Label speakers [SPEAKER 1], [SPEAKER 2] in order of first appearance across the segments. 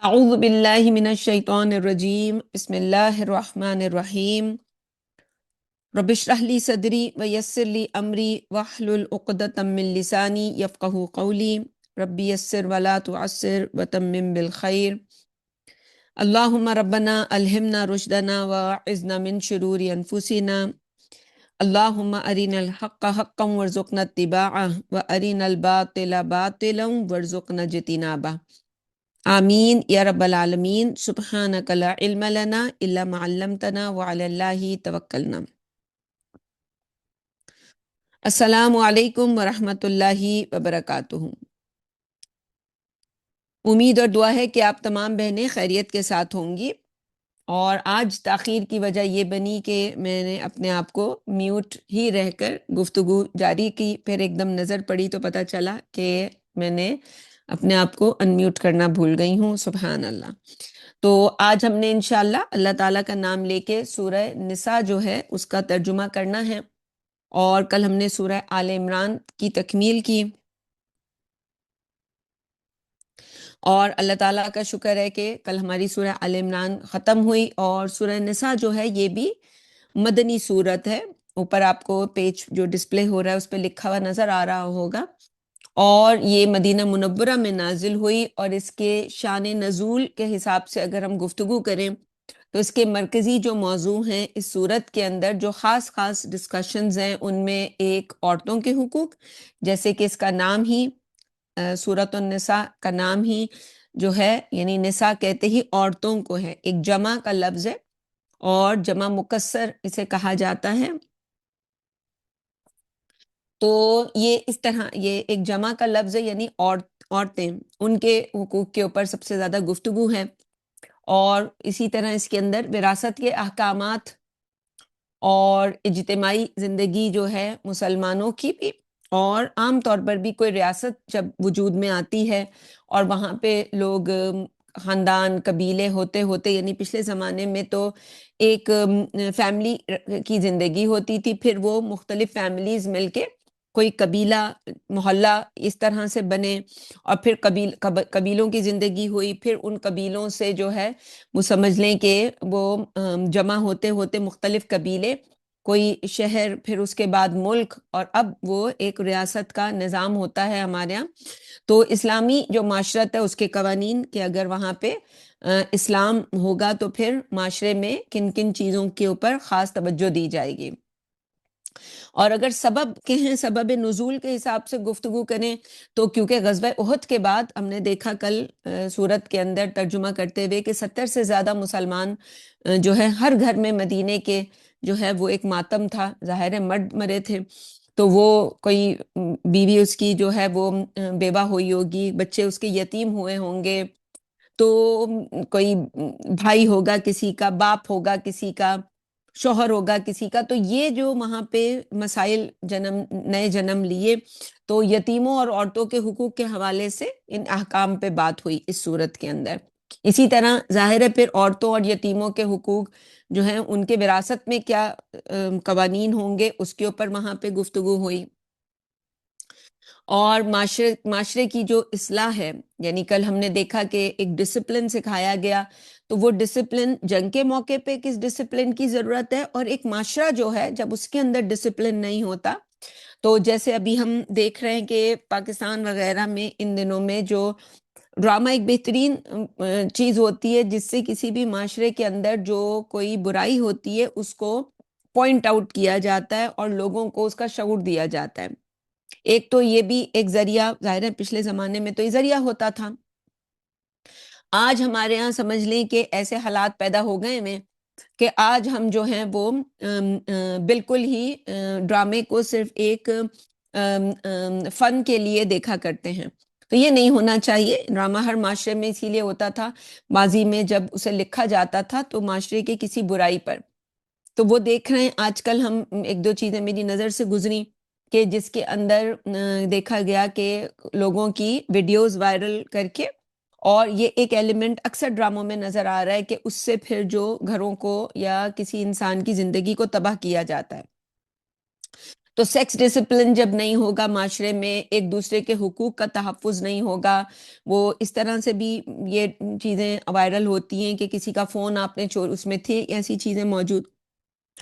[SPEAKER 1] اعوذ باللہ من الشیطان الرجیم بسم اللہ الرحمن الرحیم رب اشرح لی صدری ویسر لی امری واحلل عقدۃ من لسانی یفقہوا قولی رب یسر ولا تعسر وتمم بالخیر اللہم ربنا الہمنا رشدنا واعذنا من شرور انفسنا اللہم ارنا الحق حقا وارزقنا اتباعہ وارنا الباطل باطلا وارزقنا اجتنابہ آمین یا رب العالمین۔ سبحانک لا علم لنا الا ما علمتنا وعلی اللہ توکلنا۔ السلام علیکم ورحمۃ اللہ وبرکاتہ۔ امید اور دعا ہے کہ آپ تمام بہنیں خیریت کے ساتھ ہوں گی، اور آج تاخیر کی وجہ یہ بنی کہ میں نے اپنے آپ کو میوٹ ہی رہ کر گفتگو جاری کی، پھر ایک دم نظر پڑی تو پتہ چلا کہ میں نے اپنے آپ کو انمیوٹ کرنا بھول گئی ہوں۔ سبحان اللہ۔ تو آج ہم نے انشاءاللہ اللہ تعالیٰ کا نام لے کے سورہ نساء جو ہے اس کا ترجمہ کرنا ہے، اور کل ہم نے سورہ آل عمران کی تکمیل کی، اور اللہ تعالیٰ کا شکر ہے کہ کل ہماری سورہ آل عمران ختم ہوئی، اور سورہ نساء جو ہے یہ بھی مدنی سورت ہے۔ اوپر آپ کو پیج جو ڈسپلے ہو رہا ہے اس پہ لکھا ہوا نظر آ رہا ہوگا، اور یہ مدینہ منورہ میں نازل ہوئی، اور اس کے شان نزول کے حساب سے اگر ہم گفتگو کریں تو اس کے مرکزی جو موضوع ہیں اس صورت کے اندر، جو خاص خاص ڈسکشنز ہیں، ان میں ایک عورتوں کے حقوق، جیسے کہ اس کا نام ہی سورۃ النساء کا نام ہی جو ہے، یعنی نساء کہتے ہی عورتوں کو ہے، ایک جمع کا لفظ ہے اور جمع مکسر اسے کہا جاتا ہے۔ تو یہ اس طرح یہ ایک جمع کا لفظ ہے، یعنی عورتیں، ان کے حقوق کے اوپر سب سے زیادہ گفتگو ہے، اور اسی طرح اس کے اندر وراثت کے احکامات اور اجتماعی زندگی جو ہے مسلمانوں کی بھی، اور عام طور پر بھی کوئی ریاست جب وجود میں آتی ہے اور وہاں پہ لوگ خاندان قبیلے ہوتے ہوتے، یعنی پچھلے زمانے میں تو ایک فیملی کی زندگی ہوتی تھی، پھر وہ مختلف فیملیز مل کے کوئی قبیلہ محلہ اس طرح سے بنے، اور پھر قبیلوں کی زندگی ہوئی، پھر ان قبیلوں سے جو ہے وہ سمجھ لیں کہ وہ جمع ہوتے ہوتے مختلف قبیلے، کوئی شہر، پھر اس کے بعد ملک، اور اب وہ ایک ریاست کا نظام ہوتا ہے ہمارے یہاں۔ تو اسلامی جو معاشرت ہے اس کے قوانین کہ اگر وہاں پہ اسلام ہوگا تو پھر معاشرے میں کن کن چیزوں کے اوپر خاص توجہ دی جائے گی، اور اگر سبب کے ہیں، سبب نزول کے حساب سے گفتگو کریں تو کیونکہ غزوہ احد کے بعد ہم نے دیکھا کل سورت کے اندر ترجمہ کرتے ہوئے کہ 70 سے زیادہ مسلمان جو ہے ہر گھر میں مدینے کے جو ہے وہ ایک ماتم تھا، ظاہر ہے مرد مرے تھے، تو وہ کوئی بیوی اس کی جو ہے وہ بیوہ ہوئی ہوگی، بچے اس کے یتیم ہوئے ہوں گے، تو کوئی بھائی ہوگا کسی کا، باپ ہوگا کسی کا، شوہر ہوگا کسی کا، تو یہ جو وہاں پہ مسائل نئے جنم لیے، تو یتیموں اور عورتوں کے حقوق کے حوالے سے ان احکام پہ بات ہوئی اس صورت کے اندر۔ اسی طرح ظاہر ہے پھر عورتوں اور یتیموں کے حقوق جو ہیں ان کے وراثت میں کیا قوانین ہوں گے، اس کے اوپر وہاں پہ گفتگو ہوئی، اور معاشرے کی جو اصلاح ہے، یعنی کل ہم نے دیکھا کہ ایک ڈسپلن سکھایا گیا، تو وہ ڈسپلن جنگ کے موقع پہ کس ڈسپلن کی ضرورت ہے، اور ایک معاشرہ جو ہے جب اس کے اندر ڈسپلن نہیں ہوتا، تو جیسے ابھی ہم دیکھ رہے ہیں کہ پاکستان وغیرہ میں ان دنوں میں جو ڈرامہ ایک بہترین چیز ہوتی ہے، جس سے کسی بھی معاشرے کے اندر جو کوئی برائی ہوتی ہے اس کو پوائنٹ آؤٹ کیا جاتا ہے اور لوگوں کو اس کا شعور دیا جاتا ہے۔ ایک تو یہ بھی ایک ذریعہ، ظاہر ہے پچھلے زمانے میں تو یہ ذریعہ ہوتا تھا، آج ہمارے ہاں سمجھ لیں کہ ایسے حالات پیدا ہو گئے ہیں کہ آج ہم جو ہیں وہ بالکل ہی ڈرامے کو صرف ایک فن کے لیے دیکھا کرتے ہیں، تو یہ نہیں ہونا چاہیے۔ ڈرامہ ہر معاشرے میں اسی لیے ہوتا تھا، ماضی میں جب اسے لکھا جاتا تھا تو معاشرے کی کسی برائی پر، تو وہ دیکھ رہے ہیں آج کل ہم ایک دو چیزیں میری نظر سے گزری کہ جس کے اندر دیکھا گیا کہ لوگوں کی ویڈیوز وائرل کر کے، اور یہ ایک ایلیمنٹ اکثر ڈراموں میں نظر آ رہا ہے کہ اس سے پھر جو گھروں کو یا کسی انسان کی زندگی کو تباہ کیا جاتا ہے۔ تو سیکس ڈسپلن جب نہیں ہوگا معاشرے میں، ایک دوسرے کے حقوق کا تحفظ نہیں ہوگا، وہ اس طرح سے بھی یہ چیزیں وائرل ہوتی ہیں کہ کسی کا فون آپ نے چور اس میں تھے ایسی چیزیں موجود،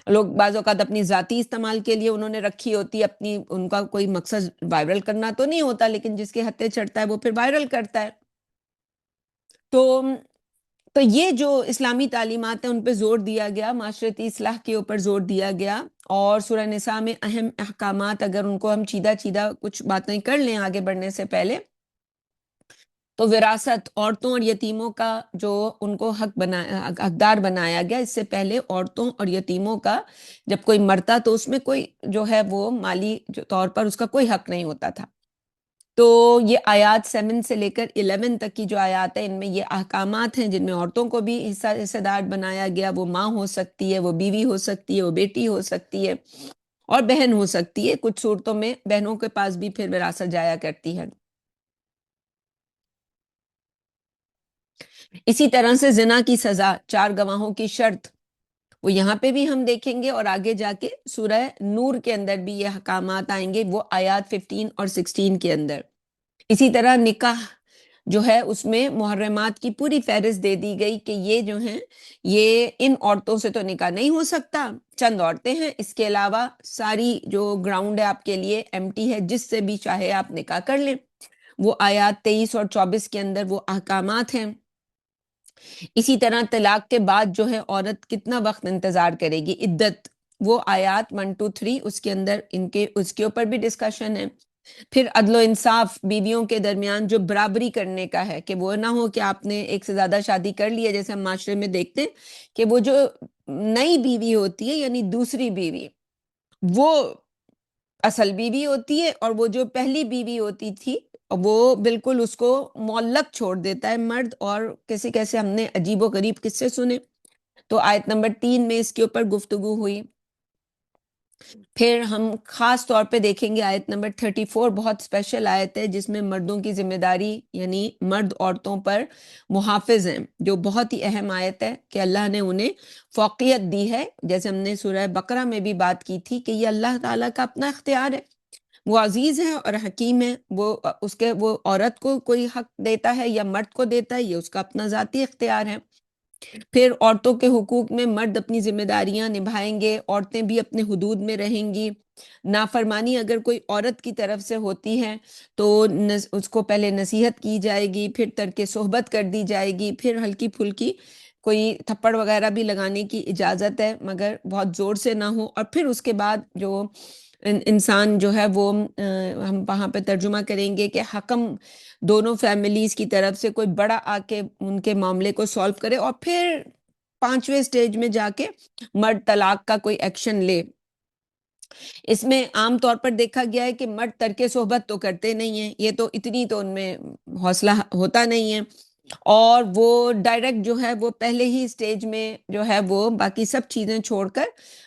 [SPEAKER 1] لوگ بعض اوقات اپنی ذاتی استعمال کے لیے انہوں نے رکھی ہوتی ہے، اپنی ان کا کوئی مقصد وائرل کرنا تو نہیں ہوتا، لیکن جس کے ہتھے چڑھتا ہے وہ پھر وائرل کرتا ہے۔ تو تو یہ جو اسلامی تعلیمات ہیں ان پہ زور دیا گیا، معاشرتی اصلاح کے اوپر زور دیا گیا، اور سورہ نساء میں اہم احکامات اگر ان کو ہم چیدہ چیدہ کچھ باتیں کر لیں آگے بڑھنے سے پہلے، تو وراثت، عورتوں اور یتیموں کا جو ان کو حقدار بنایا گیا، اس سے پہلے عورتوں اور یتیموں کا جب کوئی مرتا تو اس میں کوئی جو ہے وہ مالی طور پر اس کا کوئی حق نہیں ہوتا تھا۔ تو یہ آیات 7 سے لے کر 11 تک کی جو آیات ہیں، ان میں یہ احکامات ہیں جن میں عورتوں کو بھی حصہ دار بنایا گیا، وہ ماں ہو سکتی ہے، وہ بیوی ہو سکتی ہے، وہ بیٹی ہو سکتی ہے اور بہن ہو سکتی ہے، کچھ صورتوں میں بہنوں کے پاس بھی پھر وراثت جایا کرتی ہے۔ اسی طرح سے زنا کی سزا، 4 گواہوں کی شرط، وہ یہاں پہ بھی ہم دیکھیں گے، اور آگے جا کے سورہ نور کے اندر بھی یہ احکامات آئیں گے، وہ آیات 15 اور 16 کے اندر۔ اسی طرح نکاح جو ہے اس میں محرمات کی پوری فہرست دے دی گئی کہ یہ جو ہیں یہ ان عورتوں سے تو نکاح نہیں ہو سکتا، چند عورتیں ہیں، اس کے علاوہ ساری جو گراؤنڈ ہے آپ کے لیے ایمٹی ہے، جس سے بھی چاہے آپ نکاح کر لیں۔ وہ آیات 23 اور 24 کے اندر وہ احکامات ہیں۔ اسی طرح طلاق کے بعد جو ہے عورت کتنا وقت انتظار کرے گی، عدت، وہ آیات 1 2 3 اس کے اندر اس کے اوپر بھی ڈسکشن ہے۔ پھر عدل و انصاف، بیویوں کے درمیان جو برابری کرنے کا ہے، کہ وہ نہ ہو کہ آپ نے ایک سے زیادہ شادی کر لی ہے، جیسے ہم معاشرے میں دیکھتے ہیں کہ وہ جو نئی بیوی ہوتی ہے یعنی دوسری بیوی، وہ اصل بیوی ہوتی ہے، اور وہ جو پہلی بیوی ہوتی تھی وہ بالکل اس کو معلق چھوڑ دیتا ہے مرد، اور کیسے کیسے ہم نے عجیب و غریب قصے سنے۔ تو آیت نمبر 3 میں اس کے اوپر گفتگو ہوئی۔ پھر ہم خاص طور پہ دیکھیں گے آیت نمبر 34، بہت اسپیشل آیت ہے جس میں مردوں کی ذمہ داری، یعنی مرد عورتوں پر محافظ ہیں، جو بہت ہی اہم آیت ہے کہ اللہ نے انہیں فوقیت دی ہے، جیسے ہم نے سورہ بقرہ میں بھی بات کی تھی کہ یہ اللہ تعالیٰ کا اپنا اختیار ہے، وہ عزیز ہے اور حکیم ہے، وہ عورت کو کوئی حق دیتا ہے یا مرد کو دیتا ہے، یہ اس کا اپنا ذاتی اختیار ہے۔ پھر عورتوں کے حقوق میں مرد اپنی ذمہ داریاں نبھائیں گے، عورتیں بھی اپنے حدود میں رہیں گی۔ نافرمانی اگر کوئی عورت کی طرف سے ہوتی ہے تو اس کو پہلے نصیحت کی جائے گی، پھر ترک صحبت کر دی جائے گی، پھر ہلکی پھلکی کوئی تھپڑ وغیرہ بھی لگانے کی اجازت ہے، مگر بہت زور سے نہ ہو، اور پھر اس کے بعد جو انسان جو ہے وہ ہم وہاں پہ ترجمہ کریں گے کہ حکم دونوں فیملیز کی طرف سے کوئی بڑا آ کے ان کے معاملے کو سالو کرے، اور پھر 5ویں سٹیج میں جا کے مرد طلاق کا کوئی ایکشن لے۔ اس میں عام طور پر دیکھا گیا ہے کہ مرد ترک صحبت تو کرتے نہیں ہیں، یہ تو اتنی تو ان میں حوصلہ ہوتا نہیں ہے، اور وہ ڈائریکٹ جو ہے وہ پہلے ہی سٹیج میں جو ہے وہ باقی سب چیزیں چھوڑ کر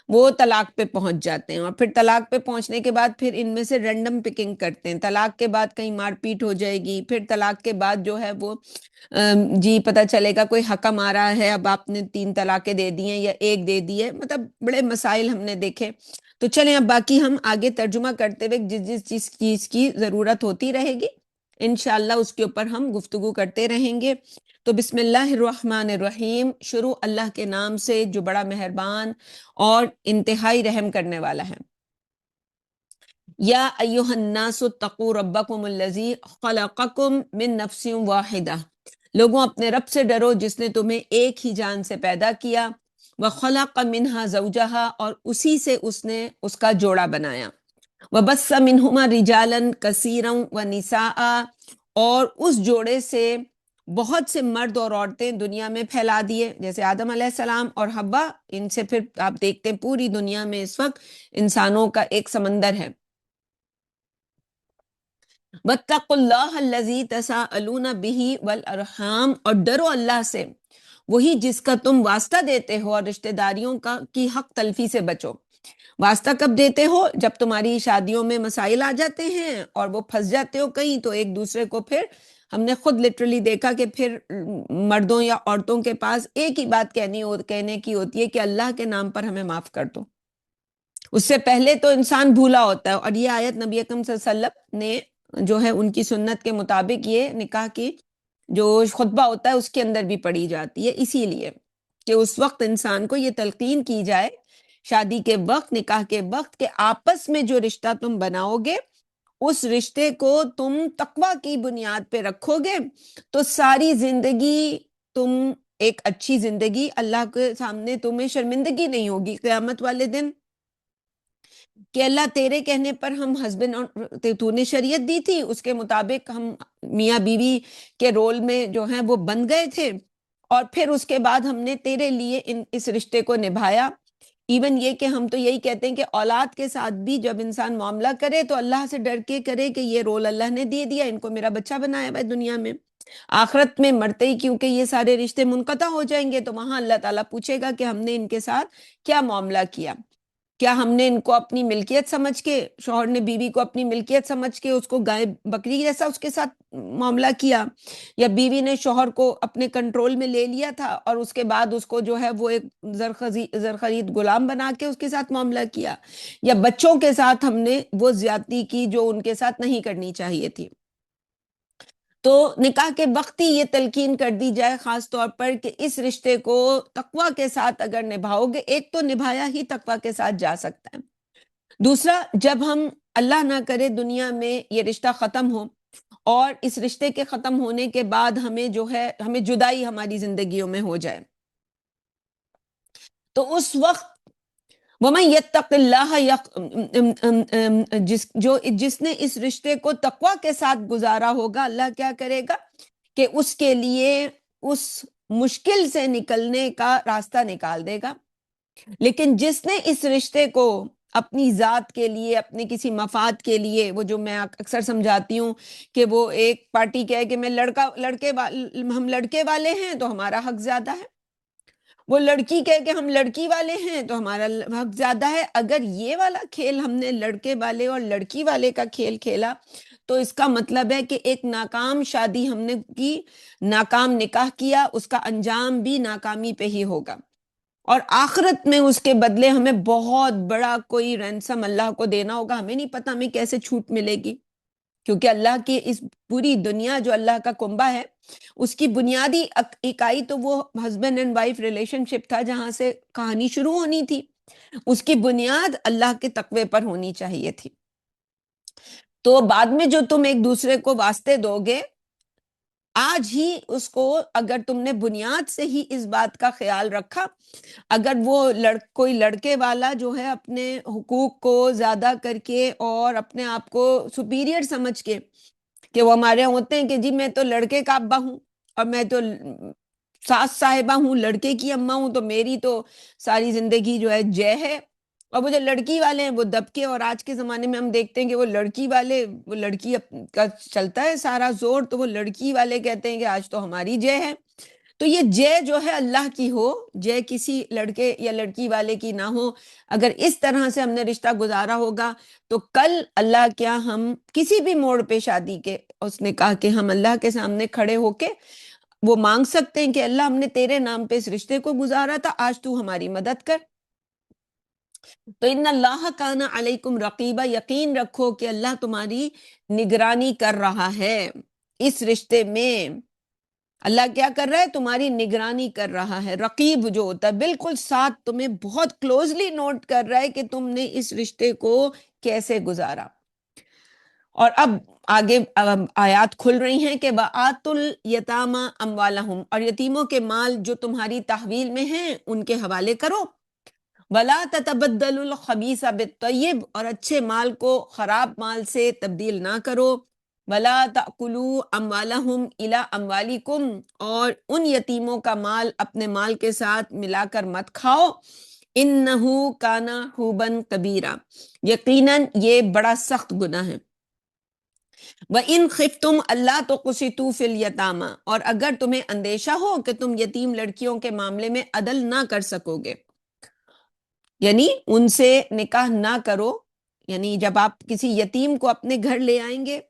[SPEAKER 1] وہ طلاق پہ پہنچ جاتے ہیں، اور پھر طلاق پہ پہنچنے کے بعد پھر ان میں سے رینڈم پکنگ کرتے ہیں، طلاق کے بعد کہیں مار پیٹ ہو جائے گی، پھر طلاق کے بعد جو ہے وہ جی پتہ چلے گا کوئی حکم آ رہا ہے، اب آپ نے 3 طلاقیں دے دی ہیں یا ایک دے دی ہے، مطلب بڑے مسائل ہم نے دیکھے۔ تو چلیں اب باقی ہم آگے ترجمہ کرتے ہوئے جس جس چیز کی ضرورت ہوتی رہے گی انشاءاللہ اس کے اوپر ہم گفتگو کرتے رہیں گے۔ تو بسم اللہ الرحمن الرحیم، شروع اللہ کے نام سے جو بڑا مہربان اور انتہائی رحم کرنے والا ہے۔ یا ایہا الناس اتقوا ربکم الذی خلقکم من نفس واحدہ، لوگوں اپنے رب سے ڈرو جس نے تمہیں ایک ہی جان سے پیدا کیا، وخلق منہا زوجہا، اور اسی سے اس نے اس کا جوڑا بنایا، وبث منہما رجالا کثیرا ونساء، اور اس جوڑے سے بہت سے مرد اور عورتیں دنیا میں پھیلا دیے، جیسے آدم علیہ السلام اور حوا، ان سے پھر آپ دیکھتے ہیں پوری دنیا میں اس وقت انسانوں کا ایک سمندر ہے۔ واتقوا اللہ الذی تساءلون بہ والارحام، اور ڈرو اللہ سے وہی جس کا تم واسطہ دیتے ہو، اور رشتہ داریوں کا کی حق تلفی سے بچو۔ واسطہ کب دیتے ہو؟ جب تمہاری شادیوں میں مسائل آ جاتے ہیں اور وہ پھنس جاتے ہو کہیں، تو ایک دوسرے کو پھر ہم نے خود لٹرلی دیکھا کہ پھر مردوں یا عورتوں کے پاس ایک ہی بات کہنے کی ہوتی ہے کہ اللہ کے نام پر ہمیں معاف کر دو، اس سے پہلے تو انسان بھولا ہوتا ہے، اور یہ آیت نبی اکرم صلی اللہ علیہ وسلم نے جو ہے ان کی سنت کے مطابق یہ نکاح کی جو خطبہ ہوتا ہے اس کے اندر بھی پڑھی جاتی ہے، اسی لیے کہ اس وقت انسان کو یہ تلقین کی جائے شادی کے وقت، نکاح کے وقت، کہ آپس میں جو رشتہ تم بناؤ گے اس رشتے کو تم تقوی کی بنیاد پہ رکھو گے تو ساری زندگی تم ایک اچھی زندگی، اللہ کے سامنے تمہیں شرمندگی نہیں ہوگی قیامت والے دن، کہ اللہ تیرے کہنے پر ہم ہسبینڈ اور تو نے شریعت دی تھی اس کے مطابق ہم میاں بیوی کے رول میں جو ہیں وہ بن گئے تھے، اور پھر اس کے بعد ہم نے تیرے لیے اس رشتے کو نبھایا۔ ایون یہ کہ ہم تو یہی کہتے ہیں کہ اولاد کے ساتھ بھی جب انسان معاملہ کرے تو اللہ سے ڈر کے کرے کہ یہ رول اللہ نے دے دیا، ان کو میرا بچہ بنایا ہوا ہے دنیا میں، آخرت میں مرتے ہی کیونکہ یہ سارے رشتے منقطع ہو جائیں گے تو وہاں اللہ تعالیٰ پوچھے گا کہ ہم نے ان کے ساتھ کیا معاملہ کیا، کیا ہم نے ان کو اپنی ملکیت سمجھ کے، شوہر نے بیوی کو اپنی ملکیت سمجھ کے اس کو گائے بکری جیسا اس کے ساتھ معاملہ کیا، یا بیوی نے شوہر کو اپنے کنٹرول میں لے لیا تھا اور اس کے بعد اس کو جو ہے وہ ایک زرخرید غلام بنا کے اس کے ساتھ معاملہ کیا، یا بچوں کے ساتھ ہم نے وہ زیادتی کی جو ان کے ساتھ نہیں کرنی چاہیے تھی۔ تو نکاح کے وقت ہی یہ تلقین کر دی جائے خاص طور پر کہ اس رشتے کو تقوی کے ساتھ اگر نبھاؤ گے، ایک تو نبھایا ہی تقوی کے ساتھ جا سکتا ہے، دوسرا جب ہم اللہ نہ کرے دنیا میں یہ رشتہ ختم ہو اور اس رشتے کے ختم ہونے کے بعد ہمیں جو ہے ہمیں جدائی ہماری زندگیوں میں ہو جائے تو اس وقت وَمَن يَتَّقِ اللَّهَ جس نے اس رشتے کو تقوی کے ساتھ گزارا ہوگا، اللہ کیا کرے گا کہ اس کے لیے اس مشکل سے نکلنے کا راستہ نکال دے گا۔ لیکن جس نے اس رشتے کو اپنی ذات کے لیے، اپنے کسی مفاد کے لیے، وہ جو میں اکثر سمجھاتی ہوں کہ وہ ایک پارٹی کہے کہ ہم لڑکے والے ہیں تو ہمارا حق زیادہ ہے، وہ لڑکی کہے کہ ہم لڑکی والے ہیں تو ہمارا حق زیادہ ہے، اگر یہ والا کھیل ہم نے لڑکے والے اور لڑکی والے کا کھیل کھیلا تو اس کا مطلب ہے کہ ایک ناکام شادی ہم نے کی، ناکام نکاح کیا، اس کا انجام بھی ناکامی پہ ہی ہوگا، اور آخرت میں اس کے بدلے ہمیں بہت بڑا کوئی رینسم اللہ کو دینا ہوگا، ہمیں نہیں پتا ہمیں کیسے چھوٹ ملے گی، کیونکہ اللہ کی اس پوری دنیا جو اللہ کا کنبہ ہے اس کی بنیادی اکائی تو وہ ہسبینڈ اینڈ وائف ریلیشن شپ تھا جہاں سے کہانی شروع ہونی تھی، اس کی بنیاد اللہ کے تقوی پر ہونی چاہیے تھی۔ تو بعد میں جو تم ایک دوسرے کو واسطے دو گے، آج ہی اس کو اگر تم نے بنیاد سے ہی اس بات کا خیال رکھا، اگر وہ کوئی لڑکے والا جو ہے اپنے حقوق کو زیادہ کر کے اور اپنے آپ کو سپیریئر سمجھ کے کہ وہ ہمارے ہوتے ہیں کہ جی میں تو لڑکے کا ابا ہوں اور میں تو ساس صاحبہ ہوں، لڑکے کی اماں ہوں، تو میری تو ساری زندگی جو ہے جے ہے، اور وہ جو لڑکی والے ہیں وہ دبکے، اور آج کے زمانے میں ہم دیکھتے ہیں کہ وہ لڑکی والے، وہ لڑکی کا چلتا ہے سارا زور تو وہ لڑکی والے کہتے ہیں کہ آج تو ہماری جے ہے، تو یہ جے جو ہے اللہ کی ہو، جے کسی لڑکے یا لڑکی والے کی نہ ہو، اگر اس طرح سے ہم نے رشتہ گزارا ہوگا تو کل اللہ کیا ہم کسی بھی موڑ پہ شادی کے اس نے کہا کہ ہم اللہ کے سامنے کھڑے ہو کے وہ مانگ سکتے ہیں کہ اللہ ہم نے تیرے نام پہ اس رشتے کو گزارا تھا، آج تو ہماری مدد کر۔ تو ان اللہ کان علیکم رقیبہ، یقین رکھو کہ اللہ تمہاری نگرانی کر رہا ہے اس رشتے میں، اللہ کیا کر رہا ہے؟ تمہاری نگرانی کر رہا ہے۔ رقیب جو ہوتا ہے بالکل ساتھ تمہیں بہت کلوزلی نوٹ کر رہا ہے کہ تم نے اس رشتے کو کیسے گزارا۔ اور اب آگے آیات کھل رہی ہیں کہ وَآتُوا الْيَتَامَى أَمْوَالَهُمْ، اور یتیموں کے مال جو تمہاری تحویل میں ہیں ان کے حوالے کرو، وَلَا تَتَبَدَّلُوا الْخَبِيثَ بِالطَّيِّبِ، اور اچھے مال کو خراب مال سے تبدیل نہ کرو، وَلَا تَأْكُلُوا أَمْوَالَهُمْ إِلَىٰ أَمْوَالِكُمْ، اور ان یتیموں کا مال اپنے مال کے ساتھ ملا کر مت کھاؤ، إِنَّهُ كَانَ حُوبًا كَبِيرًا، یقیناً یہ بڑا سخت گناہ ہے۔ وَإِنْ خِفْتُمْ أَلَّا تُقْسِطُوا فِي الْيَتَامَى، اور اگر تمہیں اندیشہ ہو کہ تم یتیم لڑکیوں کے معاملے میں عدل نہ کر سکو گے، یعنی ان سے نکاح نہ کرو، یعنی جب آپ کسی یتیم کو اپنے گھر لے آئیں گے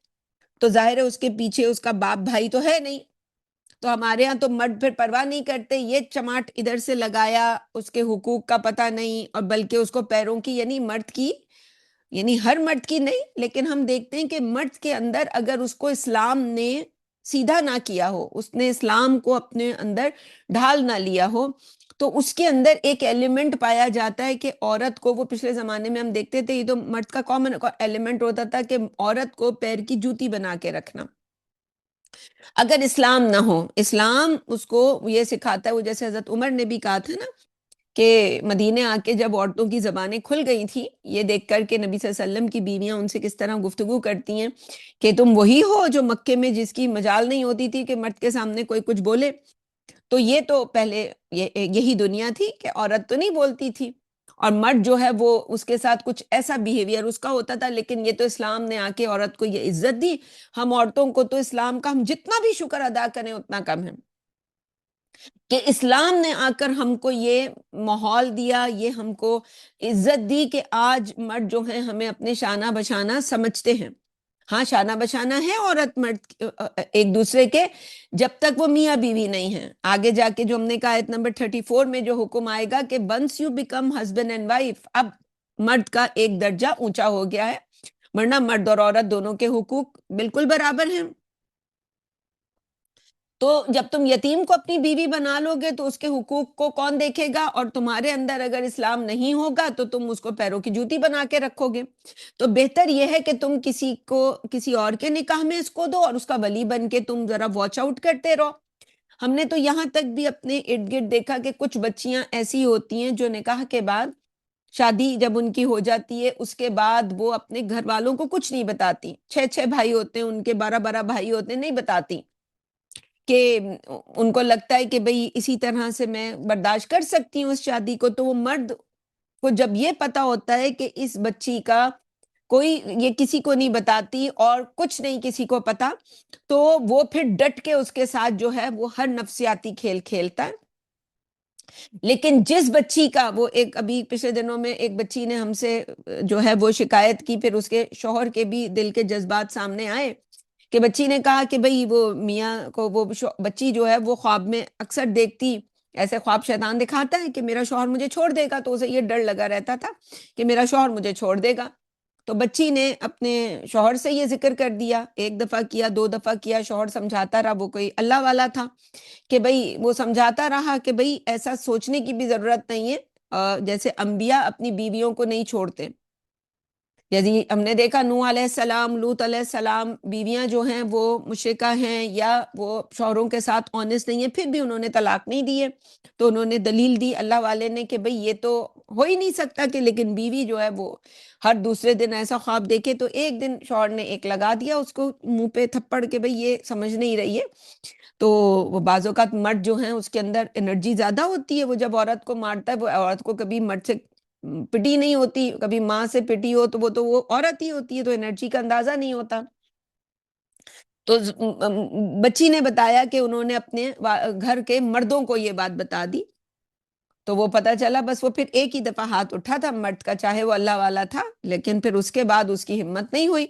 [SPEAKER 1] تو ظاہر ہے اس کے پیچھے اس کا باپ بھائی تو ہے نہیں، تو ہمارے ہاں تو مرد پھر پرواہ نہیں کرتے، یہ چماٹ ادھر سے لگایا، اس کے حقوق کا پتہ نہیں، اور بلکہ اس کو پیروں کی، یعنی مرد کی، یعنی ہر مرد کی نہیں، لیکن ہم دیکھتے ہیں کہ مرد کے اندر اگر اس کو اسلام نے سیدھا نہ کیا ہو، اس نے اسلام کو اپنے اندر ڈھال نہ لیا ہو، تو اس کے اندر ایک ایلیمنٹ پایا جاتا ہے کہ عورت کو، وہ پچھلے زمانے میں ہم دیکھتے تھے، یہ تو مرد کا کامن ایلیمنٹ ہوتا تھا کہ عورت کو پیر کی جوتی بنا کے رکھنا. اگر اسلام نہ ہو، اسلام اس کو یہ سکھاتا ہے، وہ جیسے حضرت عمر نے بھی کہا تھا نا کہ مدینے آ کے جب عورتوں کی زبانیں کھل گئی تھی یہ دیکھ کر کے نبی صلی اللہ علیہ وسلم کی بیویاں ان سے کس طرح گفتگو کرتی ہیں کہ تم وہی ہو جو مکے میں جس کی مجال نہیں ہوتی تھی کہ مرد کے سامنے کوئی کچھ بولے. تو یہ تو پہلے یہی دنیا تھی کہ عورت تو نہیں بولتی تھی، اور مرد جو ہے وہ اس کے ساتھ کچھ ایسا بیہیویئر اس کا ہوتا تھا. لیکن یہ تو اسلام نے آ کے عورت کو یہ عزت دی. ہم عورتوں کو تو اسلام کا ہم جتنا بھی شکر ادا کریں اتنا کم ہے کہ اسلام نے آ کر ہم کو یہ ماحول دیا، یہ ہم کو عزت دی کہ آج مرد جو ہیں ہمیں اپنے شانہ بشانہ سمجھتے ہیں. ہاں شانہ بشانہ ہے عورت مرد ایک دوسرے کے، جب تک وہ میاں بیوی نہیں ہیں. آگے جا کے جو ہم نے کہا آیت نمبر 34 میں جو حکم آئے گا کہ once you become husband and wife، اب مرد کا ایک درجہ اونچا ہو گیا ہے، ورنہ مرد اور عورت دونوں کے حقوق بالکل برابر ہیں. تو جب تم یتیم کو اپنی بیوی بنا لو گے تو اس کے حقوق کو کون دیکھے گا؟ اور تمہارے اندر اگر اسلام نہیں ہوگا تو تم اس کو پیروں کی جوتی بنا کے رکھو گے. تو بہتر یہ ہے کہ تم کسی کو کسی اور کے نکاح میں اس کو دو اور اس کا ولی بن کے تم ذرا واچ آؤٹ کرتے رہو. ہم نے تو یہاں تک بھی اپنے ارد گرد دیکھا کہ کچھ بچیاں ایسی ہوتی ہیں جو نکاح کے بعد، شادی جب ان کی ہو جاتی ہے اس کے بعد وہ اپنے گھر والوں کو کچھ نہیں بتاتی. 6 بھائی ہوتے ہیں ان کے، 12 بھائی ہوتے ہیں، نہیں بتاتی کہ ان کو لگتا ہے کہ بھئی اسی طرح سے میں برداشت کر سکتی ہوں اس شادی کو. تو وہ مرد کو جب یہ پتا ہوتا ہے کہ اس بچی کا کوئی، یہ کسی کو نہیں بتاتی اور کچھ نہیں کسی کو پتا، تو وہ پھر ڈٹ کے اس کے ساتھ جو ہے وہ ہر نفسیاتی کھیل کھیلتا ہے. لیکن جس بچی کا، وہ ایک ابھی پچھلے دنوں میں ایک بچی نے ہم سے جو ہے وہ شکایت کی، پھر اس کے شوہر کے بھی دل کے جذبات سامنے آئے کہ بچی نے کہا کہ بھئی وہ میاں کو، وہ بچی جو ہے وہ خواب میں اکثر دیکھتی، ایسے خواب شیطان دکھاتا ہے کہ میرا شوہر مجھے چھوڑ دے گا، تو اسے یہ ڈر لگا رہتا تھا کہ میرا شوہر مجھے چھوڑ دے گا. تو بچی نے اپنے شوہر سے یہ ذکر کر دیا، 1 دفعہ کیا، 2 دفعہ کیا، شوہر سمجھاتا رہا، وہ کوئی اللہ والا تھا کہ بھئی وہ سمجھاتا رہا کہ بھئی ایسا سوچنے کی بھی ضرورت نہیں ہے، جیسے انبیاء اپنی بیویوں کو نہیں چھوڑتے. جیسے ہم نے دیکھا نوح علیہ السلام، لوط علیہ السلام، بیویاں جو ہیں وہ مشرکہ ہیں یا وہ شوہروں کے ساتھ آنیسٹ نہیں ہیں، پھر بھی انہوں نے طلاق نہیں دیے. تو انہوں نے دلیل دی اللہ والے نے کہ بھئی یہ تو ہو ہی نہیں سکتا کہ، لیکن بیوی جو ہے وہ ہر دوسرے دن ایسا خواب دیکھے. تو ایک دن شوہر نے ایک لگا دیا اس کو منہ پہ تھپڑ کے بھئی یہ سمجھ نہیں رہی ہے. تو وہ بعض اوقات مرد جو ہیں اس کے اندر انرجی زیادہ ہوتی ہے، وہ جب عورت کو مارتا ہے، وہ عورت کو کبھی مرد سے پٹی نہیں ہوتی، کبھی ماں سے پٹی ہو تو وہ عورت ہی ہوتی ہے، تو انرجی کا اندازہ نہیں ہوتا. تو بچی نے بتایا کہ انہوں نے اپنے گھر کے مردوں کو یہ بات بتا دی. تو وہ پتا چلا، بس وہ پھر ایک ہی دفعہ ہاتھ اٹھا تھا مرد کا، چاہے وہ اللہ والا تھا، لیکن پھر اس کے بعد اس کی ہمت نہیں ہوئی.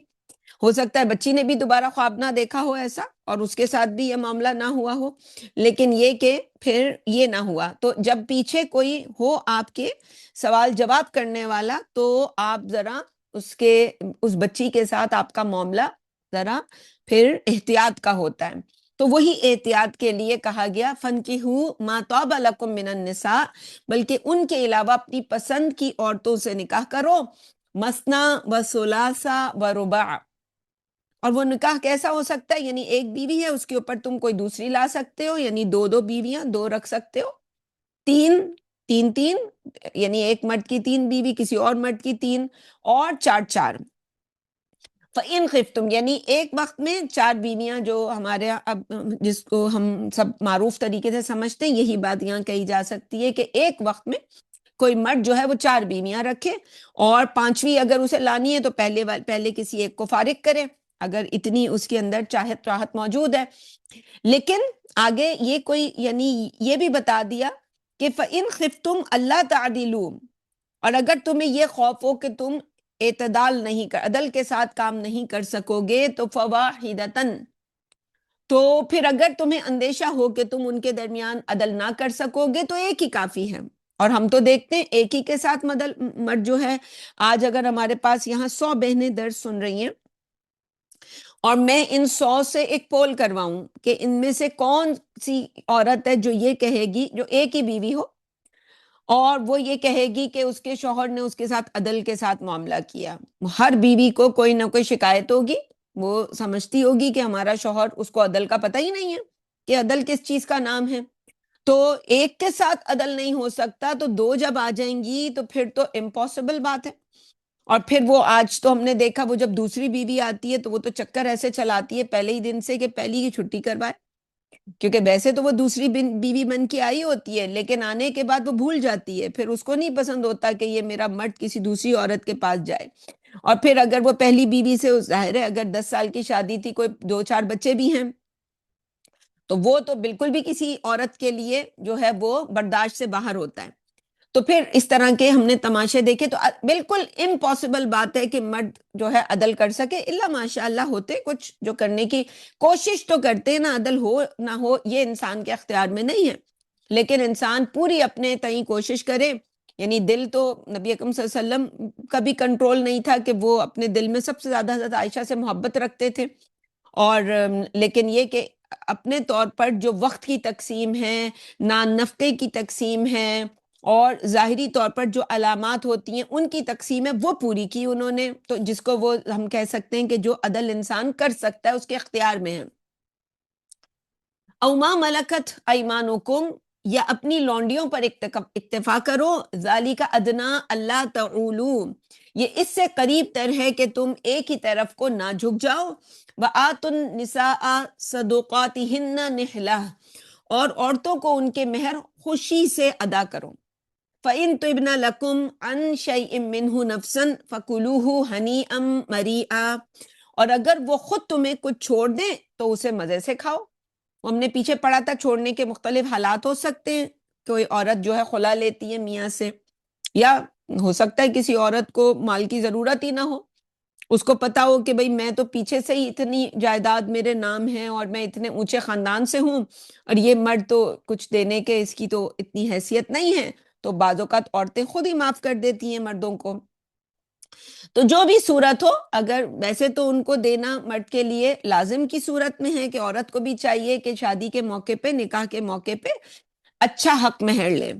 [SPEAKER 1] ہو سکتا ہے بچی نے بھی دوبارہ خواب نہ دیکھا ہو ایسا، اور اس کے ساتھ بھی یہ معاملہ نہ ہوا ہو، لیکن یہ کہ پھر یہ نہ ہوا. تو جب پیچھے کوئی ہو آپ کے سوال جواب کرنے والا، تو آپ ذرا اس بچی کے ساتھ آپ کا معاملہ ذرا پھر احتیاط کا ہوتا ہے. تو وہی احتیاط کے لیے کہا گیا فَانْكِحُوا مَا طَابَ لَكُم مِّنَ النِّسَاءِ، بلکہ ان کے علاوہ اپنی پسند کی عورتوں سے نکاح کرو، مثنا و ثلاثہ و رباع. اور وہ نکاح کیسا ہو سکتا ہے؟ یعنی ایک بیوی ہے اس کے اوپر تم کوئی دوسری لا سکتے ہو، یعنی 2 بیویاں 2 رکھ سکتے ہو. 3 3 3، یعنی ایک مرد کی 3 بیوی، کسی اور مرد کی 3، اور 4 4. فَإِنْ خِفْتُمْ، یعنی ایک وقت میں 4 بیویاں، جو ہمارے اب جس کو ہم سب معروف طریقے سے سمجھتے ہیں، یہی بات یہاں کہی جا سکتی ہے کہ ایک وقت میں کوئی مرد جو ہے وہ 4 بیویاں رکھے، اور 5ویں اگر اسے لانی ہے تو پہلے کسی ایک کو فارغ کرے اگر اتنی اس کے اندر چاہت موجود ہے. لیکن آگے یہ کوئی، یعنی یہ بھی بتا دیا کہ فَإِنْ خِفْتُمْ أَلَّا تَعْدِلُوا، اور اگر تمہیں یہ خوف ہو کہ تم عدل کے ساتھ کام نہیں کر سکو گے، تو فواحدتن، تو پھر اگر تمہیں اندیشہ ہو کہ تم ان کے درمیان عدل نہ کر سکو گے تو ایک ہی کافی ہے. اور ہم تو دیکھتے ہیں ایک ہی کے ساتھ مرد جو ہے، آج اگر ہمارے پاس یہاں 100 بہنیں درس سن رہی ہیں اور میں ان 100 سے ایک پول کرواؤں کہ ان میں سے کون سی عورت ہے جو یہ کہے گی، جو ایک ہی بیوی ہو اور وہ یہ کہے گی کہ اس کے شوہر نے اس کے ساتھ عدل کے ساتھ معاملہ کیا. ہر بیوی کو کوئی نہ کوئی شکایت ہوگی، وہ سمجھتی ہوگی کہ ہمارا شوہر، اس کو عدل کا پتہ ہی نہیں ہے کہ عدل کس چیز کا نام ہے. تو ایک کے ساتھ عدل نہیں ہو سکتا تو دو جب آ جائیں گی تو پھر تو امپاسبل بات ہے. اور پھر وہ آج تو ہم نے دیکھا، وہ جب دوسری بیوی آتی ہے تو وہ تو چکر ایسے چلاتی ہے پہلے ہی دن سے کہ پہلی کی چھٹی کروائے، کیونکہ ویسے تو وہ دوسری بیوی بن کے آئی ہوتی ہے لیکن آنے کے بعد وہ بھول جاتی ہے، پھر اس کو نہیں پسند ہوتا کہ یہ میرا مرد کسی دوسری عورت کے پاس جائے. اور پھر اگر وہ پہلی بیوی سے، ظاہر ہے اگر 10 سال کی شادی تھی، کوئی 2-4 بچے بھی ہیں، تو وہ تو بالکل بھی کسی عورت کے لیے جو ہے وہ برداشت سے باہر ہوتا ہے. تو پھر اس طرح کے ہم نے تماشے دیکھے. تو بالکل امپاسبل بات ہے کہ مرد جو ہے عدل کر سکے، الا ماشاء اللہ ہوتے کچھ جو کرنے کی کوشش تو کرتے ہیں نا، عدل ہو نہ ہو یہ انسان کے اختیار میں نہیں ہے، لیکن انسان پوری اپنے تئیں کوشش کرے. یعنی دل تو نبی اکرم صلی اللہ علیہ وسلم کا بھی کنٹرول نہیں تھا کہ وہ اپنے دل میں سب سے زیادہ حضرت عائشہ سے محبت رکھتے تھے، اور لیکن یہ کہ اپنے طور پر جو وقت کی تقسیم ہے، نان نفقے کی تقسیم ہے، اور ظاہری طور پر جو علامات ہوتی ہیں ان کی تقسیم ہے، وہ پوری کی انہوں نے. تو جس کو وہ ہم کہہ سکتے ہیں کہ جو عدل انسان کر سکتا ہے اس کے اختیار میں ہے. او ما ملکت ایمانکم، یا اپنی لونڈیوں پر اکتفا کرو. ذالک ادنا اللہ تعولو، یہ اس سے قریب تر ہے کہ تم ایک ہی طرف کو نہ جھک جاؤ. وآتوا النساء صدقاتہن نحلہ، اور عورتوں کو ان کے مہر خوشی سے ادا کرو. فَإِن طِبْنَ لَكُمْ عَنْ شَيْءٍ مِّنْهُ نَفْسًا فَكُلُوهُ هَنِيئًا مَرِيئًا، اور اگر وہ خود تمہیں کچھ چھوڑ دیں تو اسے مزے سے کھاؤ. ہم نے پیچھے پڑھا تھا چھوڑنے کے مختلف حالات ہو سکتے ہیں. کوئی عورت جو ہے خلا لیتی ہے میاں سے، یا ہو سکتا ہے کسی عورت کو مال کی ضرورت ہی نہ ہو، اس کو پتا ہو کہ بھئی میں تو پیچھے سے ہی اتنی جائیداد میرے نام ہے اور میں اتنے اونچے خاندان سے ہوں، اور یہ مرد تو کچھ دینے کے اس کی تو اتنی حیثیت نہیں ہے. تو بعض اوقات عورتیں خود ہی معاف کر دیتی ہیں مردوں کو. تو جو بھی صورت ہو، اگر ویسے تو ان کو دینا مرد کے لیے لازم کی صورت میں ہے کہ عورت کو بھی چاہیے کہ شادی کے موقع پہ، نکاح کے موقع پہ اچھا حق مہر لے.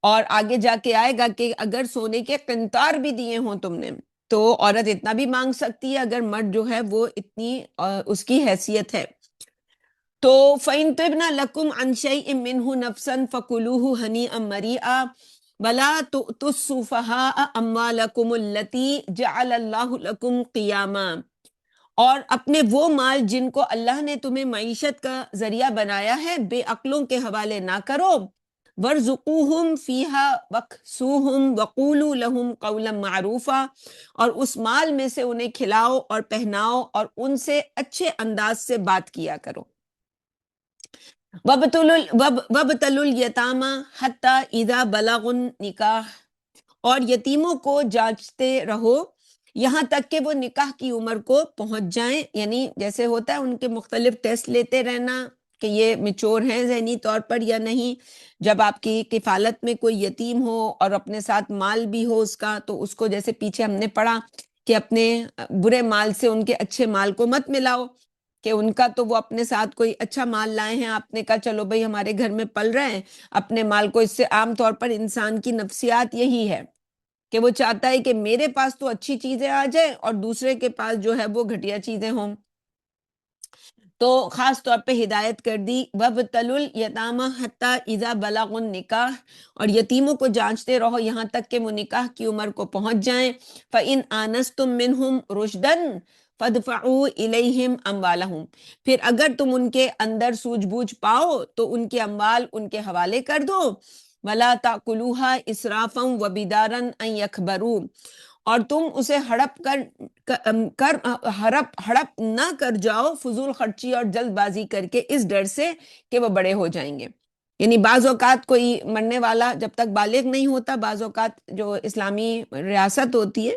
[SPEAKER 1] اور آگے جا کے آئے گا کہ اگر سونے کے قنطار بھی دیے ہوں تم نے تو عورت اتنا بھی مانگ سکتی ہے اگر مرد جو ہے وہ اتنی اس کی حیثیت ہے. تو فَإِن طِبْنَ لَكُمْ عَنْ شَيْءٍ مِّنْهُ نَفْسًا فَكُلُوهُ هَنِيئًا مَرِيئًا وَلَا تُؤْتُوا السُّفَهَاءَ أَمْوَالَكُمُ الَّتِي جَعَلَ اللَّهُ لَكُمْ قِيَامًا، اور اپنے وہ مال جن کو اللہ نے تمہیں معیشت کا ذریعہ بنایا ہے بے عقلوں کے حوالے نہ کرو. وَارْزُقُوهُمْ فِيهَا وَاكْسُوهُمْ وَقُولُوا لَهُمْ قَوْلًا مَّعْرُوفًا، اور اس مال میں سے انہیں کھلاؤ اور پہناؤ اور ان سے اچھے انداز سے بات کیا کرو. وَابْتَلُوا الْيَتَامَى حَتَّى إِذَا بَلَغُوا النِّكَاحَ، اور یتیموں کو جانچتے رہو یہاں تک کہ وہ نکاح کی عمر کو پہنچ جائیں. یعنی جیسے ہوتا ہے ان کے مختلف ٹیسٹ لیتے رہنا کہ یہ میچور ہیں ذہنی طور پر یا نہیں. جب آپ کی کفالت میں کوئی یتیم ہو اور اپنے ساتھ مال بھی ہو اس کا، تو اس کو جیسے پیچھے ہم نے پڑھا کہ اپنے برے مال سے ان کے اچھے مال کو مت ملاؤ، کہ ان کا تو وہ اپنے ساتھ کوئی اچھا مال لائے ہیں، آپ نے کہا چلو بھئی ہمارے گھر میں پل رہے ہیں اپنے مال کو. اس سے عام طور پر انسان کی نفسیات یہی ہے کہ وہ چاہتا ہے کہ میرے پاس تو اچھی چیزیں آ جائیں اور دوسرے کے پاس جو ہے وہ گھٹیا چیزیں ہوں. تو خاص طور پہ ہدایت کر دی وَابْتَلُوا الْيَتَامَى حَتَّى إِذَا بَلَغُوا النِّكَاحَ، اور یتیموں کو جانچتے رہو یہاں تک کہ وہ نکاح کی عمر کو پہنچ جائیں. فَإِنْ آنَسْتُم مِّنْهُمْ رُشْدًا فَادْفَعُوا إِلَيْهِمْ أَمْوَالَهُمْ، پھر اگر تم ان کے اندر سوجھ بوجھ پاؤ تو ان کے اموال ان کے حوالے کر دو. وَلَا تَأْكُلُوهَا إِسْرَافًا وَبِدَارًا أَن يَكْبَرُوا، اور تم اسے ہڑپ نہ کر جاؤ فضول خرچی اور جلد بازی کر کے، اس ڈر سے کہ وہ بڑے ہو جائیں گے. یعنی بعض اوقات کوئی مرنے والا جب تک بالغ نہیں ہوتا، بعض اوقات جو اسلامی ریاست ہوتی ہے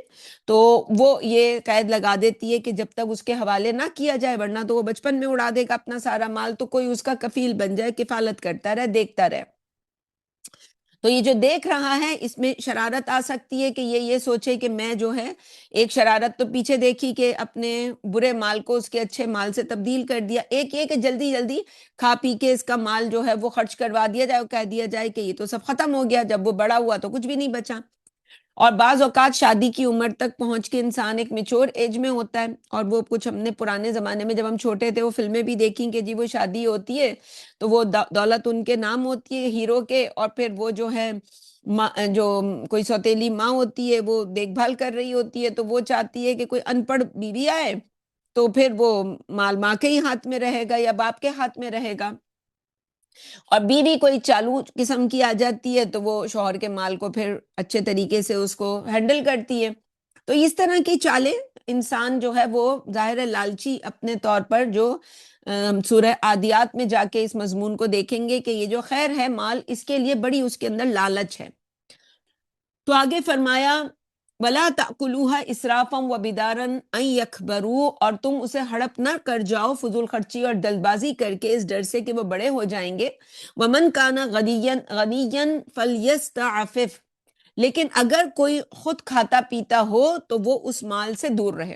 [SPEAKER 1] تو وہ یہ قید لگا دیتی ہے کہ جب تک اس کے حوالے نہ کیا جائے، ورنہ تو وہ بچپن میں اڑا دے گا اپنا سارا مال، تو کوئی اس کا کفیل بن جائے، کفالت کرتا رہے، دیکھتا رہے۔ تو یہ جو دیکھ رہا ہے اس میں شرارت آ سکتی ہے کہ یہ سوچے کہ میں جو ہے، ایک شرارت تو پیچھے دیکھی کہ اپنے برے مال کو اس کے اچھے مال سے تبدیل کر دیا، ایک یہ کہ جلدی جلدی کھا پی کے اس کا مال جو ہے وہ خرچ کروا دیا جائے اور کہہ دیا جائے کہ یہ تو سب ختم ہو گیا، جب وہ بڑا ہوا تو کچھ بھی نہیں بچا۔ اور بعض اوقات شادی کی عمر تک پہنچ کے انسان ایک میچور ایج میں ہوتا ہے، اور وہ کچھ ہم نے پرانے زمانے میں جب ہم چھوٹے تھے وہ فلمیں بھی دیکھیں کہ جی وہ شادی ہوتی ہے تو وہ دولت ان کے نام ہوتی ہے ہیرو کے، اور پھر وہ جو ہے جو کوئی سوتیلی ماں ہوتی ہے وہ دیکھ بھال کر رہی ہوتی ہے، تو وہ چاہتی ہے کہ کوئی ان پڑھ بیوی آئے تو پھر وہ مال ماں کے ہی ہاتھ میں رہے گا یا باپ کے ہاتھ میں رہے گا، اور بیوی کوئی چالو قسم کی آ جاتی ہے تو وہ شوہر کے مال کو پھر اچھے طریقے سے اس کو ہینڈل کرتی ہے۔ تو اس طرح کی چالیں انسان جو ہے وہ ظاہر ہے لالچی اپنے طور پر، جو سورہ عادیات میں جا کے اس مضمون کو دیکھیں گے کہ یہ جو خیر ہے مال، اس کے لیے بڑی اس کے اندر لالچ ہے۔ تو آگے فرمایا وَلَا تَأْكُلُوهَا إِسْرَافًا وَبِدَارًا أَن يَكْبَرُوا، اور تم اسے ہڑپ نہ کر جاؤ فضول خرچی اور جلد بازی کر کے اس ڈر سے کہ وہ بڑے ہو جائیں گے۔ وَمَنْ كَانَ غَنِيًّا فَلْيَسْتَعْفِفْ، لیکن اگر کوئی خود کھاتا پیتا ہو تو وہ اس مال سے دور رہے۔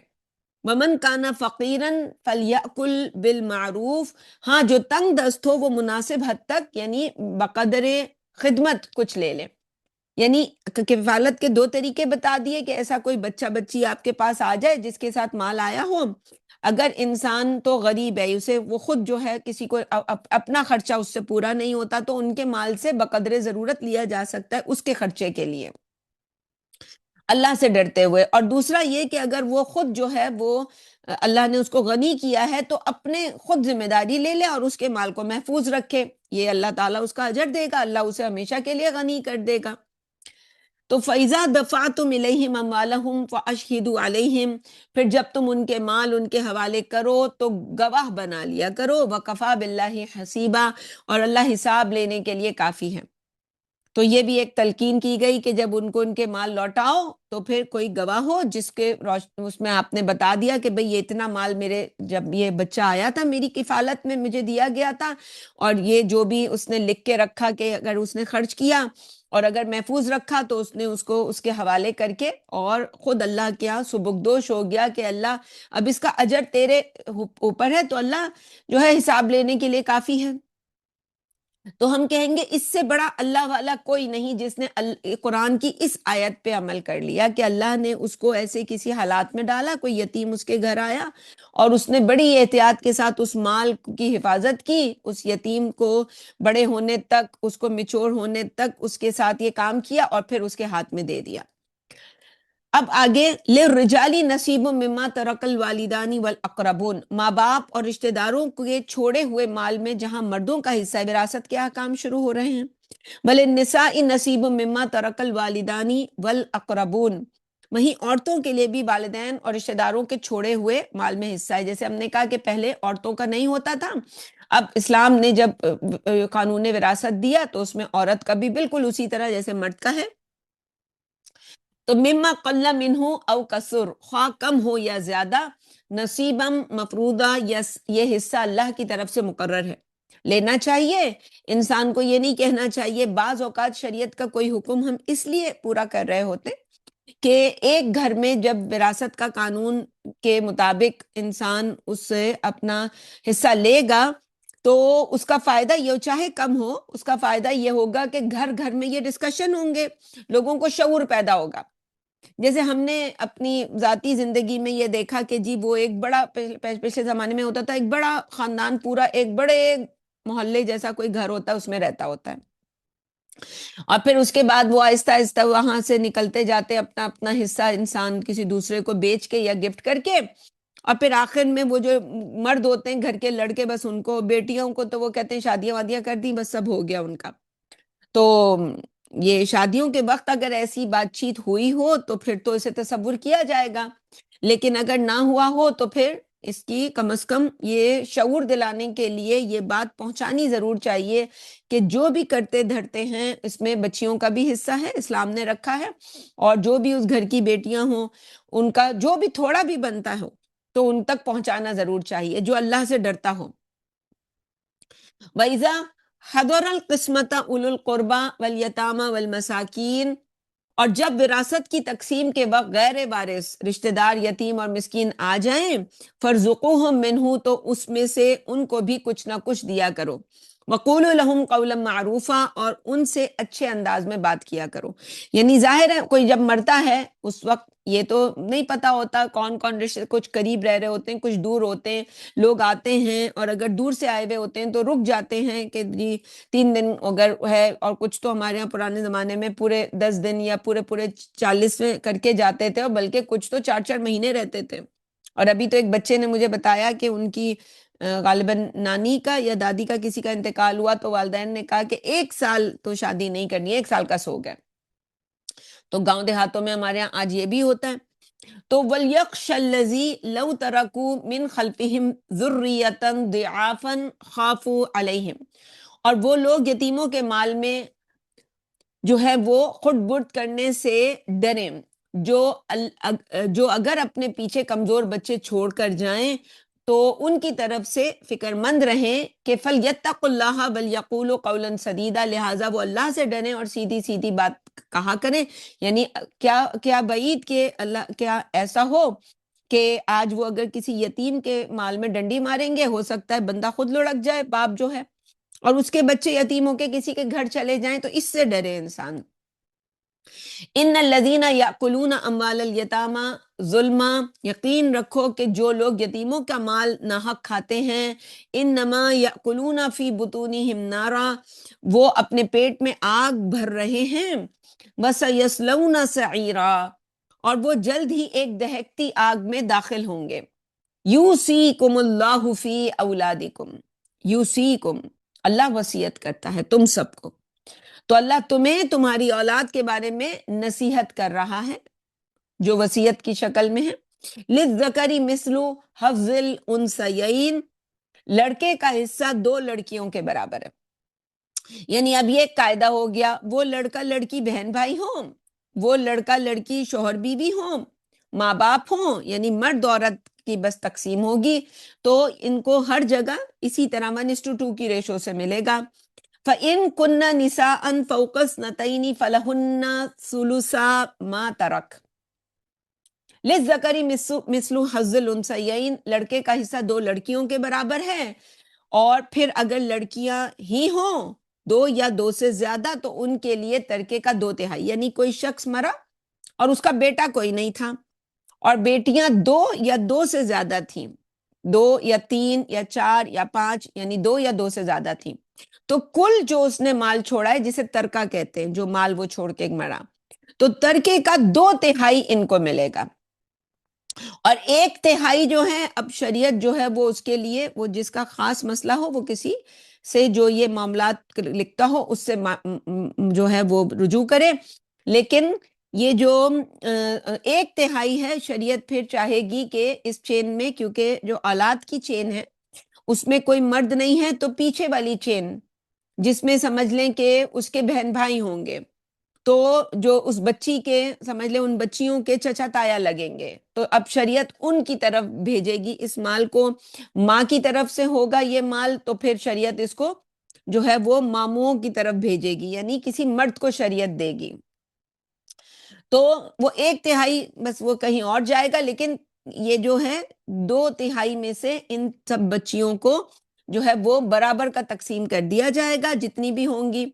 [SPEAKER 1] وَمَنْ كَانَ فَقِيرًا فَلْيَأْكُلْ بِالْمَعْرُوفِ، ہاں جو تنگ دست ہو وہ مناسب حد تک یعنی بقدر خدمت کچھ لے لے۔ یعنی کفالت کے دو طریقے بتا دیے کہ ایسا کوئی بچہ بچی آپ کے پاس آ جائے جس کے ساتھ مال آیا ہو، اگر انسان تو غریب ہے، اسے وہ خود جو ہے کسی کو اپنا خرچہ اس سے پورا نہیں ہوتا تو ان کے مال سے بقدر ضرورت لیا جا سکتا ہے اس کے خرچے کے لیے، اللہ سے ڈرتے ہوئے۔ اور دوسرا یہ کہ اگر وہ خود جو ہے وہ اللہ نے اس کو غنی کیا ہے تو اپنے خود ذمہ داری لے لے اور اس کے مال کو محفوظ رکھے، یہ اللہ تعالیٰ اس کا اجر دے گا، اللہ اسے ہمیشہ کے لیے غنی کر دے گا۔ تو فَإِذَا دَفَعْتُمْ إِلَيْهِمْ أَمْوَالَهُمْ فَأَشْهِدُوا عَلَيْهِمْ، پھر جب تم ان کے مال ان کے حوالے کرو تو گواہ بنا لیا کرو، وَكَفَى بِاللَّهِ حَسِيبًا، اور اللہ حساب لینے کے لیے کافی ہے۔ تو یہ بھی ایک تلقین کی گئی کہ جب ان کو ان کے مال لوٹاؤ تو پھر کوئی گواہ ہو جس کے اس میں آپ نے بتا دیا کہ بھئی یہ اتنا مال میرے جب یہ بچہ آیا تھا میری کفالت میں مجھے دیا گیا تھا، اور یہ جو بھی اس نے لکھ کے رکھا کہ اگر اس نے خرچ کیا اور اگر محفوظ رکھا تو اس نے اس کو اس کے حوالے کر کے اور خود اللہ کیا سبکدوش ہو گیا کہ اللہ اب اس کا اجر تیرے اوپر ہے، تو اللہ جو ہے حساب لینے کے لیے کافی ہے۔ تو ہم کہیں گے اس سے بڑا اللہ والا کوئی نہیں جس نے قرآن کی اس آیت پہ عمل کر لیا کہ اللہ نے اس کو ایسے کسی حالات میں ڈالا، کوئی یتیم اس کے گھر آیا اور اس نے بڑی احتیاط کے ساتھ اس مال کی حفاظت کی، اس یتیم کو بڑے ہونے تک، اس کو میچور ہونے تک اس کے ساتھ یہ کام کیا اور پھر اس کے ہاتھ میں دے دیا۔ اب آگے لِلرِّجَالِ نَصِیبٌ مِّمَّا تَرَکَ الْوَالِدَانِ وَالْأَقْرَبُونَ، ماں باپ اور رشتہ داروں کے چھوڑے ہوئے مال میں جہاں مردوں کا حصہ ہے، وراثت کے احکام شروع ہو رہے ہیں۔ وَلِلنِّسَاءِ نَصِیبٌ مِّمَّا تَرَکَ الْوَالِدَانِ وَالْأَقْرَبُونَ، وہیں عورتوں کے لیے بھی والدین اور رشتہ داروں کے چھوڑے ہوئے مال میں حصہ ہے۔ جیسے ہم نے کہا کہ پہلے عورتوں کا نہیں ہوتا تھا، اب اسلام نے جب قانون وراثت دیا تو اس میں عورت کا بھی بالکل اسی طرح جیسے مرد کا ہے۔ تو مما قل منہ او کثر، خواہ کم ہو یا زیادہ، نصیبم مفروضہ، یہ حصہ اللہ کی طرف سے مقرر ہے، لینا چاہیے۔ انسان کو یہ نہیں کہنا چاہیے، بعض اوقات شریعت کا کوئی حکم ہم اس لیے پورا کر رہے ہوتے کہ ایک گھر میں جب وراثت کا قانون کے مطابق انسان اس سے اپنا حصہ لے گا تو اس کا فائدہ یہ چاہے کم ہو، اس کا فائدہ یہ ہوگا کہ گھر گھر میں یہ ڈسکشن ہوں گے، لوگوں کو شعور پیدا ہوگا۔ جیسے ہم نے اپنی ذاتی زندگی میں یہ دیکھا کہ جی وہ ایک بڑا پچھلے زمانے میں ہوتا تھا، ایک بڑا خاندان پورا ایک بڑے محلے جیسا کوئی گھر ہوتا ہے اس میں رہتا ہوتا ہے، اور پھر اس کے بعد وہ آہستہ آہستہ وہاں سے نکلتے جاتے، اپنا اپنا حصہ انسان کسی دوسرے کو بیچ کے یا گفٹ کر کے، اور پھر آخر میں وہ جو مرد ہوتے ہیں گھر کے لڑکے، بس ان کو بیٹیوں کو تو وہ کہتے ہیں شادیاں وادیاں کر دیں بس سب ہو گیا ان کا۔ تو یہ شادیوں کے وقت اگر ایسی بات چیت ہوئی ہو تو پھر تو اسے تصور کیا جائے گا، لیکن اگر نہ ہوا ہو تو پھر اس کی کم از کم یہ شعور دلانے کے لیے یہ بات پہنچانی ضرور چاہیے کہ جو بھی کرتے دھرتے ہیں اس میں بچیوں کا بھی حصہ ہے، اسلام نے رکھا ہے، اور جو بھی اس گھر کی بیٹیاں ہوں ان کا جو بھی تھوڑا بھی بنتا ہو تو ان تک پہنچانا ضرور چاہیے، جو اللہ سے ڈرتا ہو۔ وَإِذَا حَضَرَ الْقِسْمَةَ أُولُو الْقُرْبَى وَالْيَتَامَى وَالْمَسَاكِينَ، اور جب وراثت کی تقسیم کے وقت غیر وارث رشتہ دار، یتیم اور مسکین آ جائیں، فَارْزُقُوهُم مِّنْهُ، تو اس میں سے ان کو بھی کچھ نہ کچھ دیا کرو، وَقُولُوا لَهُمْ قَوْلًا مَّعْرُوفًا، اور ان سے اچھے انداز میں بات کیا کرو۔ یعنی ظاہر ہے کوئی جب مرتا ہے اس وقت یہ تو نہیں پتا ہوتا کون کون رشتے، کچھ قریب رہ رہے ہوتے ہیں، کچھ دور ہوتے ہیں، لوگ آتے ہیں اور اگر دور سے آئے ہوئے ہوتے ہیں تو رک جاتے ہیں کہ جی 3 دن اگر ہے، اور کچھ تو ہمارے یہاں پرانے زمانے میں پورے 10 دن یا پورے 40 میں کر کے جاتے تھے، اور بلکہ کچھ تو 4 مہینے رہتے تھے۔ اور ابھی تو ایک بچے نے مجھے بتایا کہ ان کی غالباً نانی کا یا دادی کا کسی کا انتقال ہوا تو والدین نے کہا کہ 1 سال تو شادی نہیں کرنی ہے، 1 سال کا سوگ ہے۔ تو گاؤں دیہاتوں میں ہمارے یہاں آج یہ بھی ہوتا ہے۔ تو وَلْيَخْشَ الَّذِي لَوْ تَرَكُوا مِنْ خَلْفِهِمْ ذُرِّيَّةً ضِعَافًا خَافُوا عَلَيْهِمْ، اور وہ لوگ یتیموں کے مال میں جو ہے وہ خود برد کرنے سے ڈریں، جو اگر اپنے پیچھے کمزور بچے چھوڑ کر جائیں تو ان کی طرف سے فکر مند رہیں کہ فَلْيَتَّقُوا اللَّهَ وَلْيَقُولُوا قَوْلًا سَدِيدًا، لہٰذا وہ اللہ سے ڈریں اور سیدھی سیدھی بات کہا کریں۔ یعنی کیا بعید کہ اللہ کیا ایسا ہو کہ آج وہ اگر کسی یتیم کے مال میں ڈنڈی ماریں گے، ہو سکتا ہے بندہ خود لڑک جائے، باپ جو ہے، اور اس کے بچے یتیم ہو کے کسی کے گھر چلے جائیں، تو اس سے ڈرے انسان۔ ان الذین یاکلون اموال الیتامی ظلما، یقین رکھو کہ جو لوگ یتیموں کا مال ناحق کھاتے ہیں، انما یاکلون فی بطونہم نارا، وہ اپنے پیٹ میں آگ بھر رہے ہیں، وسیصلون سعیرا، اور وہ جلد ہی ایک دہکتی آگ میں داخل ہوں گے۔ یوصیکم اللہ فی اولادکم، یوصیکم، اللہ وصیت کرتا ہے تم سب کو، تو اللہ تمہیں تمہاری اولاد کے بارے میں نصیحت کر رہا ہے جو وصیت کی شکل میں ہے۔ للذکر مثل حظ الانثیین، لڑکے کا حصہ 2 لڑکیوں کے برابر ہے۔ یعنی اب یہ ایک قاعدہ ہو گیا، وہ لڑکا لڑکی بہن بھائی ہوں، وہ لڑکا لڑکی شوہر بیوی ہوں، ماں باپ ہوں، یعنی مرد عورت کی بس تقسیم ہوگی تو ان کو ہر جگہ اسی طرح 1:2 کی ریشو سے ملے گا۔ فَإِن كُنَّ نِسَاءً فَوْقَ اثْنَتَيْنِ فَلَهُنَّ ثُلُثَا مَا تَرَكَ، لِلذَّكَرِ مِثْلُ حَظِّ الْأُنثَيَّيْنِ، لڑکے کا حصہ 2 لڑکیوں کے برابر ہے، اور پھر اگر لڑکیاں ہی ہوں 2 یا 2 سے زیادہ تو ان کے لیے ترکے کا 2/3، یعنی کوئی شخص مرا اور اس کا بیٹا کوئی نہیں تھا، اور بیٹیاں 2 یا 2 سے زیادہ تھیں، 2 یا 3 یا 4 یا 5، یعنی 2 یا 2 سے زیادہ تھیں، تو کل جو اس نے مال چھوڑا ہے، جسے ترکہ کہتے ہیں، جو مال وہ چھوڑ کے مرا، تو ترکے کا 2/3 ان کو ملے گا، اور 1/3 جو ہے اب شریعت جو ہے وہ اس کے لیے، وہ جس کا خاص مسئلہ ہو وہ کسی سے جو یہ معاملات لکھتا ہو اس سے جو ہے وہ رجوع کرے، لیکن یہ جو 1/3 ہے، شریعت پھر چاہے گی کہ اس چین میں، کیونکہ جو اولاد کی چین ہے اس میں کوئی مرد نہیں ہے، تو پیچھے والی چین جس میں سمجھ لیں کہ اس کے بہن بھائی ہوں گے، تو جو اس بچی کے سمجھ لیں ان بچیوں کے چچا تایا لگیں گے، تو اب شریعت ان کی طرف بھیجے گی اس مال کو، ماں کی طرف سے ہوگا یہ مال تو پھر شریعت اس کو جو ہے وہ ماموں کی طرف بھیجے گی، یعنی کسی مرد کو شریعت دے گی، تو وہ 1/3 بس وہ کہیں اور جائے گا، لیکن یہ جو ہے 2/3 میں سے ان سب بچیوں کو جو ہے وہ برابر کا تقسیم کر دیا جائے گا جتنی بھی ہوں گی۔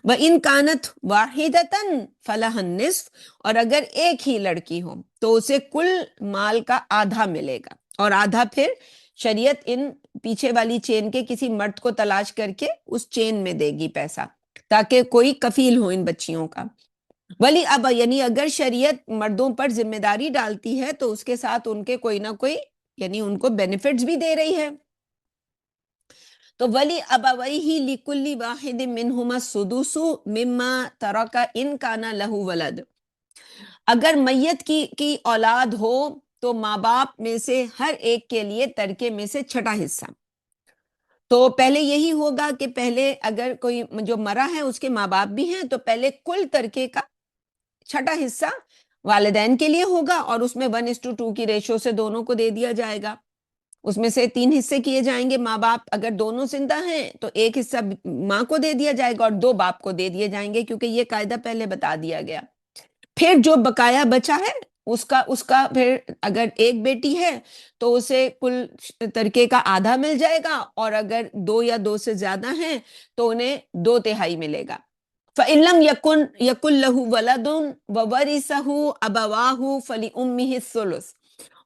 [SPEAKER 1] وَإِن كَانَتْ وَاحِدَةً فَلَهَا النِّصْفُ، اور اگر ایک ہی لڑکی ہو تو اسے کل مال کا آدھا ملے گا، اور آدھا پھر شریعت ان پیچھے والی چین کے کسی مرد کو تلاش کر کے اس چین میں دے گی پیسہ، تاکہ کوئی کفیل ہو ان بچیوں کا۔ ولی اب یعنی اگر شریعت مردوں پر ذمہ داری ڈالتی ہے تو اس کے ساتھ ان کے کوئی نہ کوئی یعنی ان کو بینیفٹس بھی دے رہی ہے، تو ولی ابویہ لکل واحد منہما السدس مما ترک ان کان لہ ولد، اگر میت کی اولاد ہو تو ماں باپ میں سے ہر ایک کے لیے ترکے میں سے چھٹا حصہ. تو پہلے یہی ہوگا کہ پہلے اگر کوئی جو مرا ہے اس کے ماں باپ بھی ہیں تو پہلے کل ترکے کا چھٹا حصہ والدین کے لیے ہوگا، اور اس میں 1:2 کی ریشو سے دونوں کو دے دیا جائے گا. اس میں سے 3 حصے کیے جائیں گے. ماں باپ اگر دونوں زندہ ہیں تو ایک حصہ ماں کو دے دیا جائے گا اور 2 باپ کو دے دیے جائیں گے، کیونکہ یہ قاعدہ پہلے بتا دیا گیا. پھر جو بقایا بچا ہے اس کا پھر اگر ایک بیٹی ہے تو اسے کل ترکے کا آدھا مل جائے گا، اور اگر 2 یا 2 سے زیادہ ہیں تو انہیں 2/3 ملے گا. فَإِن لَمْ يَكُنْ لَهُ وَلَدٌ وَوَرِثَهُ أَبَوَاهُ فَلِأُمِّهِ الثُّلُثُ.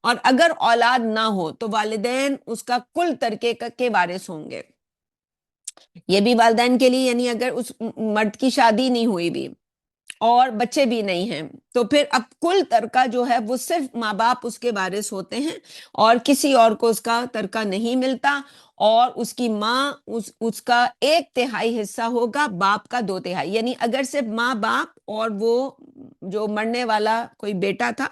[SPEAKER 1] اور اگر اولاد نہ ہو تو والدین اس کا کل ترکے کے وارث ہوں گے. یہ بھی والدین کے لیے، یعنی اگر اس مرد کی شادی نہیں ہوئی بھی اور بچے بھی نہیں ہیں تو پھر اب کل ترکہ جو ہے وہ صرف ماں باپ اس کے وارث ہوتے ہیں اور کسی اور کو اس کا ترکہ نہیں ملتا. اور اس کی ماں اس کا 1/3 حصہ ہوگا، باپ کا 2/3. یعنی اگر صرف ماں باپ اور وہ جو مرنے والا کوئی بیٹا تھا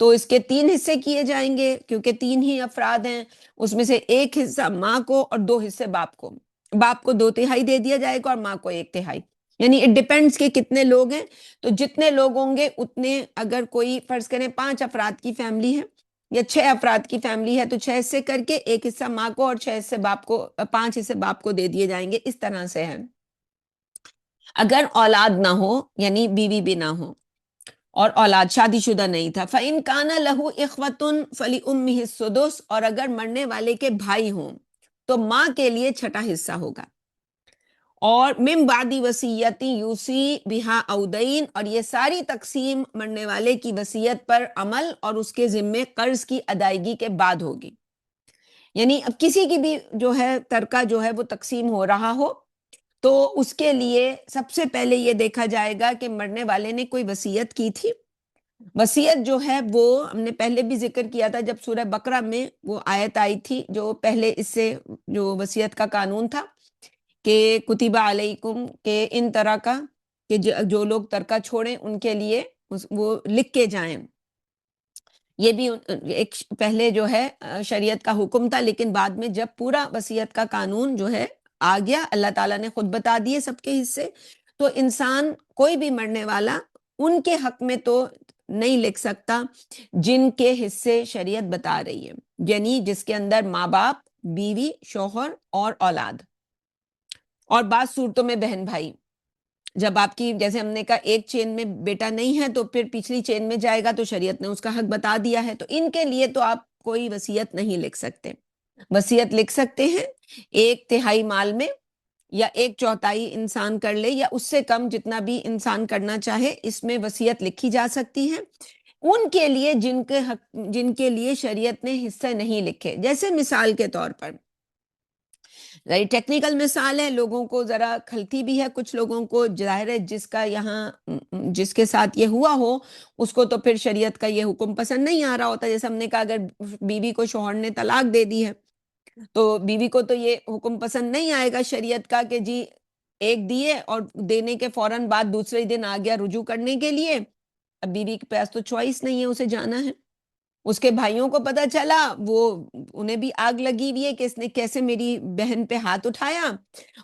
[SPEAKER 1] تو اس کے 3 حصے کیے جائیں گے، کیونکہ 3 ہی افراد ہیں. اس میں سے 1 حصہ ماں کو اور 2 حصے باپ کو. باپ کو 2/3 دے دیا جائے گا اور ماں کو 1/3. یعنی اٹ ڈیپینڈس کہ کتنے لوگ ہیں. تو جتنے لوگ ہوں گے اتنے، اگر کوئی فرض کریں 5 افراد کی فیملی ہے یا 6 افراد کی فیملی ہے تو 6 حصے کر کے 1 حصہ ماں کو اور 6 حصے باپ کو، 5 حصے باپ کو دے دیے جائیں گے. اس طرح سے ہے. اگر اولاد نہ ہو، یعنی بیوی بھی نہ ہو اور اولاد، شادی شدہ نہیں تھا، فَإِن كَانَ لَهُ إِخْوَةٌ فَلِأُمِّهِ السُّدُسُ. اور اگر مرنے والے کے بھائی ہوں تو ماں کے لیے چھٹا حصہ ہوگا. اور من بعد وصیت یوصی بہا او دین. اور یہ ساری تقسیم مرنے والے کی وصیت پر عمل اور اس کے ذمے قرض کی ادائیگی کے بعد ہوگی. یعنی اب کسی کی بھی جو ہے ترکہ جو ہے وہ تقسیم ہو رہا ہو تو اس کے لیے سب سے پہلے یہ دیکھا جائے گا کہ مرنے والے نے کوئی وصیت کی تھی. وصیت جو ہے وہ ہم نے پہلے بھی ذکر کیا تھا جب سورہ بقرہ میں وہ آیت آئی تھی جو پہلے اس سے جو وصیت کا قانون تھا کہ کتب علیکم، کہ ان طرح کا کہ جو لوگ ترکہ چھوڑیں ان کے لیے وہ لکھ کے جائیں. یہ بھی ایک پہلے جو ہے شریعت کا حکم تھا، لیکن بعد میں جب پورا وصیت کا قانون جو ہے آ گیا، اللہ تعالیٰ نے خود بتا دیے سب کے حصے، تو انسان کوئی بھی مرنے والا ان کے حق میں تو نہیں لکھ سکتا جن کے حصے شریعت بتا رہی ہے، یعنی جس کے اندر ماں باپ، بیوی، شوہر اور اولاد، اور بعض صورتوں میں بہن بھائی. جب آپ کی، جیسے ہم نے کہا، ایک چین میں بیٹا نہیں ہے تو پھر پچھلی چین میں جائے گا تو شریعت نے اس کا حق بتا دیا ہے. تو ان کے لیے تو آپ کوئی وصیت نہیں لکھ سکتے. وصیت لکھ سکتے ہیں 1/3 مال میں، یا 1/4 انسان کر لے یا اس سے کم، جتنا بھی انسان کرنا چاہے اس میں وصیت لکھی جا سکتی ہے ان کے لیے جن کے لیے شریعت نے حصے نہیں لکھے. جیسے مثال کے طور پر، ٹیکنیکل مثال ہے، لوگوں کو ذرا کھلتی بھی ہے کچھ لوگوں کو، ظاہر ہے جس کا یہاں جس کے ساتھ یہ ہوا ہو اس کو تو پھر شریعت کا یہ حکم پسند نہیں آ رہا ہوتا. جیسے ہم نے کہا اگر بیوی کو شوہر نے طلاق دے دی ہے تو بیوی کو تو یہ حکم پسند نہیں آئے گا شریعت کا کہ جی ایک دیے اور دینے کے فوراً بعد دوسرے دن آ گیا رجوع کرنے کے لیے. اب بیوی کے پاس تو چوائس نہیں ہے، اسے جانا ہے. اس کے بھائیوں کو پتا چلا، وہ انہیں بھی آگ لگی ہوئی ہے کہ اس نے کیسے میری بہن پہ ہاتھ اٹھایا.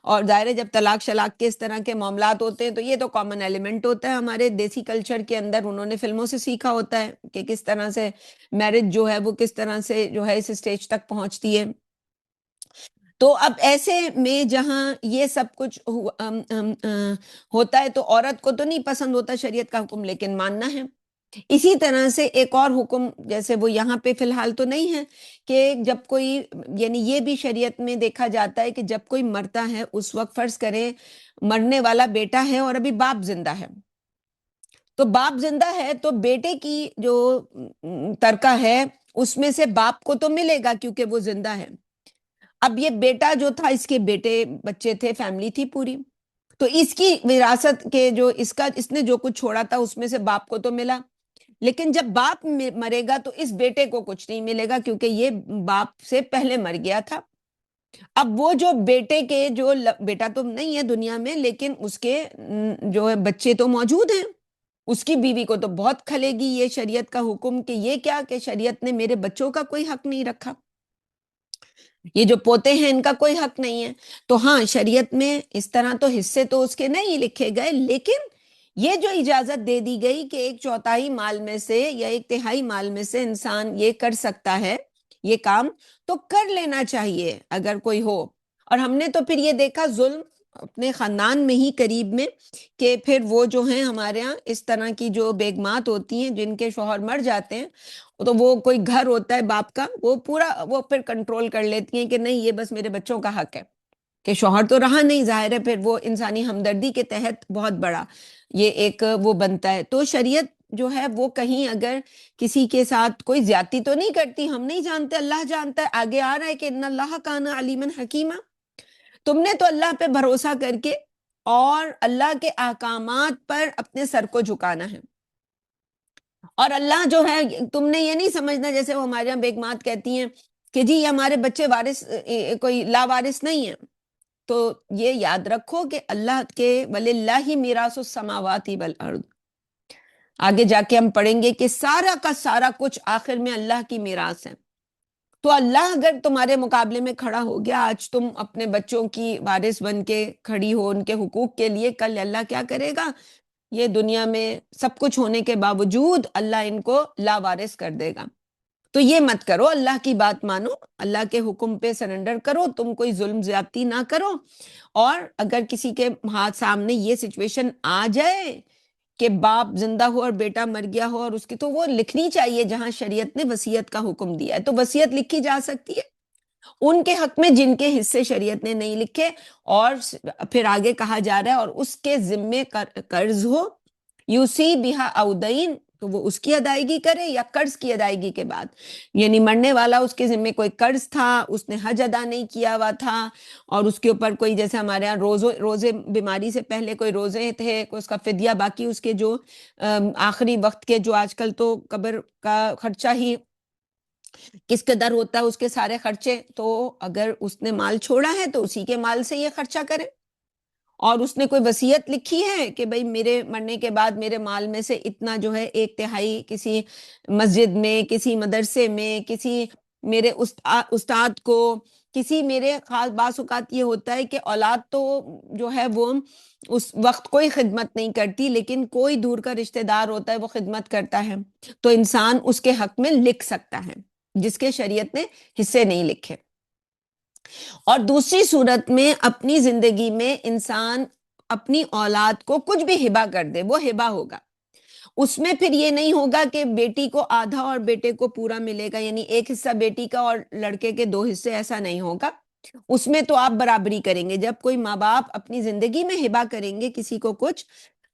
[SPEAKER 1] اور ظاہر ہے جب طلاق شلاق کے اس طرح کے معاملات ہوتے ہیں تو یہ تو کامن ایلیمنٹ ہوتا ہے ہمارے دیسی کلچر کے اندر، انہوں نے فلموں سے سیکھا ہوتا ہے کہ کس طرح سے میرج جو ہے وہ کس طرح سے جو ہے اس سٹیج تک پہنچتی ہے. تو اب ایسے میں جہاں یہ سب کچھ ہوتا ہے تو عورت کو تو نہیں پسند ہوتا شریعت کا حکم، لیکن ماننا ہے. اسی طرح سے ایک اور حکم، جیسے وہ یہاں پہ فی الحال تو نہیں ہے، کہ جب کوئی، یعنی یہ بھی شریعت میں دیکھا جاتا ہے کہ جب کوئی مرتا ہے اس وقت فرض کریں مرنے والا بیٹا ہے اور ابھی باپ زندہ ہے، تو باپ زندہ ہے تو بیٹے کی جو ترکہ ہے اس میں سے باپ کو تو ملے گا کیونکہ وہ زندہ ہے. اب یہ بیٹا جو تھا، اس کے بیٹے بچے تھے، فیملی تھی پوری، تو اس کی وراثت کے جو اس نے جو کچھ چھوڑا تھا اس میں سے باپ کو تو ملا. لیکن جب باپ مرے گا تو اس بیٹے کو کچھ نہیں ملے گا کیونکہ یہ باپ سے پہلے مر گیا تھا. اب وہ جو بیٹے کے جو بیٹا تو نہیں ہے دنیا میں لیکن اس کے جو ہے بچے تو موجود ہیں، اس کی بیوی کو تو بہت کھلے گی یہ شریعت کا حکم کہ یہ کیا کہ شریعت نے میرے بچوں کا کوئی حق نہیں رکھا، یہ جو پوتے ہیں ان کا کوئی حق نہیں ہے۔ تو ہاں شریعت میں اس طرح تو حصے تو اس کے نہیں لکھے گئے، لیکن یہ جو اجازت دے دی گئی کہ ایک چوتھائی مال میں سے یا ایک تہائی مال میں سے انسان یہ کر سکتا ہے یہ کام، تو کر لینا چاہیے اگر کوئی ہو۔ اور ہم نے تو پھر یہ دیکھا ظلم اپنے خاندان میں ہی قریب میں، کہ پھر وہ جو ہیں ہمارے ہاں اس طرح کی جو بیگمات ہوتی ہیں جن کے شوہر مر جاتے ہیں، تو وہ کوئی گھر ہوتا ہے باپ کا، وہ پورا وہ پھر کنٹرول کر لیتی ہیں کہ نہیں یہ بس میرے بچوں کا حق ہے، کہ شوہر تو رہا نہیں، ظاہر ہے پھر وہ انسانی ہمدردی کے تحت بہت بڑا یہ ایک وہ بنتا ہے۔ تو شریعت جو ہے وہ کہیں اگر کسی کے ساتھ کوئی زیادتی تو نہیں کرتی، ہم نہیں جانتے، اللہ جانتا ہے، آگے آ رہا ہے کہ ان اللہ کان علیما حکیما۔ تم نے تو اللہ پہ بھروسہ کر کے اور اللہ کے احکامات پر اپنے سر کو جھکانا ہے، اور اللہ جو ہے تم نے یہ نہیں سمجھنا جیسے وہ ہمارے یہاں بیگمات کہتی ہیں کہ جی یہ ہمارے بچے وارث کوئی لاوارث نہیں ہے۔ تو یہ یاد رکھو کہ اللہ کے وَلِلَّهِ مِيرَاثُ السَّمَاوَاتِ وَالْأَرْضِ، آگے جا کے ہم پڑھیں گے کہ سارا کا سارا کچھ آخر میں اللہ کی میراث ہے۔ تو اللہ اگر تمہارے مقابلے میں کھڑا ہو گیا، آج تم اپنے بچوں کی وارث بن کے کھڑی ہو ان کے حقوق کے لیے، کل اللہ کیا کرے گا؟ یہ دنیا میں سب کچھ ہونے کے باوجود اللہ ان کو لاوارث کر دے گا۔ تو یہ مت کرو، اللہ کی بات مانو، اللہ کے حکم پہ سرنڈر کرو، تم کوئی ظلم زیادتی نہ کرو۔ اور اگر کسی کے ہاتھ سامنے یہ سچویشن آ جائے کہ باپ زندہ ہو اور بیٹا مر گیا ہو، اور اس کی تو وہ لکھنی چاہیے جہاں شریعت نے وصیت کا حکم دیا ہے، تو وصیت لکھی جا سکتی ہے ان کے حق میں جن کے حصے شریعت نے نہیں لکھے۔ اور پھر آگے کہا جا رہا ہے اور اس کے ذمے قرض ہو، یوسی بہا اودین، تو وہ اس کی ادائیگی کرے یا قرض کی ادائیگی کے بعد، یعنی مرنے والا اس کے ذمے کوئی قرض تھا، اس نے حج ادا نہیں کیا ہوا تھا، اور اس کے اوپر کوئی جیسے ہمارے ہاں روزے بیماری سے پہلے کوئی روزے تھے، کوئی اس کا فدیہ باقی، اس کے جو آخری وقت کے جو آج کل تو قبر کا خرچہ ہی کس قدر ہوتا ہے اس کے سارے خرچے، تو اگر اس نے مال چھوڑا ہے تو اسی کے مال سے یہ خرچہ کرے۔ اور اس نے کوئی وصیت لکھی ہے کہ بھئی میرے مرنے کے بعد میرے مال میں سے اتنا جو ہے ایک تہائی کسی مسجد میں، کسی مدرسے میں، کسی میرے استاد کو، کسی میرے خاص بعض اوقات یہ ہوتا ہے کہ اولاد تو جو ہے وہ اس وقت کوئی خدمت نہیں کرتی، لیکن کوئی دور کا رشتہ دار ہوتا ہے وہ خدمت کرتا ہے، تو انسان اس کے حق میں لکھ سکتا ہے جس کے شریعت نے حصے نہیں لکھے۔ اور دوسری صورت میں اپنی زندگی میں انسان اپنی اولاد کو کچھ بھی ہبہ کر دے، وہ ہبہ ہوگا، اس میں پھر یہ نہیں ہوگا کہ بیٹی کو آدھا اور بیٹے کو پورا ملے گا، یعنی ایک حصہ بیٹی کا اور لڑکے کے دو حصے، ایسا نہیں ہوگا۔ اس میں تو آپ برابری کریں گے۔ جب کوئی ماں باپ اپنی زندگی میں ہبہ کریں گے کسی کو کچھ،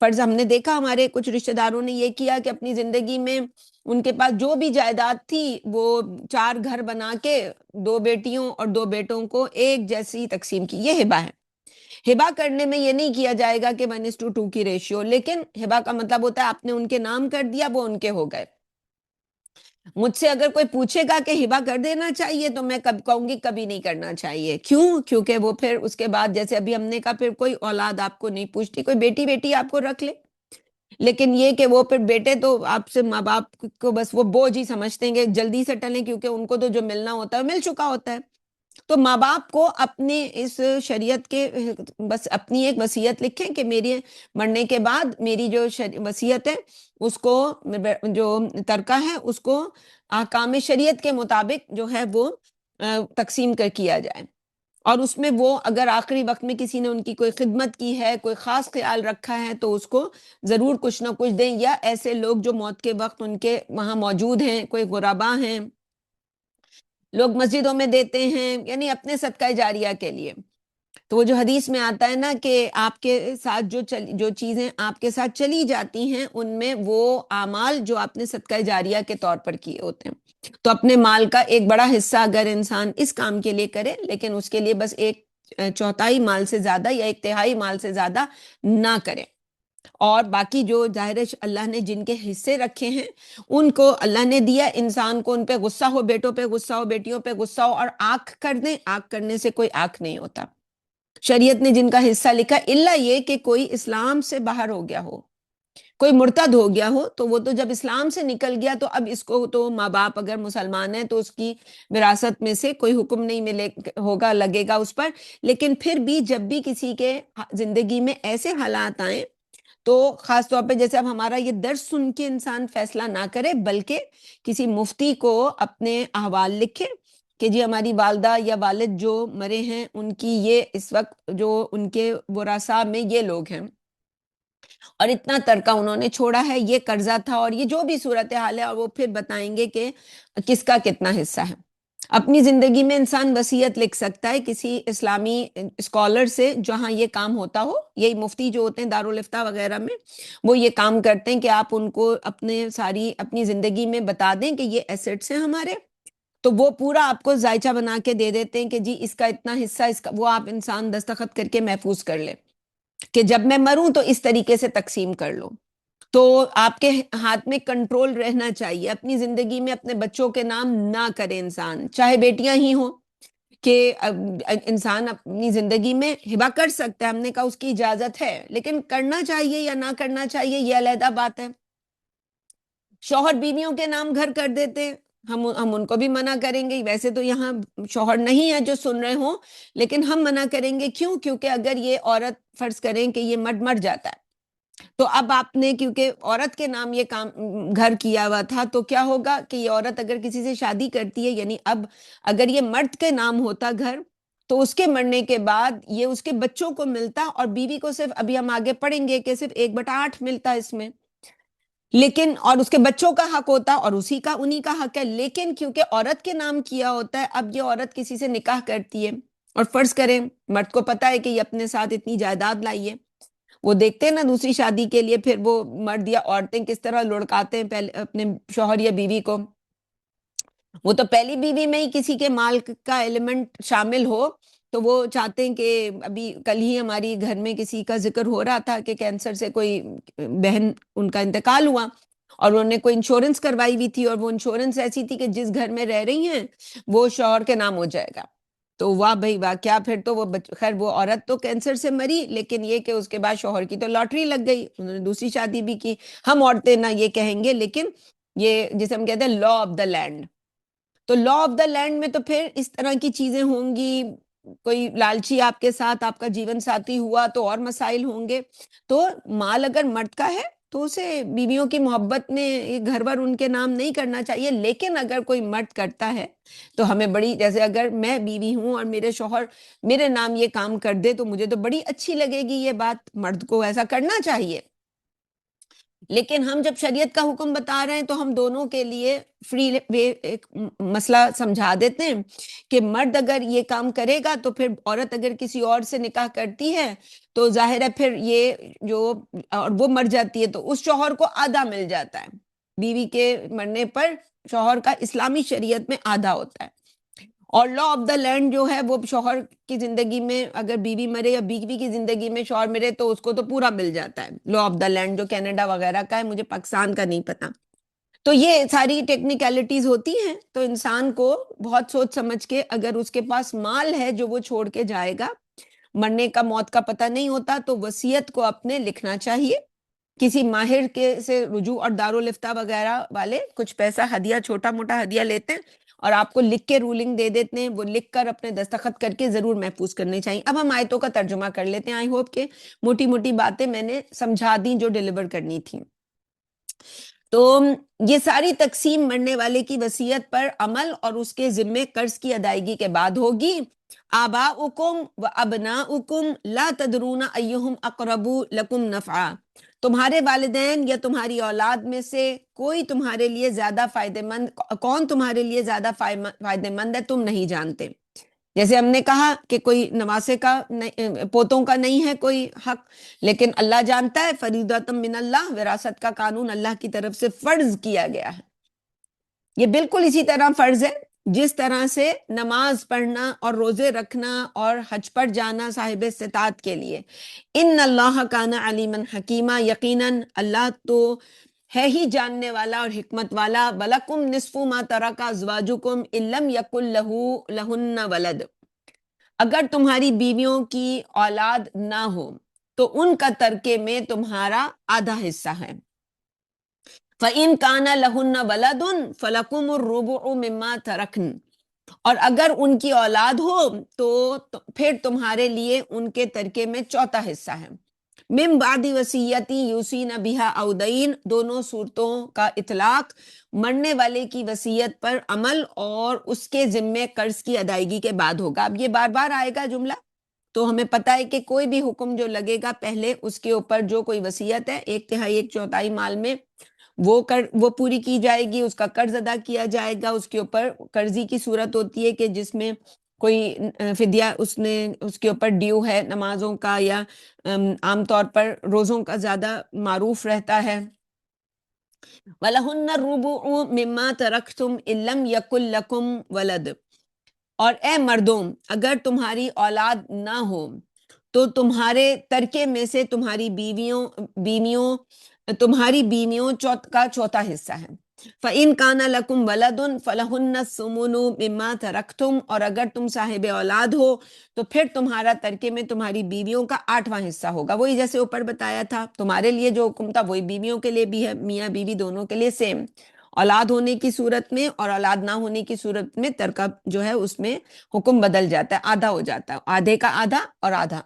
[SPEAKER 1] فرض ہم نے دیکھا ہمارے کچھ رشتہ داروں نے یہ کیا کہ اپنی زندگی میں ان کے پاس جو بھی جائیداد تھی وہ 4 گھر بنا کے 2 بیٹیوں اور 2 بیٹوں کو ایک جیسی تقسیم کی، یہ ہبہ ہے۔ ہبہ کرنے میں یہ نہیں کیا جائے گا کہ 1:2 کی ریشیو، لیکن ہبہ کا مطلب ہوتا ہے آپ نے ان کے نام کر دیا، وہ ان کے ہو گئے۔ مجھ سے اگر کوئی پوچھے گا کہ ہبہ کر دینا چاہیے تو میں کب کہوں گی کبھی نہیں کرنا چاہیے۔ کیوں؟ کیونکہ وہ پھر اس کے بعد جیسے ابھی ہم نے کہا پھر کوئی اولاد آپ کو نہیں پوچھتی، کوئی بیٹی آپ کو رکھ لے، لیکن یہ کہ وہ پھر بیٹے تو آپ سے ماں باپ کو بس وہ بوجھ ہی سمجھتے ہیں کہ جلدی سے ٹلیں، کیونکہ ان کو تو جو ملنا ہوتا ہے مل چکا ہوتا ہے۔ تو ماں باپ کو اپنے اس شریعت کے بس اپنی ایک وصیت لکھیں کہ میری مرنے کے بعد میری جو وصیت ہے اس کو جو ترکہ ہے اس کو احکام شریعت کے مطابق جو ہے وہ تقسیم کر کیا جائے۔ اور اس میں وہ اگر آخری وقت میں کسی نے ان کی کوئی خدمت کی ہے، کوئی خاص خیال رکھا ہے، تو اس کو ضرور کچھ نہ کچھ دیں، یا ایسے لوگ جو موت کے وقت ان کے وہاں موجود ہیں، کوئی غربا ہیں، لوگ مسجدوں میں دیتے ہیں، یعنی اپنے صدقہ جاریہ کے لیے۔ تو وہ جو حدیث میں آتا ہے نا کہ آپ کے ساتھ جو چیزیں آپ کے ساتھ چلی جاتی ہیں ان میں وہ اعمال جو آپ نے صدقہ جاریہ کے طور پر کیے ہوتے ہیں، تو اپنے مال کا ایک بڑا حصہ اگر انسان اس کام کے لیے کرے، لیکن اس کے لیے بس 1/4 مال سے زیادہ یا 1/3 مال سے زیادہ نہ کرے۔ اور باقی جو ظاہر ہے اللہ نے جن کے حصے رکھے ہیں ان کو اللہ نے دیا، انسان کو ان پہ غصہ ہو، بیٹوں پہ غصہ ہو، بیٹیوں پہ غصہ ہو اور آنکھ کر دیں، آنکھ کرنے سے کوئی آنکھ نہیں ہوتا۔ شریعت نے جن کا حصہ لکھا، الا یہ کہ کوئی اسلام سے باہر ہو گیا ہو، کوئی مرتد ہو گیا ہو تو وہ تو جب اسلام سے نکل گیا تو اب اس کو تو ماں باپ اگر مسلمان ہیں تو اس کی وراثت میں سے کوئی حکم نہیں ملے ہوگا، لگے گا اس پر. لیکن پھر بھی جب بھی کسی کے زندگی میں ایسے حالات آئیں تو خاص طور پہ جیسے اب ہمارا یہ درس سن کے انسان فیصلہ نہ کرے بلکہ کسی مفتی کو اپنے احوال لکھے کہ جی ہماری والدہ یا والد جو مرے ہیں ان کی یہ اس وقت جو ان کے ورثاء میں یہ لوگ ہیں اور اتنا ترکہ انہوں نے چھوڑا ہے، یہ قرضہ تھا اور یہ جو بھی صورتحال ہے، اور وہ پھر بتائیں گے کہ کس کا کتنا حصہ ہے. اپنی زندگی میں انسان وصیت لکھ سکتا ہے کسی اسلامی اسکالر سے جہاں یہ کام ہوتا ہو. یہی مفتی جو ہوتے ہیں دارالفتہ وغیرہ میں وہ یہ کام کرتے ہیں کہ آپ ان کو اپنی زندگی میں بتا دیں کہ یہ ایسٹس ہیں ہمارے، تو وہ پورا آپ کو ذائچہ بنا کے دے دیتے ہیں کہ جی اس کا اتنا حصہ، اس کا وہ آپ انسان دستخط کر کے محفوظ کر لے کہ جب میں مروں تو اس طریقے سے تقسیم کر لو. تو آپ کے ہاتھ میں کنٹرول رہنا چاہیے. اپنی زندگی میں اپنے بچوں کے نام نہ کرے انسان، چاہے بیٹیاں ہی ہوں، کہ انسان اپنی زندگی میں ہبہ کر سکتا ہے، ہم نے کہا اس کی اجازت ہے، لیکن کرنا چاہیے یا نہ کرنا چاہیے یہ علیحدہ بات ہے. شوہر بیویوں کے نام گھر کر دیتے ہیں، ہم ان کو بھی منع کریں گے. ویسے تو یہاں شوہر نہیں ہے جو سن رہے ہوں، لیکن ہم منع کریں گے. کیوں؟ کیونکہ اگر یہ عورت فرض کریں کہ یہ مرد مر جاتا ہے تو اب آپ نے کیونکہ عورت کے نام یہ کام گھر کیا ہوا تھا، تو کیا ہوگا کہ یہ عورت اگر کسی سے شادی کرتی ہے، یعنی اب اگر یہ مرد کے نام ہوتا گھر تو اس کے مرنے کے بعد یہ اس کے بچوں کو ملتا، اور بیوی کو صرف، ابھی ہم آگے پڑھیں گے کہ صرف 1/8 ملتا اس میں، لیکن اور اس کے بچوں کا حق ہوتا اور انہی کا حق ہے. لیکن کیونکہ عورت کے نام کیا ہوتا ہے، اب یہ عورت کسی سے نکاح کرتی ہے اور فرض کریں مرد کو پتا ہے کہ یہ اپنے ساتھ اتنی جائیداد لائی ہے، وہ دیکھتے ہیں نا دوسری شادی کے لیے پھر وہ مرد یا عورتیں کس طرح لڑکاتے ہیں پہلے اپنے شوہر یا بیوی کو. وہ تو پہلی بیوی میں ہی کسی کے مال کا ایلیمنٹ شامل ہو تو وہ چاہتے ہیں کہ ابھی کل ہی ہماری گھر میں کسی کا ذکر ہو رہا تھا کہ کینسر سے کوئی بہن ان کا انتقال ہوا اور انہوں نے کوئی انشورنس کروائی ہوئی تھی، اور وہ انشورنس ایسی تھی کہ جس گھر میں رہ رہی ہیں وہ شوہر کے نام ہو جائے گا. تو واہ بھائی واہ، کیا پھر تو وہ خیر وہ عورت تو کینسر سے مری، لیکن یہ کہ اس کے بعد شوہر کی تو لاٹری لگ گئی، انہوں نے دوسری شادی بھی کی. ہم عورتیں نہ یہ کہیں گے، لیکن یہ جسے ہم کہتے ہیں لا آف دا لینڈ، تو لا آف دا لینڈ میں تو پھر اس طرح کی چیزیں ہوں گی. کوئی لالچی آپ کے ساتھ آپ کا جیون ساتھی ہوا تو اور مسائل ہوں گے. تو مال اگر مرد کا ہے تو اسے بیویوں کی محبت میں گھر بار ان کے نام نہیں کرنا چاہیے. لیکن اگر کوئی مرد کرتا ہے تو ہمیں بڑی، جیسے اگر میں بیوی ہوں اور میرے شوہر میرے نام یہ کام کر دے تو مجھے تو بڑی اچھی لگے گی یہ بات، مرد کو ایسا کرنا چاہیے. لیکن ہم جب شریعت کا حکم بتا رہے ہیں تو ہم دونوں کے لیے فری وے ایک مسئلہ سمجھا دیتے ہیں کہ مرد اگر یہ کام کرے گا تو پھر عورت اگر کسی اور سے نکاح کرتی ہے تو ظاہر ہے پھر یہ جو، اور وہ مر جاتی ہے تو اس شوہر کو آدھا مل جاتا ہے. بیوی کے مرنے پر شوہر کا اسلامی شریعت میں آدھا ہوتا ہے. اور لا آف دا لینڈ جو ہے وہ شوہر کی زندگی میں اگر بیوی مرے یا بیوی کی زندگی میں شوہر مرے تو اس کو تو پورا مل جاتا ہے. لا آف دا لینڈ جو کینیڈا وغیرہ کا ہے، مجھے پاکستان کا نہیں پتا. تو یہ ساری ٹیکنیکلٹیز ہوتی ہیں. تو انسان کو بہت سوچ سمجھ کے، اگر اس کے پاس مال ہے جو وہ چھوڑ کے جائے گا، مرنے کا موت کا پتہ نہیں ہوتا، تو وصیت کو اپنے لکھنا چاہیے. کسی ماہر کے سے رجوع، اور دارالفتہ وغیرہ والے کچھ پیسہ ہدیہ، چھوٹا موٹا ہدیہ لیتے ہیں اور آپ کو لکھ کے رولنگ دے دیتے ہیں. وہ لکھ کر اپنے دستخط کر کے ضرور محفوظ کرنے چاہیے. اب ہم آیتوں کا ترجمہ کر لیتے ہیں. آئی ہوپ کہ موٹی موٹی باتیں میں نے سمجھا دی جو ڈیلیور کرنی تھی. تو یہ ساری تقسیم مرنے والے کی وصیت پر عمل اور اس کے ذمے قرض کی ادائیگی کے بعد ہوگی. آباؤکم و ابناؤکم لا تدرون ایہم اقرب لکم نفعا، تمہارے والدین یا تمہاری اولاد میں سے کوئی تمہارے لیے زیادہ فائدہ مند، کون تمہارے لیے زیادہ فائدہ مند ہے تم نہیں جانتے. جیسے ہم نے کہا کہ کوئی نواسے کا پوتوں کا نہیں ہے کوئی حق، لیکن اللہ جانتا ہے. فریضۃ من اللہ، وراثت کا قانون اللہ کی طرف سے فرض کیا گیا ہے. یہ بالکل اسی طرح فرض ہے جس طرح سے نماز پڑھنا اور روزے رکھنا اور حج پر جانا صاحب استطاعت کے لیے. ان اللہ کان علیما حکیما، یقیناً اللہ تو ہے ہی جاننے والا اور حکمت والا. وَلَكُمْ نِصْفُ مَا تَرَكَ أَزْوَاجُكُمْ إِن لَّمْ يَكُن لَّهُنَّ وَلَدٌ، اگر تمہاری بیویوں کی اولاد نہ ہو تو ان کا ترکے میں تمہارا آدھا حصہ ہے. فَإِن كَانَ لَهُنَّ وَلَدٌ فَلَكُمُ الرُّبُعُ مِمَّا تَرَكْنَ، اور اگر ان کی اولاد ہو تو پھر تمہارے لیے ان کے ترکے میں چوتھا حصہ ہے. من بعد وصیتی یوسین بہا او دین، دونوں صورتوں کا اطلاق مرنے والے کی وصیت پر عمل اور اس کے ذمے قرض کی ادائیگی کے بعد ہوگا. اب یہ بار بار آئے گا جملہ، تو ہمیں پتہ ہے کہ کوئی بھی حکم جو لگے گا پہلے اس کے اوپر جو کوئی وصیت ہے 1/3 1/4 مال میں وہ پوری کی جائے گی، اس کا قرض ادا کیا جائے گا. اس کے اوپر قرضی کی صورت ہوتی ہے کہ جس میں کوئی فدیہ اس کے اوپر ڈیو ہے نمازوں کا، یا عام طور پر روزوں کا زیادہ معروف رہتا ہے. وَلَهُنَّ الرُّبُعُ مِمَّا تَرَكْتُمْ إِن لَّمْ يَكُن لَّكُمْ وَلَدٌ، اور اے مردوں اگر تمہاری اولاد نہ ہو تو تمہارے ترکے میں سے تمہاری بیویوں کا چوتھا حصہ ہے. فَإِن كَانَ لَكُمْ وَلَدٌ فَلَهُنَّ الثُّمُنُ مِمَّا تَرَكْتُمْ، اور اگر تم صاحب اولاد ہو تو پھر تمہارا ترکے میں تمہاری بیویوں کا 8واں حصہ ہوگا. وہی جیسے اوپر بتایا تھا تمہارے لیے جو حکم تھا وہی بیویوں کے لیے بھی ہے، میاں بیوی دونوں کے لیے سیم. اولاد ہونے کی صورت میں اور اولاد نہ ہونے کی صورت میں ترکہ جو ہے اس میں حکم بدل جاتا ہے، آدھا ہو جاتا ہے، آدھے کا آدھا اور آدھا.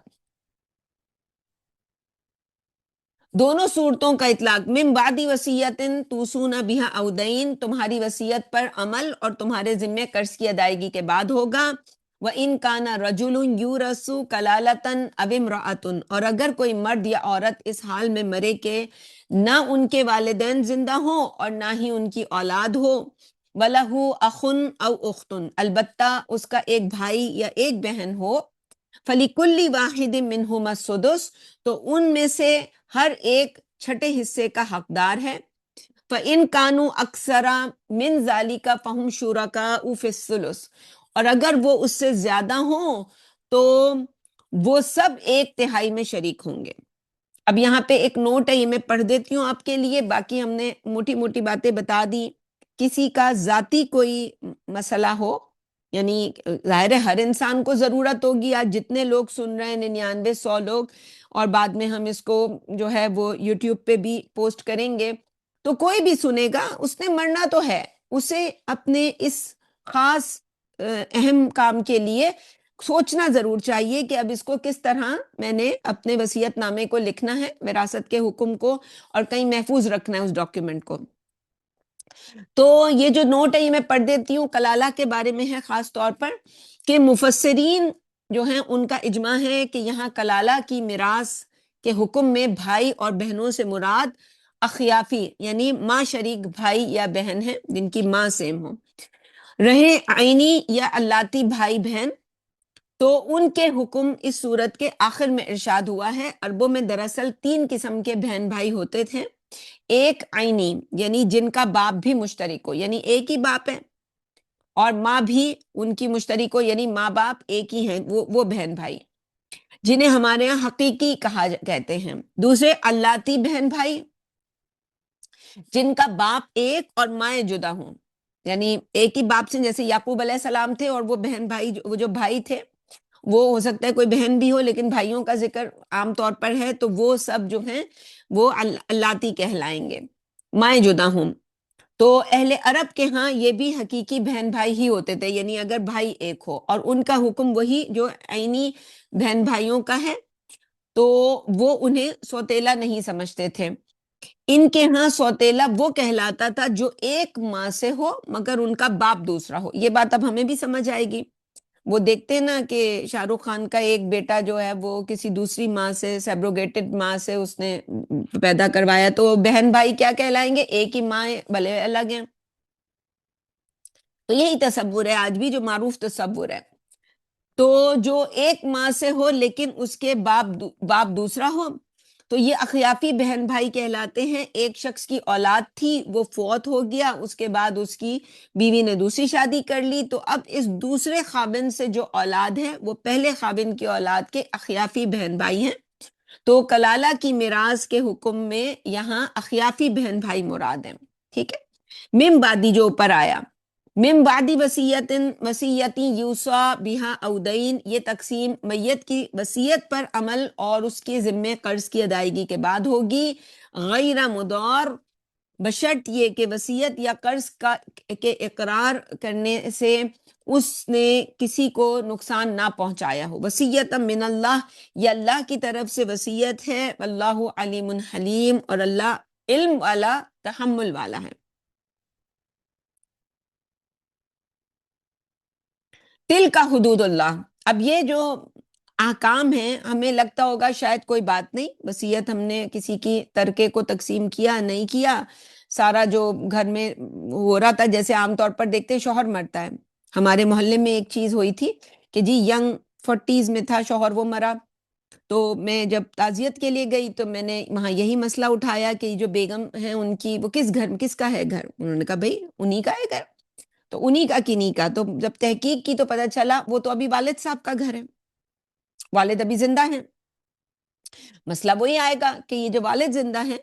[SPEAKER 1] دونوں صورتوں کا اطلاق من بعد وصیت توصون بہا او دین، تمہاری وصیت پر عمل اور تمہارے ذمے قرض کی ادائیگی کے بعد ہوگا. وَإِن كَانَ رَجُلٌ يُورَثُ كَلَالَةً أَوِ امْرَأَةٌ، اور اگر کوئی مرد یا عورت اس حال میں مرے کہ نہ ان کے والدین زندہ ہوں اور نہ ہی ان کی اولاد ہو. وَلَهُ أَخٌ أَوْ أُخْتٌ، البتہ اس کا ایک بھائی یا ایک بہن ہو. فَلِكُلِّ وَاحِدٍ مِّنْهُمَا السُّدُسُ، تو ان میں سے ہر ایک چھٹے حصے کا حقدار ہے. فَإِن كَانُوا أَكْثَرَ مِن ذَلِكَ فَهُمْ شُرَكَاءُ فِي الثُّلُثِ، اور اگر وہ اس سے زیادہ ہوں تو وہ سب 1/3 میں شریک ہوں گے. اب یہاں پہ ایک نوٹ ہے، یہ میں پڑھ دیتی ہوں آپ کے لیے، باقی ہم نے موٹی موٹی باتیں بتا دی. کسی کا ذاتی کوئی مسئلہ ہو، یعنی ظاہر ہے ہر انسان کو ضرورت ہوگی، آج جتنے لوگ سن رہے ہیں 99 100 لوگ، اور بعد میں ہم اس کو جو ہے وہ یوٹیوب پہ بھی پوسٹ کریں گے، تو کوئی بھی سنے گا اس نے مرنا تو ہے، اسے اپنے اس خاص اہم کام کے لیے سوچنا ضرور چاہیے کہ اب اس کو کس طرح میں نے اپنے وصیت نامے کو لکھنا ہے، وراثت کے حکم کو، اور کہیں محفوظ رکھنا ہے اس ڈاکیومنٹ کو. تو یہ جو نوٹ ہے یہ میں پڑھ دیتی ہوں، کلالہ کے بارے میں ہے خاص طور پر، کہ مفسرین جو ہیں ان کا اجماع ہے کہ یہاں کلالہ کی میراث کے حکم میں بھائی اور بہنوں سے مراد اخیافی یعنی ماں شریک بھائی یا بہن ہیں جن کی ماں سیم ہو، رہے عینی یا اللاتی بھائی بہن تو ان کے حکم اس صورت کے آخر میں ارشاد ہوا ہے. عربوں میں دراصل 3 قسم کے بہن بھائی ہوتے تھے. ایک عینی یعنی جن کا باپ بھی مشترک ہو، یعنی ایک ہی باپ ہے اور ماں بھی ان کی مشترک ہو، یعنی ماں باپ ایک ہی ہیں، وہ بہن بھائی جنہیں ہمارے یہاں حقیقی کہتے ہیں. دوسرے اللاتی بہن بھائی جن کا باپ ایک اور مائیں جدا ہوں، یعنی ایک ہی باپ سے، جیسے یعقوب علیہ السلام تھے اور وہ بہن بھائی وہ جو بھائی تھے، وہ ہو سکتا ہے کوئی بہن بھی ہو لیکن بھائیوں کا ذکر عام طور پر ہے، تو وہ سب جو ہیں وہ اللاتی کہلائیں گے، مائیں جدا ہوں. تو اہل عرب کے ہاں یہ بھی حقیقی بہن بھائی ہی ہوتے تھے، یعنی اگر بھائی ایک ہو، اور ان کا حکم وہی جو عینی بہن بھائیوں کا ہے، تو وہ انہیں سوتیلا نہیں سمجھتے تھے. ان کے ہاں سوتیلا وہ کہلاتا تھا جو ایک ماں سے ہو مگر ان کا باپ دوسرا ہو. یہ بات اب ہمیں بھی سمجھ آئے گی. وہ دیکھتے ہیں نا کہ شاہ رخ خان کا ایک بیٹا جو ہے وہ کسی دوسری ماں سے، سیبروگیٹڈ ماں سے اس نے پیدا کروایا، تو بہن بھائی کیا کہلائیں گے؟ ایک ہی ماں ہے بھلے الگ ہیں. تو یہی تصور ہے آج بھی جو معروف تصور ہے. تو جو ایک ماں سے ہو لیکن اس کے باپ دوسرا ہو تو یہ اخیافی بہن بھائی کہلاتے ہیں. ایک شخص کی اولاد تھی، وہ فوت ہو گیا، اس کے بعد اس کی بیوی نے دوسری شادی کر لی، تو اب اس دوسرے خاوند سے جو اولاد ہے وہ پہلے خاوند کی اولاد کے اخیافی بہن بھائی ہیں. تو کلالہ کی میراث کے حکم میں یہاں اخیافی بہن بھائی مراد ہیں. ٹھیک ہے. من بعدی جو اوپر آیا من بعد وصیت یوصی بہا او دین، یہ تقسیم میت کی وصیت پر عمل اور اس کے ذمے قرض کی ادائیگی کے بعد ہوگی، غیر مضار، بشرط یہ کہ وصیت یا قرض کا کے اقرار کرنے سے اس نے کسی کو نقصان نہ پہنچایا ہو۔ وصیت من اللہ، یہ اللہ کی طرف سے وصیت ہے، اللہ علیم حلیم، اور اللہ علم والا، تحمل والا ہے۔ تل کا حدود اللہ، اب یہ جو احکام ہیں، ہمیں لگتا ہوگا شاید کوئی بات نہیں، وصیت ہم نے کسی کی ترکے کو تقسیم کیا نہیں کیا، سارا جو گھر میں ہو رہا تھا، جیسے عام طور پر دیکھتے ہیں شوہر مرتا ہے، ہمارے محلے میں ایک چیز ہوئی تھی کہ جی ینگ 40s میں تھا شوہر، وہ مرا، تو میں جب تعزیت کے لیے گئی تو میں نے وہاں یہی مسئلہ اٹھایا کہ جو بیگم ہیں ان کی، وہ کس گھر، کس کا ہے گھر، انہوں نے کہا بھائی انہی کا ہے گھر، تو انہی کا کنی کا، تو جب تحقیق کی تو پتہ چلا وہ تو ابھی والد صاحب کا گھر ہے، والد ابھی زندہ ہیں، مسئلہ وہی آئے گا کہ یہ جو والد زندہ ہیں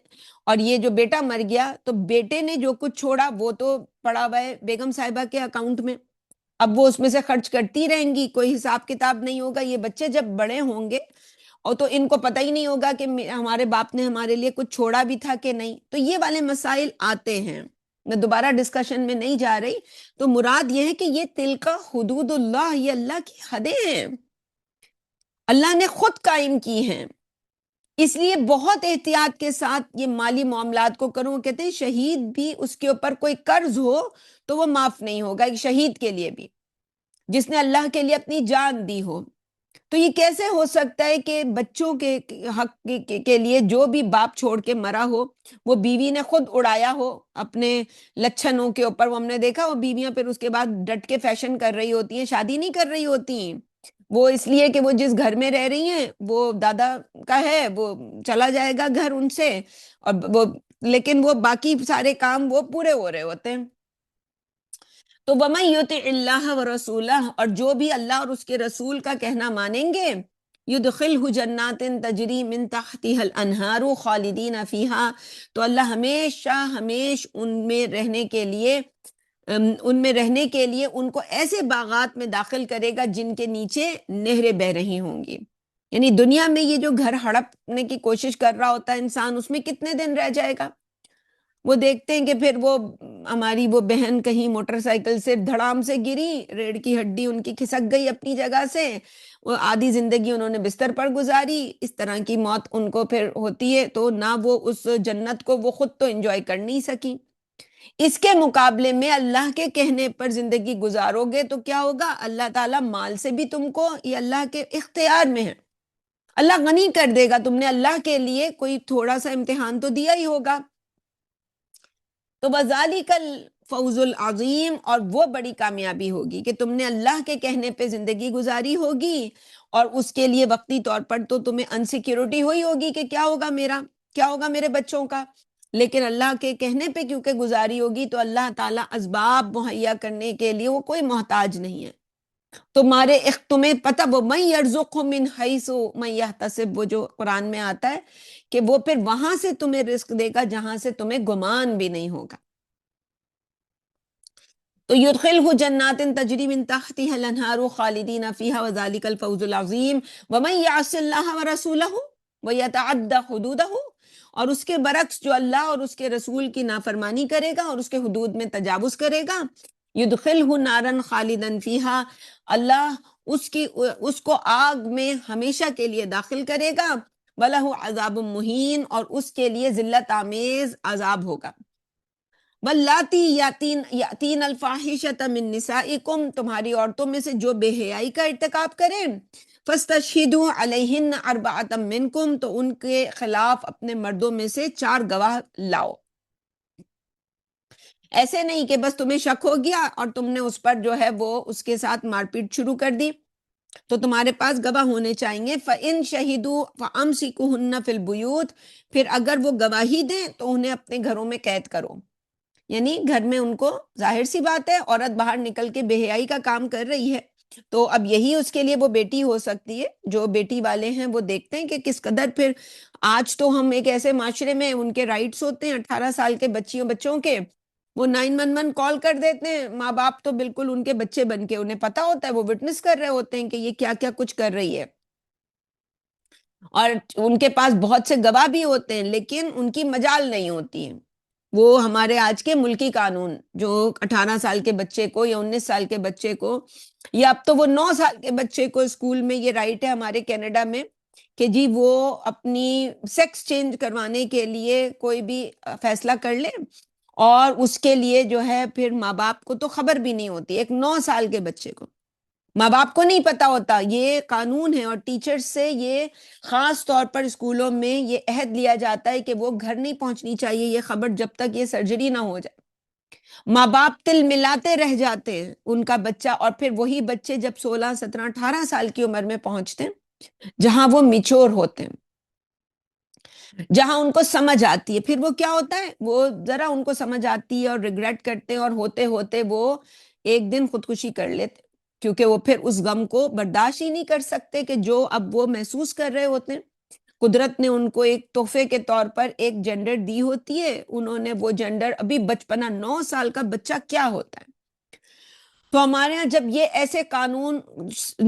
[SPEAKER 1] اور یہ جو بیٹا مر گیا، تو بیٹے نے جو کچھ چھوڑا وہ تو پڑا ہوا ہے بیگم صاحبہ کے اکاؤنٹ میں، اب وہ اس میں سے خرچ کرتی رہیں گی، کوئی حساب کتاب نہیں ہوگا، یہ بچے جب بڑے ہوں گے اور تو ان کو پتہ ہی نہیں ہوگا کہ ہمارے باپ نے ہمارے لیے کچھ چھوڑا بھی تھا کہ نہیں، تو یہ والے مسائل آتے ہیں، میں دوبارہ ڈسکشن میں نہیں جا رہی، تو مراد یہ ہے کہ یہ تلکا حدود اللہ، یہ اللہ کی حدیں ہیں، اللہ نے خود قائم کی ہیں، اس لیے بہت احتیاط کے ساتھ یہ مالی معاملات کو کروں۔ کہتے ہیں شہید بھی، اس کے اوپر کوئی قرض ہو تو وہ معاف نہیں ہوگا، ایک شہید کے لیے بھی، جس نے اللہ کے لیے اپنی جان دی ہو، تو یہ کیسے ہو سکتا ہے کہ بچوں کے حق کے لیے جو بھی باپ چھوڑ کے مرا ہو، وہ بیوی نے خود اڑایا ہو اپنے لچھنوں کے اوپر، وہ ہم نے دیکھا وہ بیویاں پھر اس کے بعد ڈٹ کے فیشن کر رہی ہوتی ہیں، شادی نہیں کر رہی ہوتی ہیں، وہ اس لیے کہ وہ جس گھر میں رہ رہی ہیں وہ دادا کا ہے، وہ چلا جائے گا گھر ان سے، اور وہ لیکن وہ باقی سارے کام وہ پورے ہو رہے ہوتے ہیں۔ تو وَمَن يُطِعِ اللَّهَ وَرَسُولَهُ، اور جو بھی اللہ اور اس کے رسول کا کہنا مانیں گے، يُدْخِلْهُ جَنَّاتٍ تَجْرِي مِن تَحْتِهَا الْأَنْهَارُ خَالِدِينَ فِيهَا، تو اللہ ہمیشہ ہمیش ان میں رہنے کے لیے ان کو ایسے باغات میں داخل کرے گا جن کے نیچے نہریں بہ رہی ہوں گی، یعنی دنیا میں یہ جو گھر ہڑپنے کی کوشش کر رہا ہوتا ہے انسان، اس میں کتنے دن رہ جائے گا، وہ دیکھتے ہیں کہ پھر وہ ہماری وہ بہن کہیں موٹر سائیکل سے دھڑام سے گری، ریڑھ کی ہڈی ان کی کھسک گئی اپنی جگہ سے، وہ آدھی زندگی انہوں نے بستر پر گزاری، اس طرح کی موت ان کو پھر ہوتی ہے، تو نہ وہ اس جنت کو وہ خود تو انجوائے کر نہیں سکی، اس کے مقابلے میں اللہ کے کہنے پر زندگی گزارو گے تو کیا ہوگا، اللہ تعالیٰ مال سے بھی تم کو، یہ اللہ کے اختیار میں ہے، اللہ غنی کر دے گا، تم نے اللہ کے لیے کوئی تھوڑا سا امتحان تو دیا ہی ہوگا، تو وَذَلِكَ الْفَوْزُ الْعَظِيمُ، اور وہ بڑی کامیابی ہوگی کہ تم نے اللہ کے کہنے پہ زندگی گزاری ہوگی، اور اس کے لیے وقتی طور پر تو تمہیں انسیکیورٹی ہوئی ہوگی کہ کیا ہوگا میرا، کیا ہوگا میرے بچوں کا، لیکن اللہ کے کہنے پہ کیونکہ گزاری ہوگی تو اللہ تعالیٰ اسباب مہیا کرنے کے لیے وہ کوئی محتاج نہیں ہے، تمہیں پتہ، وہ مَن يَرْزُقْهُ مِنْ حَيْثُ مَن يَحْتَسِبُ، وہ جو قرآن میں آتا ہے کہ وہ پھر وہاں سے تمہیں رزق دے گا جہاں سے تمہیں گمان بھی نہیں ہوگا، تو يُدْخِلْهُ جَنَّاتٍ تَجْرِي مِن تَحْتِهَا الْأَنْهَارُ خَالِدِينَ فِيهَا وَذَلِكَ الْفَوْزُ الْعَظِيمُ وَمَن يَعْصِ اللَّهَ وَرَسُولَهُ وَيَتَعَدَّ حُدُودَهُ، اور اس کے برعکس جو اللہ اور اس کے رسول کی نافرمانی کرے گا اور اس کے حدود میں تجاوز کرے گا، يُدْخِلْهُ نَارًا خَالِدًا فِيهَا، اللہ اس کو آگ میں ہمیشہ کے لیے داخل کرے گا، وَلَهُ عَذَابٌ مُهِينٌ، اور اس کے لیے ذلت آمیز عذاب ہوگا، واللاتی یاتین الفاحشۃ من نسائکم، تمہاری عورتوں میں سے جو بے حیائی کا ارتکاب کریں، فاستشہدوا علیہن اربعۃ منکم، تو ان کے خلاف اپنے مردوں میں سے 4 گواہ لاؤ، ایسے نہیں کہ بس تمہیں شک ہو گیا اور تم نے اس پر جو ہے وہ اس کے ساتھ مار پیٹ شروع کر دی، تو تمہارے پاس گواہ ہونے چاہیے، فَإِن شَهِدُوا فَأَمْسِكُوهُنَّ فِي الْبُيُوتِ، پھر اگر وہ گواہی دیں تو انہیں اپنے گھروں میں قید کرو، یعنی گھر میں ان کو، ظاہر سی بات ہے عورت باہر نکل کے بے حیائی کا کام کر رہی ہے تو اب یہی اس کے لیے وہ بیٹی ہو سکتی ہے، جو بیٹی والے ہیں وہ دیکھتے ہیں کہ کس قدر، پھر آج تو ہم ایک ایسے معاشرے میں ان کے رائٹس ہوتے ہیں 18 سال کے بچوں کے، وہ 911 کال کر دیتے ہیں، ماں باپ تو بالکل ان کے بچے بن کے، انہیں پتا ہوتا ہے، وہ وٹنس کر رہے ہوتے ہیں کہ یہ کیا کیا کچھ کر رہی ہے، اور ان کے پاس بہت سے گواہ بھی ہوتے ہیں، لیکن ان کی مجال نہیں ہوتی ہے۔ وہ ہمارے آج کے ملکی قانون جو 18 سال کے بچے کو یا 19 سال کے بچے کو، یا اب تو وہ 9 سال کے بچے کو اسکول میں یہ رائٹ ہے ہمارے کینیڈا میں کہ جی وہ اپنی سیکس چینج کروانے کے لیے کوئی بھی فیصلہ کر لے، اور اس کے لیے جو ہے پھر ماں باپ کو تو خبر بھی نہیں ہوتی، ایک 9 سال کے بچے کو ماں باپ کو نہیں پتا ہوتا، یہ قانون ہے، اور ٹیچر سے یہ خاص طور پر اسکولوں میں یہ عہد لیا جاتا ہے کہ وہ گھر نہیں پہنچنی چاہیے یہ خبر جب تک یہ سرجری نہ ہو جائے۔ ماں باپ تل ملاتے رہ جاتے ہیں ان کا بچہ، اور پھر وہی بچے جب 16 17 18 سال کی عمر میں پہنچتے ہیں، جہاں وہ میچور ہوتے ہیں، جہاں ان کو سمجھ آتی ہے، پھر وہ کیا ہوتا ہے، وہ ذرا ان کو سمجھ آتی ہے اور ریگریٹ کرتے ہیں، اور ہوتے ہوتے وہ ایک دن خودکشی کر لیتے، کیونکہ وہ پھر اس غم کو برداشت ہی نہیں کر سکتے کہ جو اب وہ محسوس کر رہے ہوتے ہیں۔ قدرت نے ان کو ایک تحفے کے طور پر ایک جینڈر دی ہوتی ہے، انہوں نے وہ جینڈر ابھی بچپنا 9 سال کا بچہ کیا ہوتا ہے۔ تو ہمارے ہاں جب یہ ایسے قانون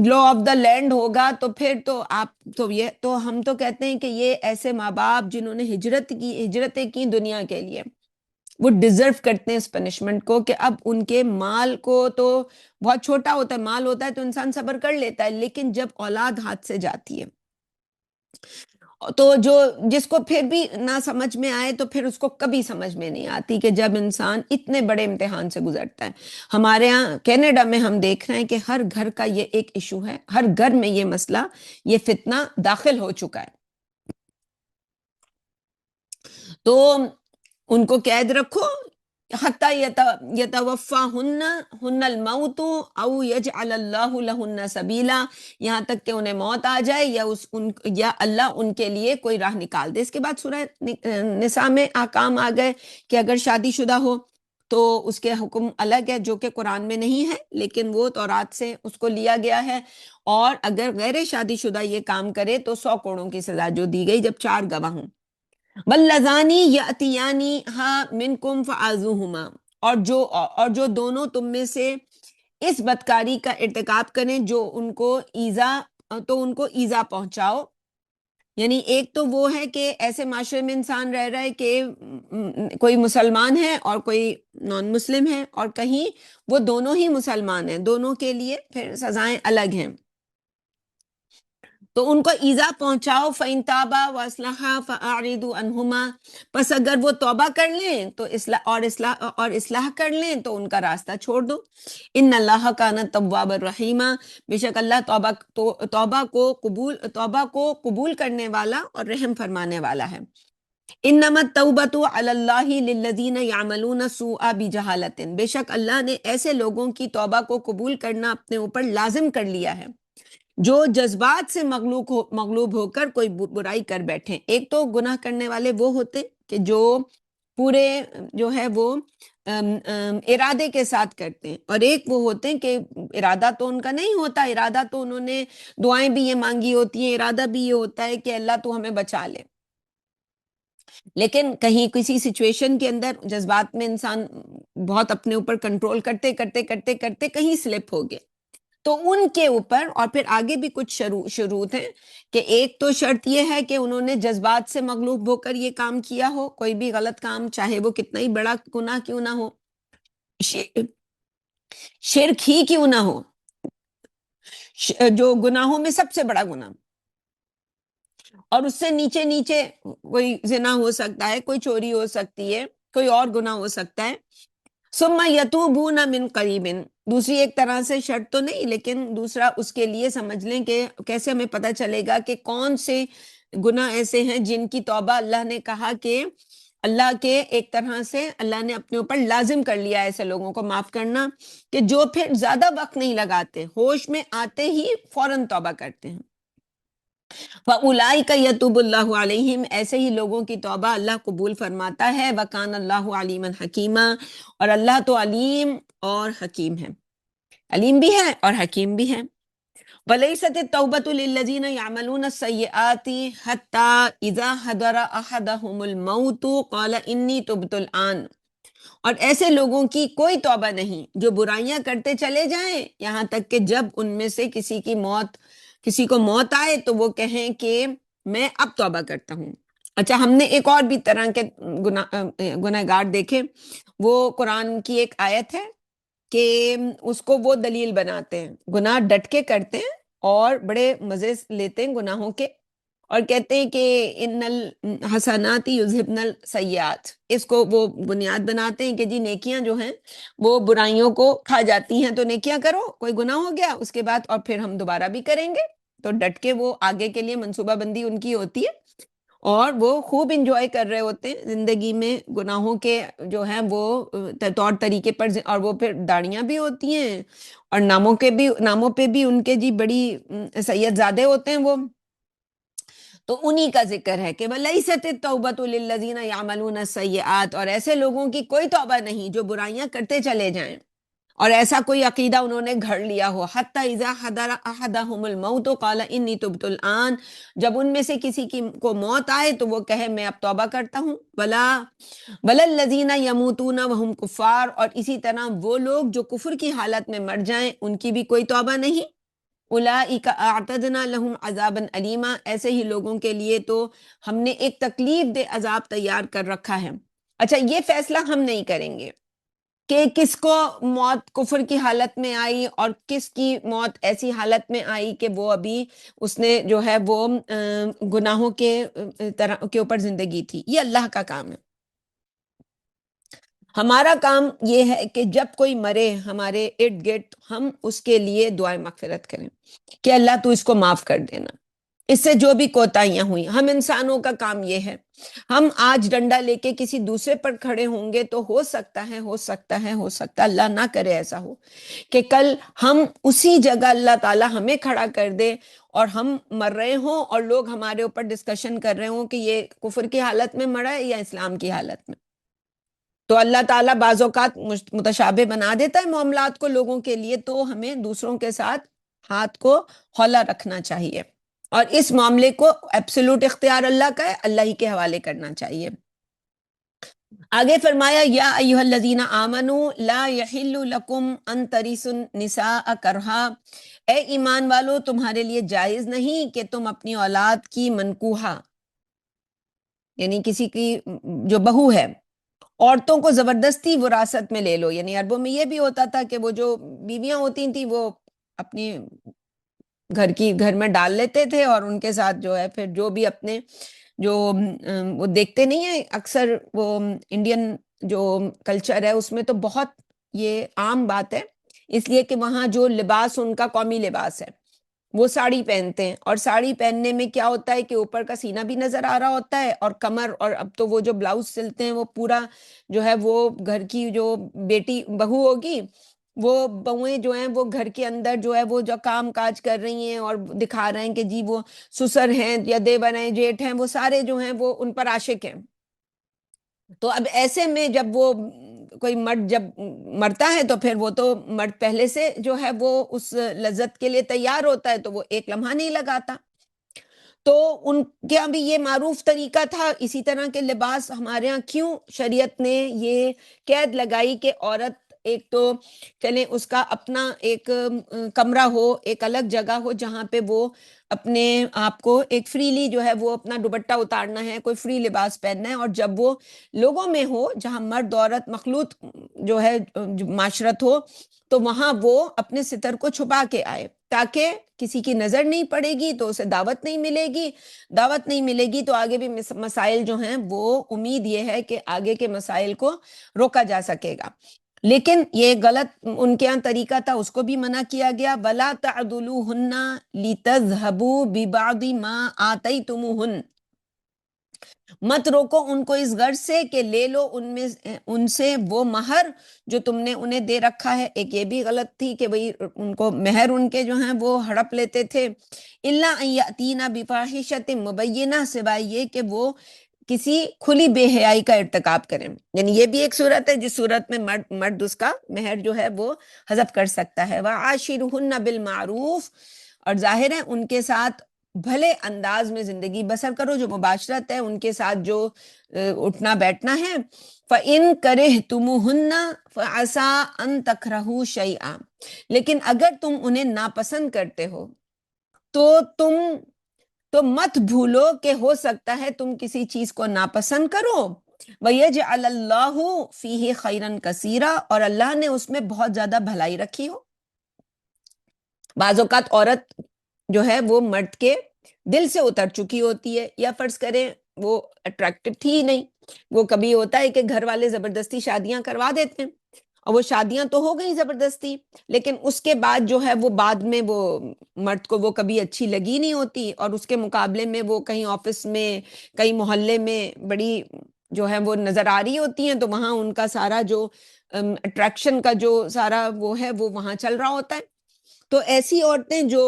[SPEAKER 1] لا آف دا لینڈ ہوگا تو پھر تو آپ تو یہ تو ہم تو کہتے ہیں کہ یہ ایسے ماں باپ جنہوں نے ہجرتیں کی دنیا کے لیے، وہ ڈیزرو کرتے ہیں اس پنشمنٹ کو، کہ اب ان کے مال کو تو بہت چھوٹا ہوتا ہے، مال ہوتا ہے تو انسان صبر کر لیتا ہے، لیکن جب اولاد ہاتھ سے جاتی ہے تو جو جس کو پھر بھی نہ سمجھ میں آئے تو پھر اس کو کبھی سمجھ میں نہیں آتی کہ جب انسان اتنے بڑے امتحان سے گزرتا ہے۔ ہمارے ہاں کینیڈا میں ہم دیکھ رہے ہیں کہ ہر گھر کا یہ ایک ایشو ہے، ہر گھر میں یہ مسئلہ، یہ فتنہ داخل ہو چکا ہے۔ تو ان کو قید رکھو حتی یتوفاہن الموت او یجعل اللہ لہن سبیلا، یہاں تک کہ انہیں موت آ جائے یا اللہ ان کے لیے کوئی راہ نکال دے۔ اس کے بعد سورہ نساء میں احکام آ گئے کہ اگر شادی شدہ ہو تو اس کے حکم الگ ہے جو کہ قرآن میں نہیں ہے، لیکن وہ تورات سے اس کو لیا گیا ہے، اور اگر غیر شادی شدہ یہ کام کرے تو 100 کوڑوں کی سزا جو دی گئی جب 4 گواہ ہوں۔ واللذانی یاتیانی ہا منکم فآذوہما، اور جو دونوں تم میں سے اس بدکاری کا ارتکاب کریں جو ان کو ایذا پہنچاؤ۔ یعنی ایک تو وہ ہے کہ ایسے معاشرے میں انسان رہ رہا ہے کہ کوئی مسلمان ہے اور کوئی نان مسلم ہے، اور کہیں وہ دونوں ہی مسلمان ہیں، دونوں کے لیے پھر سزائیں الگ ہیں، تو ان کو ایذا پہنچاؤ۔ فَإِن تَابَا وَأَصْلَحَا فَأَعْرِضُوا عَنْهُمَا، پس اگر وہ توبہ کر لیں تو اصلاح کر لیں تو ان کا راستہ چھوڑ دو۔ ان اللہ کان توابا الرحیمہ، بے شک اللہ توبہ کو قبول کرنے والا اور رحم فرمانے والا ہے۔ انما التوبۃ علی اللہ للذین یعملون السوء بجہالۃ، بے شک اللہ نے ایسے لوگوں کی توبہ کو قبول کرنا اپنے اوپر لازم کر لیا ہے جو جذبات سے مغلوب ہو کر کوئی برائی کر بیٹھیں۔ ایک تو گناہ کرنے والے وہ ہوتے کہ جو پورے جو ہے وہ ارادے کے ساتھ کرتے ہیں، اور ایک وہ ہوتے ہیں کہ ارادہ تو ان کا نہیں ہوتا، ارادہ تو انہوں نے دعائیں بھی یہ مانگی ہوتی ہیں، ارادہ بھی یہ ہوتا ہے کہ اللہ تو ہمیں بچا لے، لیکن کہیں کسی سچویشن کے اندر جذبات میں انسان بہت اپنے اوپر کنٹرول کرتے کرتے کرتے کرتے کہیں سلپ ہو گئے، تو ان کے اوپر، اور پھر آگے بھی کچھ شروط ہیں کہ ایک تو شرط یہ ہے کہ انہوں نے جذبات سے مغلوب ہو کر یہ کام کیا ہو، کوئی بھی غلط کام چاہے وہ کتنا ہی بڑا گناہ کیوں نہ ہو، شرک ہی کیوں نہ ہو، جو گناہوں میں سب سے بڑا گناہ، اور اس سے نیچے نیچے کوئی زنا ہو سکتا ہے، کوئی چوری ہو سکتی ہے، کوئی اور گناہ ہو سکتا ہے۔ ثم یتوبون من قریب، دوسری ایک طرح سے شرط تو نہیں، لیکن دوسرا اس کے لیے سمجھ لیں کہ کیسے ہمیں پتہ چلے گا کہ کون سے گناہ ایسے ہیں جن کی توبہ اللہ نے کہا کہ اللہ کے ایک طرح سے اللہ نے اپنے اوپر لازم کر لیا ایسے لوگوں کو معاف کرنا، کہ جو پھر زیادہ وقت نہیں لگاتے، ہوش میں آتے ہی فوراً توبہ کرتے ہیں۔ وَأُولَئِكَ يَتُوبُ اللَّهُ عَلَيْهِمْ، ایسے ہی لوگوں کی توبہ اللہ قبول فرماتا ہے۔ وَكَانَ اللَّهُ عَلِيمًا حَكِيمًا، اور اللہ تو علیم اور حکیم ہے، علیم بھی ہے اور حکیم بھی ہے۔ وَلَيْسَتِ التَّوْبَةُ لِلَّذِينَ يَعْمَلُونَ السَّيِّئَاتِ حَتَّى إِذَا حَضَرَ أَحَدَهُمُ الْمَوْتُ قَالَ إِنِّي تُبْتُ الْآنَ، اور ایسے لوگوں کی کوئی توبہ نہیں جو برائیاں کرتے چلے جائیں یہاں تک کہ جب ان میں سے کسی کو موت آئے تو وہ کہیں کہ میں اب توبہ کرتا ہوں۔ اچھا، ہم نے ایک اور بھی طرح کے گناہگار دیکھے۔ وہ قرآن کی ایک آیت ہے کہ اس کو وہ دلیل بناتے ہیں، گناہ ڈٹ کے کرتے ہیں اور بڑے مزے لیتے ہیں گناہوں کے، اور کہتے ہیں کہ ان الحسنات یذہبن السیئات، اس کو وہ بنیاد بناتے ہیں کہ جی نیکیاں جو ہیں وہ برائیوں کو کھا جاتی ہیں، تو نیکیاں کرو، کوئی گناہ ہو گیا اس کے بعد اور پھر ہم دوبارہ بھی کریں گے، تو ڈٹ کے وہ آگے کے لیے منصوبہ بندی ان کی ہوتی ہے، اور وہ خوب انجوائے کر رہے ہوتے ہیں زندگی میں گناہوں کے جو ہیں وہ طور طریقے پر، اور وہ پھر داڑیاں بھی ہوتی ہیں اور ناموں پہ بھی ان کے جی بڑی سید زادے ہوتے ہیں وہ، تو انہی کا ذکر ہے کہ وَلَيْسَتِ التَّوْبَةُ لِلَّذِينَ يَعْمَلُونَ السَّيِّئَاتِ، اور ایسے لوگوں کی کوئی توبہ نہیں جو برائیاں کرتے چلے جائیں، اور ایسا کوئی عقیدہ انہوں نے گھڑ لیا ہو، حتی اذا حضر احدہم الموت قال انی تبت الان، جب ان میں سے کسی کو موت آئے تو وہ کہے میں اب توبہ کرتا ہوں، ولا الذین یموتون وہم کفار، اور اسی طرح وہ لوگ جو کفر کی حالت میں مر جائیں ان کی بھی کوئی توبہ نہیں، اولئک اعتدنا لہم عذابا علیما، ایسے ہی لوگوں کے لیے تو ہم نے ایک تکلیف دہ عذاب تیار کر رکھا ہے۔ اچھا، یہ فیصلہ ہم نہیں کریں گے کہ کس کو موت کفر کی حالت میں آئی اور کس کی موت ایسی حالت میں آئی کہ وہ ابھی اس نے جو ہے وہ گناہوں کے اوپر زندگی تھی، یہ اللہ کا کام ہے۔ ہمارا کام یہ ہے کہ جب کوئی مرے ہمارے ارد گرد ہم اس کے لیے دعائیں مغفرت کریں کہ اللہ تو اس کو معاف کر دینا، اس سے جو بھی کوتاہیاں ہوئی۔ ہم انسانوں کا کام یہ ہے، ہم آج ڈنڈا لے کے کسی دوسرے پر کھڑے ہوں گے تو ہو سکتا ہے اللہ نہ کرے ایسا ہو کہ کل ہم اسی جگہ اللہ تعالی ہمیں کھڑا کر دے اور ہم مر رہے ہوں اور لوگ ہمارے اوپر ڈسکشن کر رہے ہوں کہ یہ کفر کی حالت میں مرا ہے یا اسلام کی حالت میں۔ تو اللہ تعالیٰ بعض اوقات متشابہ بنا دیتا ہے معاملات کو لوگوں کے لیے، تو ہمیں دوسروں کے ساتھ ہاتھ کو ہولا رکھنا چاہیے، اور اس معاملے کو ایبسولوٹ اختیار اللہ کا ہے، اللہ ہی کے حوالے کرنا چاہیے۔ آگے فرمایا یا ایھا الذین آمنوا لا یحل لکم ان ترثوا النساء کرہا، اے ایمان والو تمہارے لیے جائز نہیں کہ تم اپنی اولاد کی منکوحہ یعنی کسی کی جو بہو ہے، عورتوں کو زبردستی وراثت میں لے لو، یعنی عربوں میں یہ بھی ہوتا تھا کہ وہ جو بیویاں ہوتی تھیں وہ اپنی گھر میں ڈال لیتے تھے، اور ان کے ساتھ جو ہے پھر جو بھی اپنے جو وہ دیکھتے نہیں ہیں اکثر وہ انڈین جو کلچر ہے اس میں تو بہت یہ عام بات ہے، اس لیے کہ وہاں جو لباس ان کا قومی لباس ہے وہ ساڑی پہنتے ہیں، اور ساڑی پہننے میں کیا ہوتا ہے کہ اوپر کا سینہ بھی نظر آ رہا ہوتا ہے اور کمر، اور اب تو وہ جو بلاؤز سلتے ہیں وہ پورا جو ہے وہ گھر کی جو بیٹی بہو ہوگی وہ بہویں جو ہیں وہ گھر کے اندر جو ہے وہ جو کام کاج کر رہی ہیں اور دکھا رہے ہیں کہ جی وہ سسر ہیں یا دیور ہیں جیٹھ ہیں، وہ سارے جو ہیں وہ ان پر عاشق ہیں۔ تو اب ایسے میں جب وہ کوئی مرد جب مرتا ہے تو پھر وہ تو مرد پہلے سے جو ہے وہ اس لذت کے لیے تیار ہوتا ہے، تو وہ ایک لمحہ نہیں لگاتا، تو ان کے بھی یہ معروف طریقہ تھا۔ اسی طرح کے لباس ہمارے ہاں کیوں شریعت نے یہ قید لگائی کہ عورت ایک تو چلیں اس کا اپنا ایک کمرہ ہو، ایک الگ جگہ ہو جہاں پہ وہ اپنے آپ کو ایک فریلی جو ہے وہ اپنا دوپٹہ اتارنا ہے، کوئی فری لباس پہننا ہے، اور جب وہ لوگوں میں ہو جہاں مرد عورت مخلوط جو ہے معاشرت ہو تو وہاں وہ اپنے ستر کو چھپا کے آئے تاکہ کسی کی نظر نہیں پڑے گی تو اسے دعوت نہیں ملے گی تو آگے بھی مسائل جو ہیں وہ امید یہ ہے کہ آگے کے مسائل کو روکا جا سکے گا۔ لیکن یہ غلط ان کے یہاں طریقہ تھا، اس کو بھی منع کیا گیا، وَلَا تَعْضُلُوهُنَّ لِتَذْهَبُوا بِبَعْضِ مَا آتَيْتُمُوهُنَّ، مت روکو ان کو اس غرض سے کہ لے لو ان سے وہ مہر جو تم نے انہیں دے رکھا ہے۔ ایک یہ بھی غلط تھی کہ بھئی ان کو مہر ان کے جو ہیں وہ ہڑپ لیتے تھے، الا ان یاتینا بفاحشۃ مبینہ، سوائے یہ کہ وہ کسی کھلی بے حیائی کا ارتکاب کریں، یعنی یہ بھی ایک صورت ہے جس صورت میں مرد اس کا مہر جو ہے وہ حذف کر سکتا ہے۔ وعاشرہن بالمعروف، اور ظاہر ہے ان کے ساتھ بھلے انداز میں زندگی بسر کرو، جو مباشرت ہے ان کے ساتھ جو اٹھنا بیٹھنا ہے. فَإِن كَرِهْتُمُوهُنَّ فَعَسَىٰ أَن تَكْرَهُوا شَيْئًا، لیکن اگر تم انہیں ناپسند کرتے ہو تو تم تو مت بھولو کہ ہو سکتا ہے تم کسی چیز کو ناپسند کرو. وَيَجْعَلَ اللَّهُ فِيهِ خَيْرًا كَثِيرًا، اور اللہ نے اس میں بہت زیادہ بھلائی رکھی ہو. بعض اوقات عورت جو ہے وہ مرد کے دل سے اتر چکی ہوتی ہے، یا فرض کریں وہ اٹریکٹو تھی ہی نہیں. وہ کبھی ہوتا ہے کہ گھر والے زبردستی شادیاں کروا دیتے ہیں، اور وہ شادیاں تو ہو گئی زبردستی، لیکن اس کے بعد جو ہے وہ بعد میں وہ مرد کو وہ کبھی اچھی لگی نہیں ہوتی، اور اس کے مقابلے میں وہ کہیں آفس میں، کہیں محلے میں بڑی جو ہے وہ نظر آ رہی ہوتی ہیں، تو وہاں ان کا سارا جو اٹریکشن کا جو سارا وہ ہے وہ وہاں چل رہا ہوتا ہے. تو ایسی عورتیں جو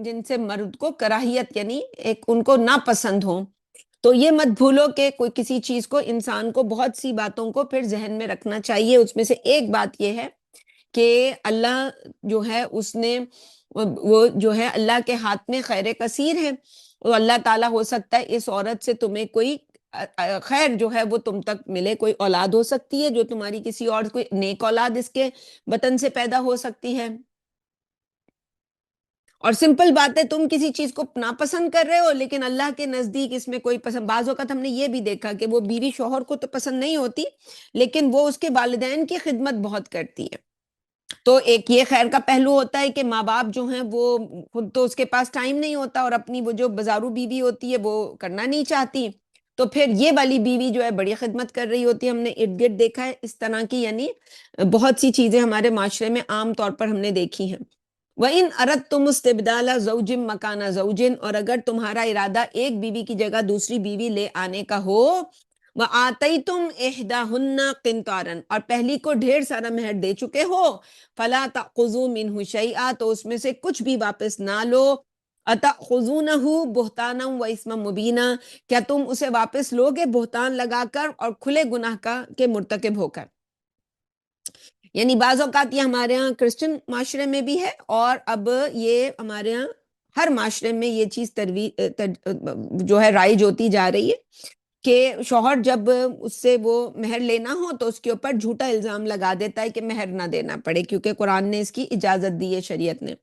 [SPEAKER 1] جن سے مرد کو کراہیت یعنی ایک ان کو ناپسند ہوں، تو یہ مت بھولو کہ کوئی کسی چیز کو انسان کو بہت سی باتوں کو پھر ذہن میں رکھنا چاہیے. اس میں سے ایک بات یہ ہے کہ اللہ جو ہے اس نے وہ جو ہے اللہ کے ہاتھ میں خیر کثیر ہے. وہ اللہ تعالیٰ ہو سکتا ہے اس عورت سے تمہیں کوئی خیر جو ہے وہ تم تک ملے، کوئی اولاد ہو سکتی ہے جو تمہاری کسی اور کوئی نیک اولاد اس کے وطن سے پیدا ہو سکتی ہے. اور سمپل بات ہے، تم کسی چیز کو ناپسند کر رہے ہو لیکن اللہ کے نزدیک اس میں کوئی پسند. بعض اوقات ہم نے یہ بھی دیکھا کہ وہ بیوی شوہر کو تو پسند نہیں ہوتی، لیکن وہ اس کے والدین کی خدمت بہت کرتی ہے. تو ایک یہ خیر کا پہلو ہوتا ہے کہ ماں باپ جو ہیں وہ خود تو اس کے پاس ٹائم نہیں ہوتا، اور اپنی وہ جو بازارو بیوی ہوتی ہے وہ کرنا نہیں چاہتی، تو پھر یہ والی بیوی جو ہے بڑی خدمت کر رہی ہوتی ہے. ہم نے ارد گرد دیکھا ہے اس طرح کی، یعنی بہت سی چیزیں ہمارے معاشرے میں عام طور پر ہم نے دیکھی ہیں. وَإِنْ أَرَدْتُمُ اسْتِبْدَالَ زَوْجٍ مَكَانَ زَوْجٍ، اور اگر تمہارا ارادہ ایک بیوی کی جگہ دوسری بیوی لے آنے کا ہو، وَآتَيْتُمْ إِحْدَاهُنَّ قِنْطَارًا، اور پہلی کو ڈھیر سارا مہر دے چکے ہو، فَلَا تَأْخُذُوا مِنْهُ شَيْئًا، تو اس میں سے کچھ بھی واپس نہ لو. أَتَأْخُذُونَهُ بُهْتَانًا وَإِثْمًا مُبِينًا، کیا تم اسے واپس لوگے بہتان لگا کر اور کھلے گناہ کا کے مرتکب ہو کر. یعنی بعض اوقات یہ ہمارے ہاں کرسچن معاشرے میں بھی ہے، اور اب یہ ہمارے ہاں ہر معاشرے میں یہ چیز جو ہے رائج ہوتی جا رہی ہے کہ شوہر جب اس سے وہ مہر لینا ہو تو اس کے اوپر جھوٹا الزام لگا دیتا ہے کہ مہر نہ دینا پڑے، کیونکہ قرآن نے اس کی اجازت دی ہے، شریعت نے.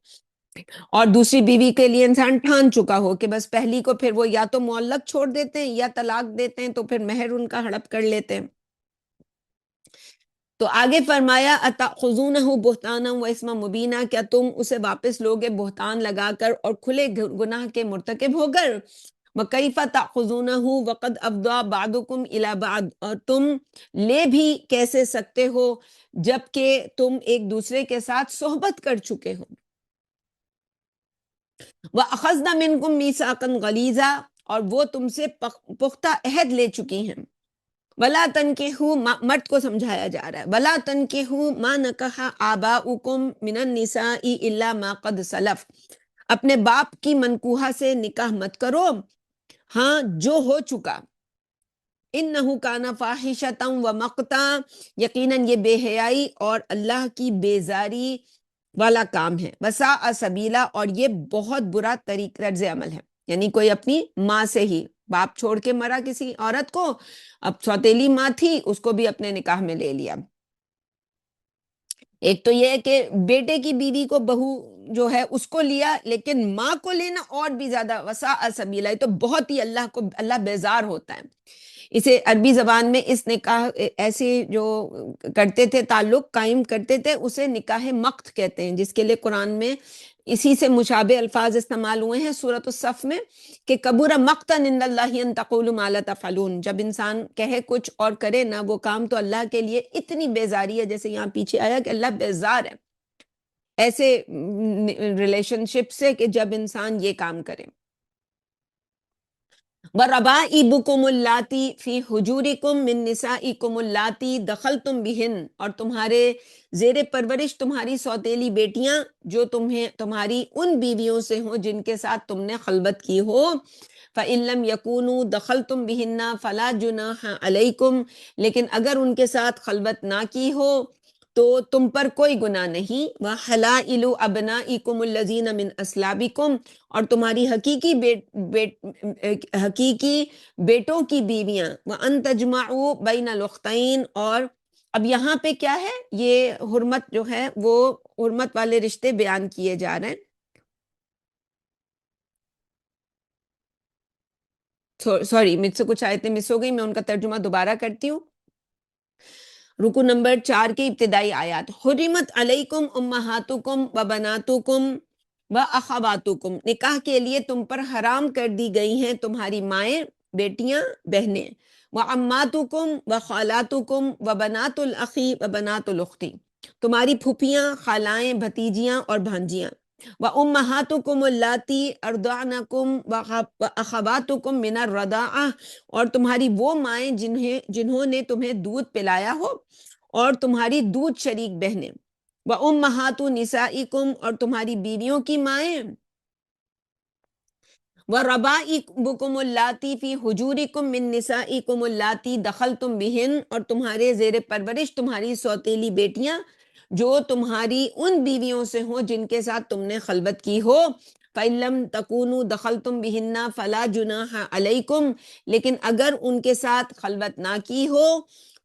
[SPEAKER 1] اور دوسری بیوی کے لیے انسان ٹھان چکا ہو کہ بس پہلی کو پھر وہ یا تو معلق چھوڑ دیتے ہیں یا طلاق دیتے ہیں، تو پھر مہر ان کا ہڑپ کر لیتے ہیں. تو آگے فرمایا اتأخذونہ بہتانا و اسما مبینہ، کیا تم اسے واپس لوگے بہتان لگا کر اور کھلے گناہ کے مرتکب ہو کر. وَكَيْفَ تَأْخُذُونَهُ وَقَدْ أَفْضَىٰ بَعْضُكُمْ إِلَىٰ بَعْضٍ، اور تم لے بھی کیسے سکتے ہو جبکہ تم ایک دوسرے کے ساتھ صحبت کر چکے ہو. وَأَخَذْنَ مِنْكُمْ مِيثَاقًا غَلِيظًا، اور وہ تم سے پختہ عہد لے چکی ہیں. ولا تنکحوا، مرد کو سمجھایا جا رہا ہے، ولا تنکحوا ما نکح آباؤکم من النساء الا ما قد سلف، اپنے باپ کی منکوحہ سے نکاح مت کرو ہاں جو ہو چکا. انہ کان فاحشۃ و مقتا، یقیناً یہ بے حیائی اور اللہ کی بیزاری والا کام ہے. وساء سبیلا، اور یہ بہت برا طرز عمل ہے. یعنی کوئی اپنی ماں سے ہی، باپ چھوڑ کے مرا کسی عورت کو، اب سوتیلی ماں تھی اس کو بھی اپنے نکاح میں لے لیا. ایک تو یہ ہے کہ بیٹے کی بیوی کو بہو جو ہے اس کو لیا، لیکن ماں کو لینا اور بھی زیادہ وساء سبیلا، یہ تو بہت ہی اللہ بیزار ہوتا ہے. اسے عربی زبان میں اس نکاح ایسے جو کرتے تھے، تعلق قائم کرتے تھے، اسے نکاح مقت کہتے ہیں، جس کے لیے قرآن میں اسی سے مشابہ الفاظ استعمال ہوئے ہیں سورۃ الصف میں کہ کبر مقتا عند اللہ ان تقولوا ما لا تفعلون، جب انسان کہے کچھ اور کرے نہ وہ کام تو اللہ کے لیے اتنی بیزاری ہے. جیسے یہاں پیچھے آیا کہ اللہ بیزار ہے ایسے ریلیشن شپ سے کہ جب انسان یہ کام کرے. وَرَبَائِبُكُمُ اللَّاتِي فِي حُجُورِكُم مِّن نِّسَائِكُمُ اللَّاتِي دَخَلْتُم بِهِنَّ، اور تمہارے زیر پرورش تمہاری سوتیلی بیٹیاں جو تمہاری ان بیویوں سے ہوں جن کے ساتھ تم نے خلوت کی ہو. فَإِن لَّمْ يَكُونُوا دَخَلْتُم بِهِنَّ فَلَا جُنَاحَ عَلَيْكُمْ، لیکن اگر ان کے ساتھ خلوت نہ کی ہو تو تم پر کوئی گناہ نہیں۔ وَحَلَائِلُ أَبْنَائِكُمُ الَّذِينَ مِنْ أَصْلَابِكُمْ، اور تمہاری حقیقی بیٹوں کی بیویاں۔ وَأَن تَجْمَعُوا بَيْنَ الْأُخْتَيْنِ، اور اب یہاں پہ کیا ہے، یہ حرمت جو ہے وہ حرمت والے رشتے بیان کیے جا رہے ہیں۔ سوری، مجھ سے کچھ آیتیں مس ہو گئی، میں ان کا ترجمہ دوبارہ کرتی ہوں۔ رکو نمبر 4 کے ابتدائی آیات۔ حرمت علیکم امہاتکم و بناتکم و اخواتکم، نکاح کے لیے تم پر حرام کر دی گئی ہیں تمہاری مائیں، بیٹیاں، بہنیں۔ و اماتکم و خالاتکم و بنات الاخی و بنات الاختی، تمہاری پھوپھیاں، خالائیں، بھتیجیاں اور بھانجیاں۔ و امہاتکم اللاتی ارضعنکم و اخواتکم من الرضاعہ، اور تمہاری وہ مائیں جنہوں نے تمہیں دودھ پلایا ہو اور تمہاری دودھ شریک بہنیں۔ وَأُمَّهَاتُ نِسَائِكُمْ، اور تمہاری بیویوں کی مائیں۔ وَرَبَائِبُكُمُ اللَّاتِي فِي حُجُورِكُم مِّن نِّسَائِكُمُ اللَّاتِي دَخَلْتُم بِهِنَّ، اور تمہارے زیر پرورش تمہاری سوتیلی بیٹیاں جو تمہاری ان بیویوں سے ہوں جن کے ساتھ تم نے خلوت کی ہو۔ فَإِن لَّمْ تَكُونُوا دَخَلْتُم بِهِنَّ فَلَا جُنَاحَ عَلَيْكُمْ، لیکن اگر ان کے ساتھ خلوت نہ کی ہو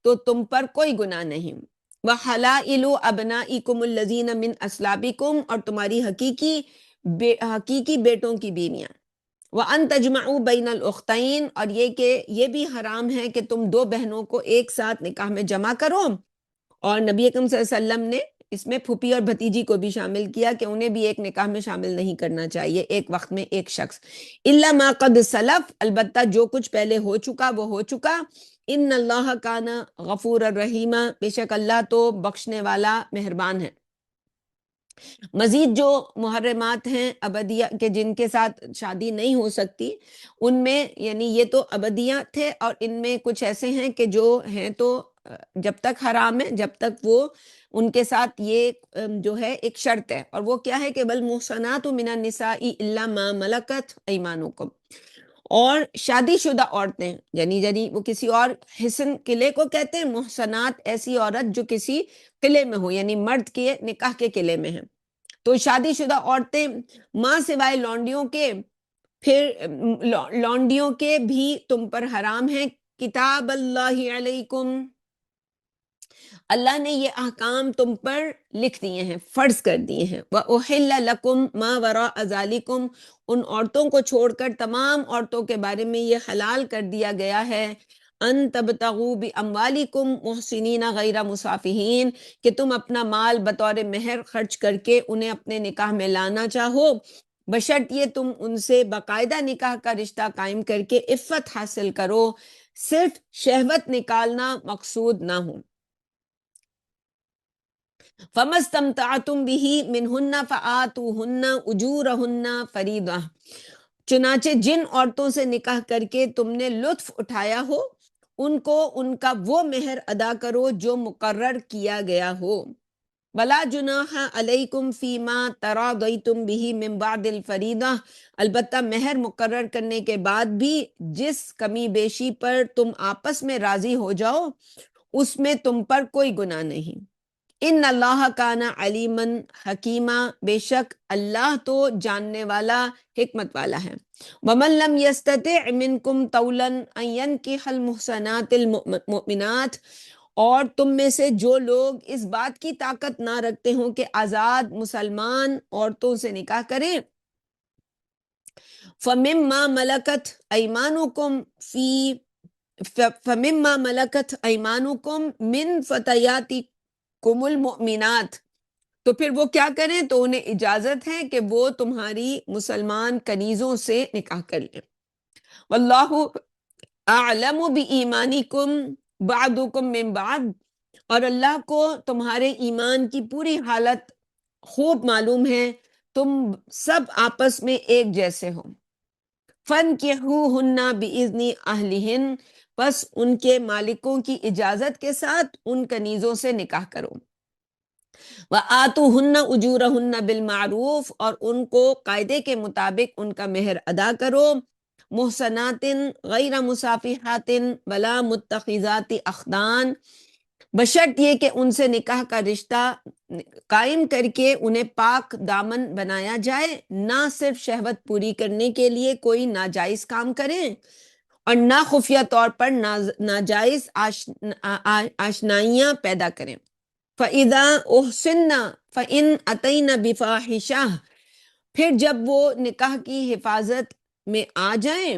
[SPEAKER 1] تو تم پر کوئی گناہ نہیں۔ وَحَلَائِلُ أَبْنَائِكُمُ الَّذِينَ مِنْ أَصْلَابِكُمْ، اور تمہاری حقیقی بیٹوں کی بیویاں۔ وَأَن تَجْمَعُوا بَيْنَ الْأُخْتَيْنِ، اور یہ کہ یہ بھی حرام ہے کہ تم دو بہنوں کو ایک ساتھ نکاح میں جمع کرو۔ اور نبی اکرم صلی اللہ علیہ وسلم نے اس میں پھوپھی اور بھتیجی کو بھی شامل کیا کہ انہیں بھی ایک نکاح میں شامل نہیں کرنا چاہیے ایک وقت میں ایک شخص۔ إِلَّا مَا قَدْ سَلَف، البتہ جو کچھ پہلے ہو چکا وہ ہو چکا۔ ان اللہ کان غفور الرحیم، بے شک اللہ تو بخشنے والا مہربان ہے۔ مزید جو محرمات ہیں ابدیہ کے جن کے ساتھ شادی نہیں ہو سکتی، ان میں یعنی یہ تو ابدیہ تھے، اور ان میں کچھ ایسے ہیں کہ جو ہیں تو جب تک حرام ہے جب تک وہ ان کے ساتھ یہ جو ہے ایک شرط ہے، اور وہ کیا ہے کہ والمحصنات من النساء الا ما ملکت ایمانکم، اور شادی شدہ عورتیں یعنی وہ کسی اور حسن قلعے کو کہتے ہیں، محصنات ایسی عورت جو کسی قلعے میں ہو یعنی مرد کے نکاح کے قلعے میں ہے۔ تو شادی شدہ عورتیں ماں سوائے لونڈیوں کے، پھر لونڈیوں کے بھی تم پر حرام ہیں۔ کتاب اللہ علیکم، اللہ نے یہ احکام تم پر لکھ دیے ہیں، فرض کر دیے ہیں۔ وَأُحِلَّ لَكُم مَا وَرَاءَ ذَلِكُمْ، ان عورتوں کو چھوڑ کر تمام عورتوں کے بارے میں یہ حلال کر دیا گیا ہے۔ ان تبتغوا باموالکم محسنین غیر مسافحین، کہ تم اپنا مال بطور مہر خرچ کر کے انہیں اپنے نکاح میں لانا چاہو، بشرط یہ تم ان سے باقاعدہ نکاح کا رشتہ قائم کر کے عفت حاصل کرو، صرف شہوت نکالنا مقصود نہ ہو۔ فَمَسْتَمْتَعْتُمْ بِهِ مِنْهُنَّ فَآتُوهُنَّ أُجُورَهُنَّ فَرِيضَةً، چنانچہ جن عورتوں سے نکاح کر کے تم نے لطف اٹھایا ہو ان کو ان کا وہ مہر ادا کرو جو مقرر کیا گیا ہو۔ وَلَا جُنَاحَ عَلَيْكُمْ فِي مَا تَرَاضَيْتُمْ بِهِ مِنْ بَعْدِ الْفَرِيضَةِ، البتہ مہر مقرر کرنے کے بعد بھی جس کمی بیشی پر تم آپس میں راضی ہو جاؤ اس میں تم پر کوئی گناہ نہیں۔ ان اللہ کان علیما حکیما، بے شک اللہ تو جاننے والا حکمت والا ہے۔ ومن لم یستطع منکم طولا ان ینکح المحصنات المؤمنات، اور تم میں سے جو لوگ اس بات کی طاقت نہ رکھتے ہوں کہ آزاد مسلمان عورتوں سے نکاح کریں، فمما ملکت ایمانکم فمما ملکت ایمانکم من فتیاتکم المؤمنات، تو پھر وہ کیا کریں، تو انہیں اجازت ہے کہ وہ تمہاری مسلمان کنیزوں سے نکاح کر لیں۔ واللہ اعلم بایمانکم بعضکم من بعض، اور اللہ کو تمہارے ایمان کی پوری حالت خوب معلوم ہے، تم سب آپس میں ایک جیسے ہو۔ فَانْكِحُوهُنَّ بِإِذْنِ أَهْلِهِنَّ، پس ان کے مالکوں کی اجازت کے ساتھ ان کنیزوں سے نکاح کرو۔ وَآتُوهُنَّ أُجُورَهُنَّ بِالْمَعْرُوفِ، اور ان کو قاعدے کے مطابق ان کا مہر ادا کرو۔ محصنات غیر مصافحات ولا متخذات اخدان، بشرط یہ کہ ان سے نکاح کا رشتہ قائم کر کے انہیں پاک دامن بنایا جائے، نہ صرف شہوت پوری کرنے کے لیے کوئی ناجائز کام کریں اور نہ خفیہ طور پر ناجائز آشنائیاں پیدا کریں۔ فَإِذَا أُحْسِنَّ فَإِنْ أَتَيْنَ بِفَاحِشَةٍ، پھر جب وہ نکاح کی حفاظت میں آ جائیں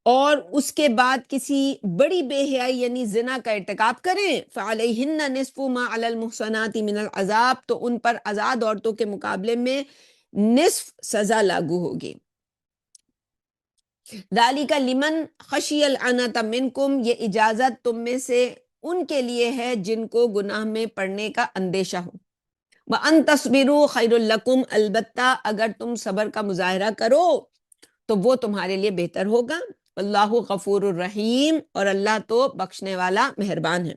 [SPEAKER 1] اور اس کے بعد کسی بڑی بے حیائی یعنی زنا کا ارتکاب کریں، فَعَلَيْهِنَّ نِصْفُ مَا عَلَى الْمُحْصَنَاتِ مِنَ الْعَذَابِ، تو ان پر آزاد عورتوں کے مقابلے میں نصف سزا لاگو ہوگی۔ ذَلِكَ لِمَنْ خَشِيَ الْعَنَتَ مِنْكُمْ، یہ اجازت تم میں سے ان کے لیے ہے جن کو گناہ میں پڑنے کا اندیشہ ہو۔ وَأَن تَصْبِرُوا خَيْرٌ لَكُمْ، البتہ اگر تم صبر کا مظاہرہ کرو تو وہ تمہارے لیے بہتر ہوگا۔ اللہ غفور الرحیم، اور اللہ تو بخشنے والا مہربان ہے۔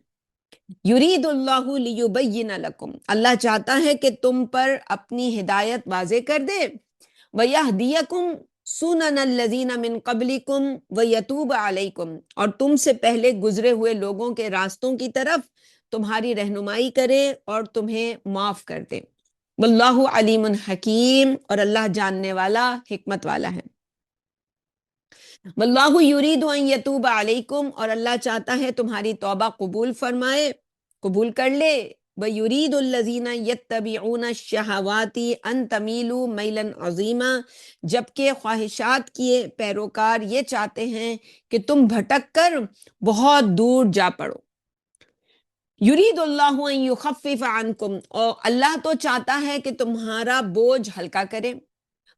[SPEAKER 1] یرید اللہ لیبین لکم، اللہ چاہتا ہے کہ تم پر اپنی ہدایت واضح کر دے۔ ویہدیکم سنن الذین من قبلکم ویتوب علیکم، اور تم سے پہلے گزرے ہوئے لوگوں کے راستوں کی طرف تمہاری رہنمائی کرے اور تمہیں معاف کر دے۔ واللہ علیم حکیم، اور اللہ جاننے والا حکمت والا ہے۔ واللہ یرید ان یتوب علیکم، اور اللہ چاہتا ہے تمہاری توبہ قبول فرمائے، قبول کر لے۔ وَيُرِيدُ الَّذِينَ يَتَّبِعُونَ الشَّهَوَاتِ أَن تَمِيلُوا مَيْلًا عَظِيمًا، جبکہ خواہشات کے پیروکار یہ چاہتے ہیں کہ تم بھٹک کر بہت دور جا پڑو۔ یرید اللہ ان یخفف عنکم، اور اللہ تو چاہتا ہے کہ تمہارا بوجھ ہلکا کرے۔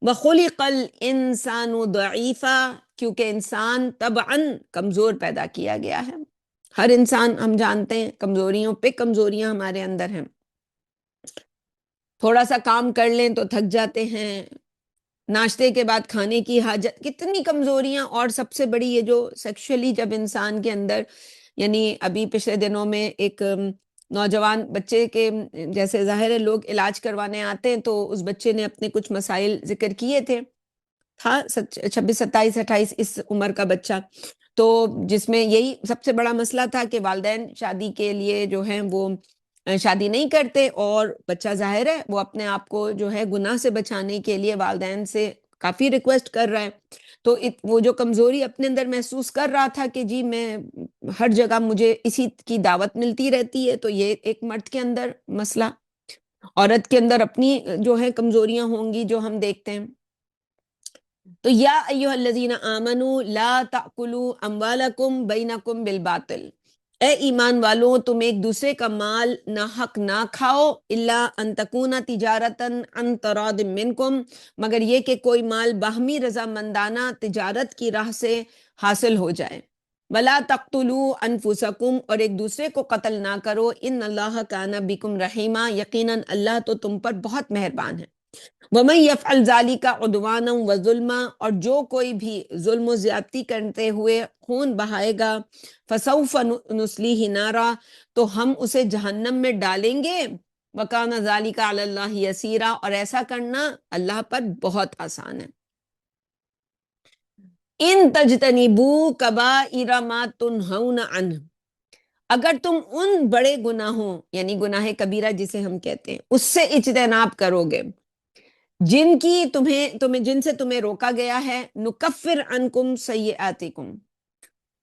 [SPEAKER 1] وَخُلِقَ الْإِنسَانُ ضَعِيفًا، کیونکہ انسان طبعاً کمزور پیدا کیا گیا ہے۔ ہر انسان ہم جانتے ہیں کمزوریوں پہ کمزوریاں ہمارے اندر ہیں، تھوڑا سا کام کر لیں تو تھک جاتے ہیں، ناشتے کے بعد کھانے کی حاجت، کتنی کمزوریاں۔ اور سب سے بڑی یہ جو سیکشولی جب انسان کے اندر، یعنی ابھی پچھلے دنوں میں ایک نوجوان بچے کے جیسے ظاہر ہے لوگ علاج کروانے آتے ہیں، تو اس بچے نے اپنے کچھ مسائل ذکر کیے تھے، تھا 26 27 28 اس عمر کا بچہ، تو جس میں یہی سب سے بڑا مسئلہ تھا کہ والدین شادی کے لیے جو ہیں وہ شادی نہیں کرتے، اور بچہ ظاہر ہے وہ اپنے آپ کو جو ہے گناہ سے بچانے کے لیے والدین سے کافی ریکویسٹ کر رہا ہے۔ تو وہ جو کمزوری اپنے اندر محسوس کر رہا تھا کہ جی میں ہر جگہ مجھے اسی کی دعوت ملتی رہتی ہے، تو یہ ایک مرد کے اندر مسئلہ، عورت کے اندر اپنی جو ہے کمزوریاں ہوں گی جو ہم دیکھتے ہیں۔ تو یا ایھا الذین آمنوا لا تأکلوا اموالکم بینکم بالباطل، اے ایمان والوں تم ایک دوسرے کا مال ناحق نہ کھاؤ، الا ان تکون تجارتا عن تراض منکم، مگر یہ کہ کوئی مال باہمی رضامندانہ تجارت کی راہ سے حاصل ہو جائے۔ ولا تقتلوا انفسکم، اور ایک دوسرے کو قتل نہ کرو، ان اللہ کان بکم رحیما، یقیناً اللہ تو تم پر بہت مہربان ہے۔ وَمَن يَفْعَلْ ذَلِكَ عُدْوَانًا وَظُلْمًا، اور جو کوئی بھی ظلم و زیادتی کرتے ہوئے خون بہائے گا، فَسَوْفَ نُصْلِيهِ نَارًا، تو ہم اسے جہنم میں ڈالیں گے، وَكَانَ ذَلِكَ عَلَى اللَّهِ يَسِيرًا، اور ایسا کرنا اللہ پر بہت آسان ہے۔ ان تجتنبوا کبائر ما تنہون عنہ، اگر تم ان بڑے گناہوں یعنی گناہ کبیرہ جسے ہم کہتے ہیں اس سے اجتناب کرو گے جن کی جن سے تمہیں روکا گیا ہے، نکفر عنکم سیئاتکم،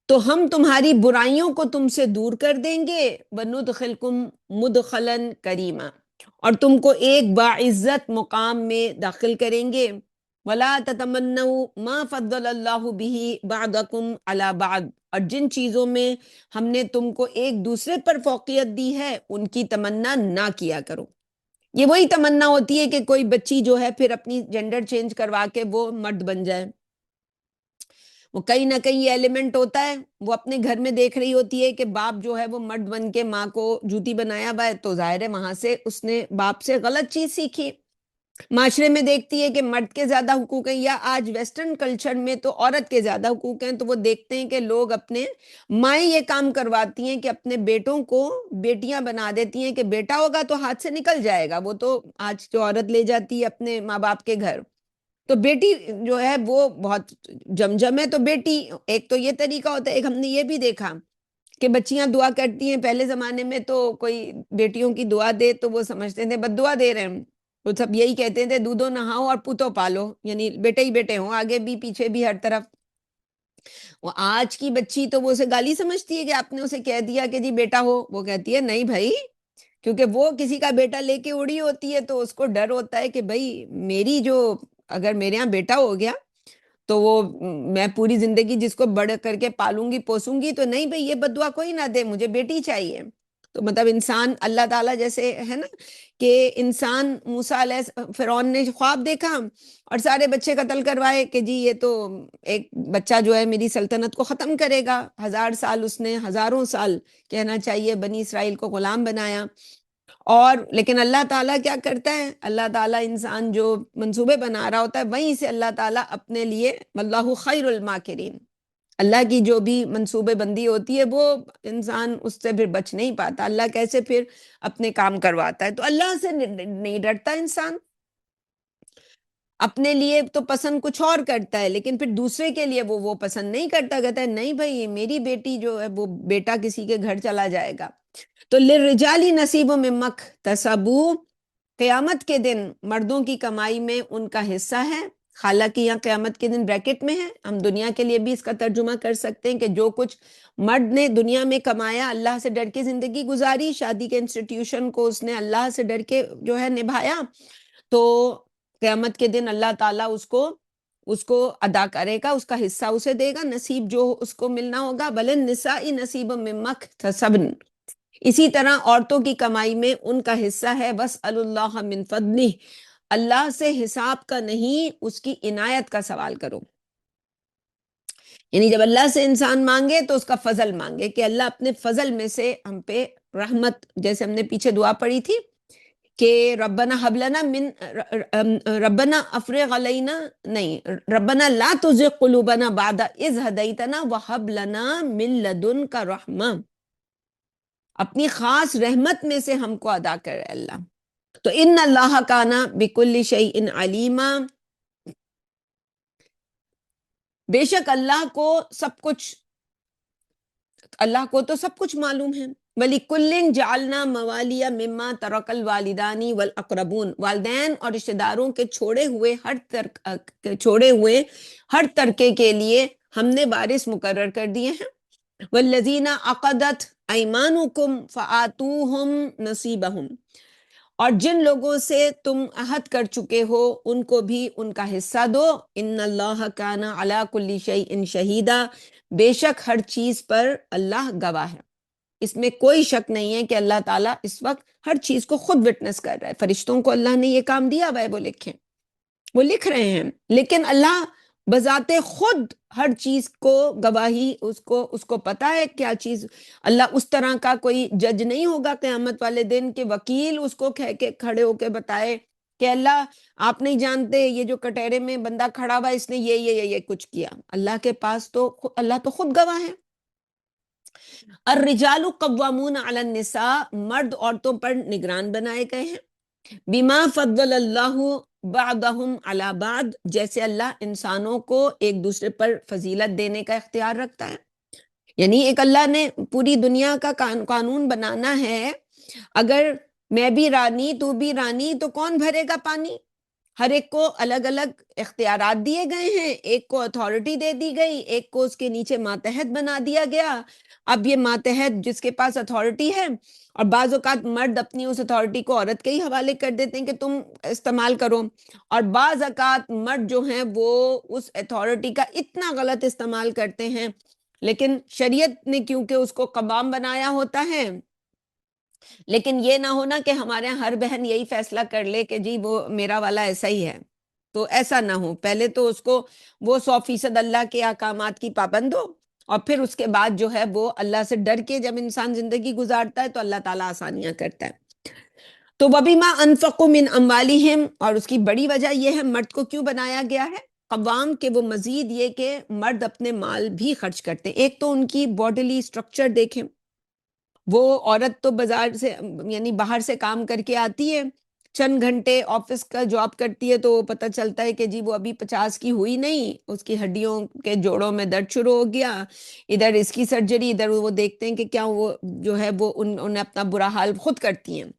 [SPEAKER 1] تو ہم تمہاری برائیوں کو تم سے دور کر دیں گے، وندخلکم مدخلا کریما، اور تم کو ایک باعزت مقام میں داخل کریں گے۔ ولا تتمنوا ما فضل اللہ به بعضکم علی بعض، اور جن چیزوں میں ہم نے تم کو ایک دوسرے پر فوقیت دی ہے ان کی تمنا نہ کیا کرو۔ یہ وہی تمنا ہوتی ہے کہ کوئی بچی جو ہے پھر اپنی جینڈر چینج کروا کے وہ مرد بن جائے، وہ کہیں نہ کہیں یہ ایلیمنٹ ہوتا ہے، وہ اپنے گھر میں دیکھ رہی ہوتی ہے کہ باپ جو ہے وہ مرد بن کے ماں کو جوتی بنایا ہوا ہے، تو ظاہر ہے وہاں سے اس نے باپ سے غلط چیز سیکھی۔ معاشرے میں دیکھتی ہے کہ مرد کے زیادہ حقوق ہیں، یا آج ویسٹرن کلچر میں تو عورت کے زیادہ حقوق ہیں، تو وہ دیکھتے ہیں کہ لوگ اپنے مائیں یہ کام کرواتی ہیں کہ اپنے بیٹوں کو بیٹیاں بنا دیتی ہیں کہ بیٹا ہوگا تو ہاتھ سے نکل جائے گا، وہ تو آج جو عورت لے جاتی ہے اپنے ماں باپ کے گھر، تو بیٹی جو ہے وہ بہت جم ہے، تو بیٹی ایک تو یہ طریقہ ہوتا ہے، ایک ہم نے یہ بھی دیکھا کہ بچیاں دعا کرتی ہیں. پہلے زمانے میں تو کوئی بیٹیوں کی دعا دے تو وہ سمجھتے تھے بد دعا دے رہے ہیں. وہ سب یہی کہتے تھے دودھو نہاؤ اور پوتو پالو، یعنی بیٹے ہی بیٹے ہوں، آگے بھی پیچھے بھی ہر طرف. وہ آج کی بچی تو وہ اسے گالی سمجھتی ہے کہ آپ نے اسے کہہ دیا کہ جی بیٹا ہو. وہ کہتی ہے نہیں بھائی، کیونکہ وہ کسی کا بیٹا لے کے اڑی ہوتی ہے تو اس کو ڈر ہوتا ہے کہ بھائی میری جو اگر میرے یہاں بیٹا ہو گیا تو وہ میں پوری زندگی جس کو بڑھ کر کے پالوں گی پوسوں گی، تو نہیں بھائی یہ بد دعا کوئی نہ دے، مجھے بیٹی چاہیے. تو مطلب انسان اللہ تعالیٰ جیسے ہے نا کہ انسان موسیٰ علیہ فرعون نے خواب دیکھا اور سارے بچے قتل کروائے کہ جی یہ تو ایک بچہ جو ہے میری سلطنت کو ختم کرے گا. 1000 سال اس نے، ہزاروں سال کہنا چاہیے، بنی اسرائیل کو غلام بنایا. اور لیکن اللہ تعالیٰ کیا کرتا ہے؟ اللہ تعالیٰ انسان جو منصوبے بنا رہا ہوتا ہے وہیں سے اللہ تعالیٰ اپنے لیے واللہ خیر الماکرین، اللہ کی جو بھی منصوبے بندی ہوتی ہے وہ انسان اس سے پھر بچ نہیں پاتا. اللہ کیسے پھر اپنے کام کرواتا ہے. تو اللہ سے نہیں ڈرتا انسان، اپنے لیے تو پسند کچھ اور کرتا ہے لیکن پھر دوسرے کے لیے وہ پسند نہیں کرتا، کہتا ہے نہیں بھائی میری بیٹی جو ہے وہ بیٹا کسی کے گھر چلا جائے گا. تو للرجال نصیب مما اکتسبوا، قیامت کے دن مردوں کی کمائی میں ان کا حصہ ہے. حالانکہ یہاں قیامت کے دن بریکٹ میں ہے، ہم دنیا کے لیے بھی اس کا ترجمہ کر سکتے ہیں کہ جو کچھ مرد نے دنیا میں کمایا، اللہ سے ڈر کے زندگی گزاری، شادی کے انسٹیٹیوشن کو اس نے اللہ سے ڈر کے جو ہے نبھایا، تو قیامت کے دن اللہ تعالیٰ اس کو ادا کرے گا، اس کا حصہ اسے دے گا، نصیب جو اس کو ملنا ہوگا. وللنساء نصیب مما اکتسبن، اسی طرح عورتوں کی کمائی میں ان کا حصہ ہے. واسألوا اللہ من فضلہ، اللہ سے حساب کا نہیں، اس کی عنایت کا سوال کرو. یعنی جب اللہ سے انسان مانگے تو اس کا فضل مانگے کہ اللہ اپنے فضل میں سے ہم پہ رحمت، جیسے ہم نے پیچھے دعا پڑھی تھی کہ ربنا حب لنا من ربنا افرغ علینا، نہیں، ربنا لا تزغ قلوبنا بعد اذ ہدیتنا وہب لنا من لدنک رحمہ، اپنی خاص رحمت میں سے ہم کو ادا کرے اللہ. تو ان اللہ کان بکل شیء علیما، بے شک اللہ کو تو سب کچھ معلوم ہے. وَلِكُلٍّ جَعَلْنَا مَوَالِيَ مِمَّا تَرَكَ الْوَالِدَانِ وَالْأَقْرَبُونَ، والدین اور رشتہ داروں کے چھوڑے ہوئے ہر ترکے کے لیے ہم نے وارث مقرر کر دیے ہیں. وَالَّذِينَ عَقَدَتْ أَيْمَانُكُمْ فَآتُوهُمْ نَصِيبَهُمْ، اور جن لوگوں سے تم عہد کر چکے ہو ان کو بھی ان کا حصہ دو. ان اللہ کان علی کل شیء شہیدا، بے شک ہر چیز پر اللہ گواہ ہے. اس میں کوئی شک نہیں ہے کہ اللہ تعالیٰ اس وقت ہر چیز کو خود وٹنس کر رہا ہے. فرشتوں کو اللہ نے یہ کام دیا ہوا ہے، وہ لکھ رہے ہیں، لیکن اللہ بذات خود ہر چیز کو گواہی، اس کو پتا ہے کیا چیز. اللہ اس طرح کا کوئی جج نہیں ہوگا قیامت والے دن کہ وکیل اس کو کہہ کے کھڑے ہو کے بتائے کہ اللہ آپ نہیں جانتے یہ جو کٹہرے میں بندہ کھڑا ہوا اس نے یہ کچھ کیا. اللہ کے پاس تو اللہ تو خود گواہ ہے. الرجال قوامون علی النساء، مرد عورتوں پر نگران بنائے گئے ہیں. بما فضل اللہ بعضهم علی بعض، جیسے اللہ انسانوں کو ایک دوسرے پر فضیلت دینے کا اختیار رکھتا ہے. یعنی ایک اللہ نے پوری دنیا کا قانون بنانا ہے، اگر میں بھی رانی تو بھی رانی تو کون بھرے گا پانی؟ ہر ایک کو الگ الگ اختیارات دیے گئے ہیں، ایک کو اتھارٹی دے دی گئی، ایک کو اس کے نیچے ماتحت بنا دیا گیا. اب یہ ماتحت جس کے پاس اتھارٹی ہے، اور بعض اوقات مرد اپنی اس اتھارٹی کو عورت کے ہی حوالے کر دیتے ہیں کہ تم استعمال کرو، اور بعض اوقات مرد جو ہیں وہ اس اتھارٹی کا اتنا غلط استعمال کرتے ہیں. لیکن شریعت نے کیونکہ اس کو قوام بنایا ہوتا ہے، لیکن یہ نہ ہونا کہ ہمارے یہاں ہر بہن یہی فیصلہ کر لے کہ جی وہ میرا والا ایسا ہی ہے. تو ایسا نہ ہو، پہلے تو اس کو وہ 100% اللہ کے احکامات کی پابند ہو، اور پھر اس کے بعد جو ہے وہ اللہ سے ڈر کے جب انسان زندگی گزارتا ہے تو اللہ تعالیٰ آسانیاں کرتا ہے. تو وَبِمَا أَنفَقُوا مِنْ أَمْوَالِهِمْ، اور اس کی بڑی وجہ یہ ہے مرد کو کیوں بنایا گیا ہے قوام، کہ وہ مزید یہ کہ مرد اپنے مال بھی خرچ کرتے ہیں. ایک تو ان کی باڈیلی سٹرکچر دیکھیں، وہ عورت تو بازار سے یعنی باہر سے کام کر کے آتی ہے، چند گھنٹے آفس کا جاب کرتی ہے تو پتہ چلتا ہے کہ جی وہ ابھی 50 کی ہوئی نہیں، اس کی ہڈیوں کے جوڑوں میں درد شروع ہو گیا، ادھر اس کی سرجری، ادھر وہ دیکھتے ہیں کہ کیا وہ جو ہے وہ انہیں اپنا برا حال خود کرتی ہیں۔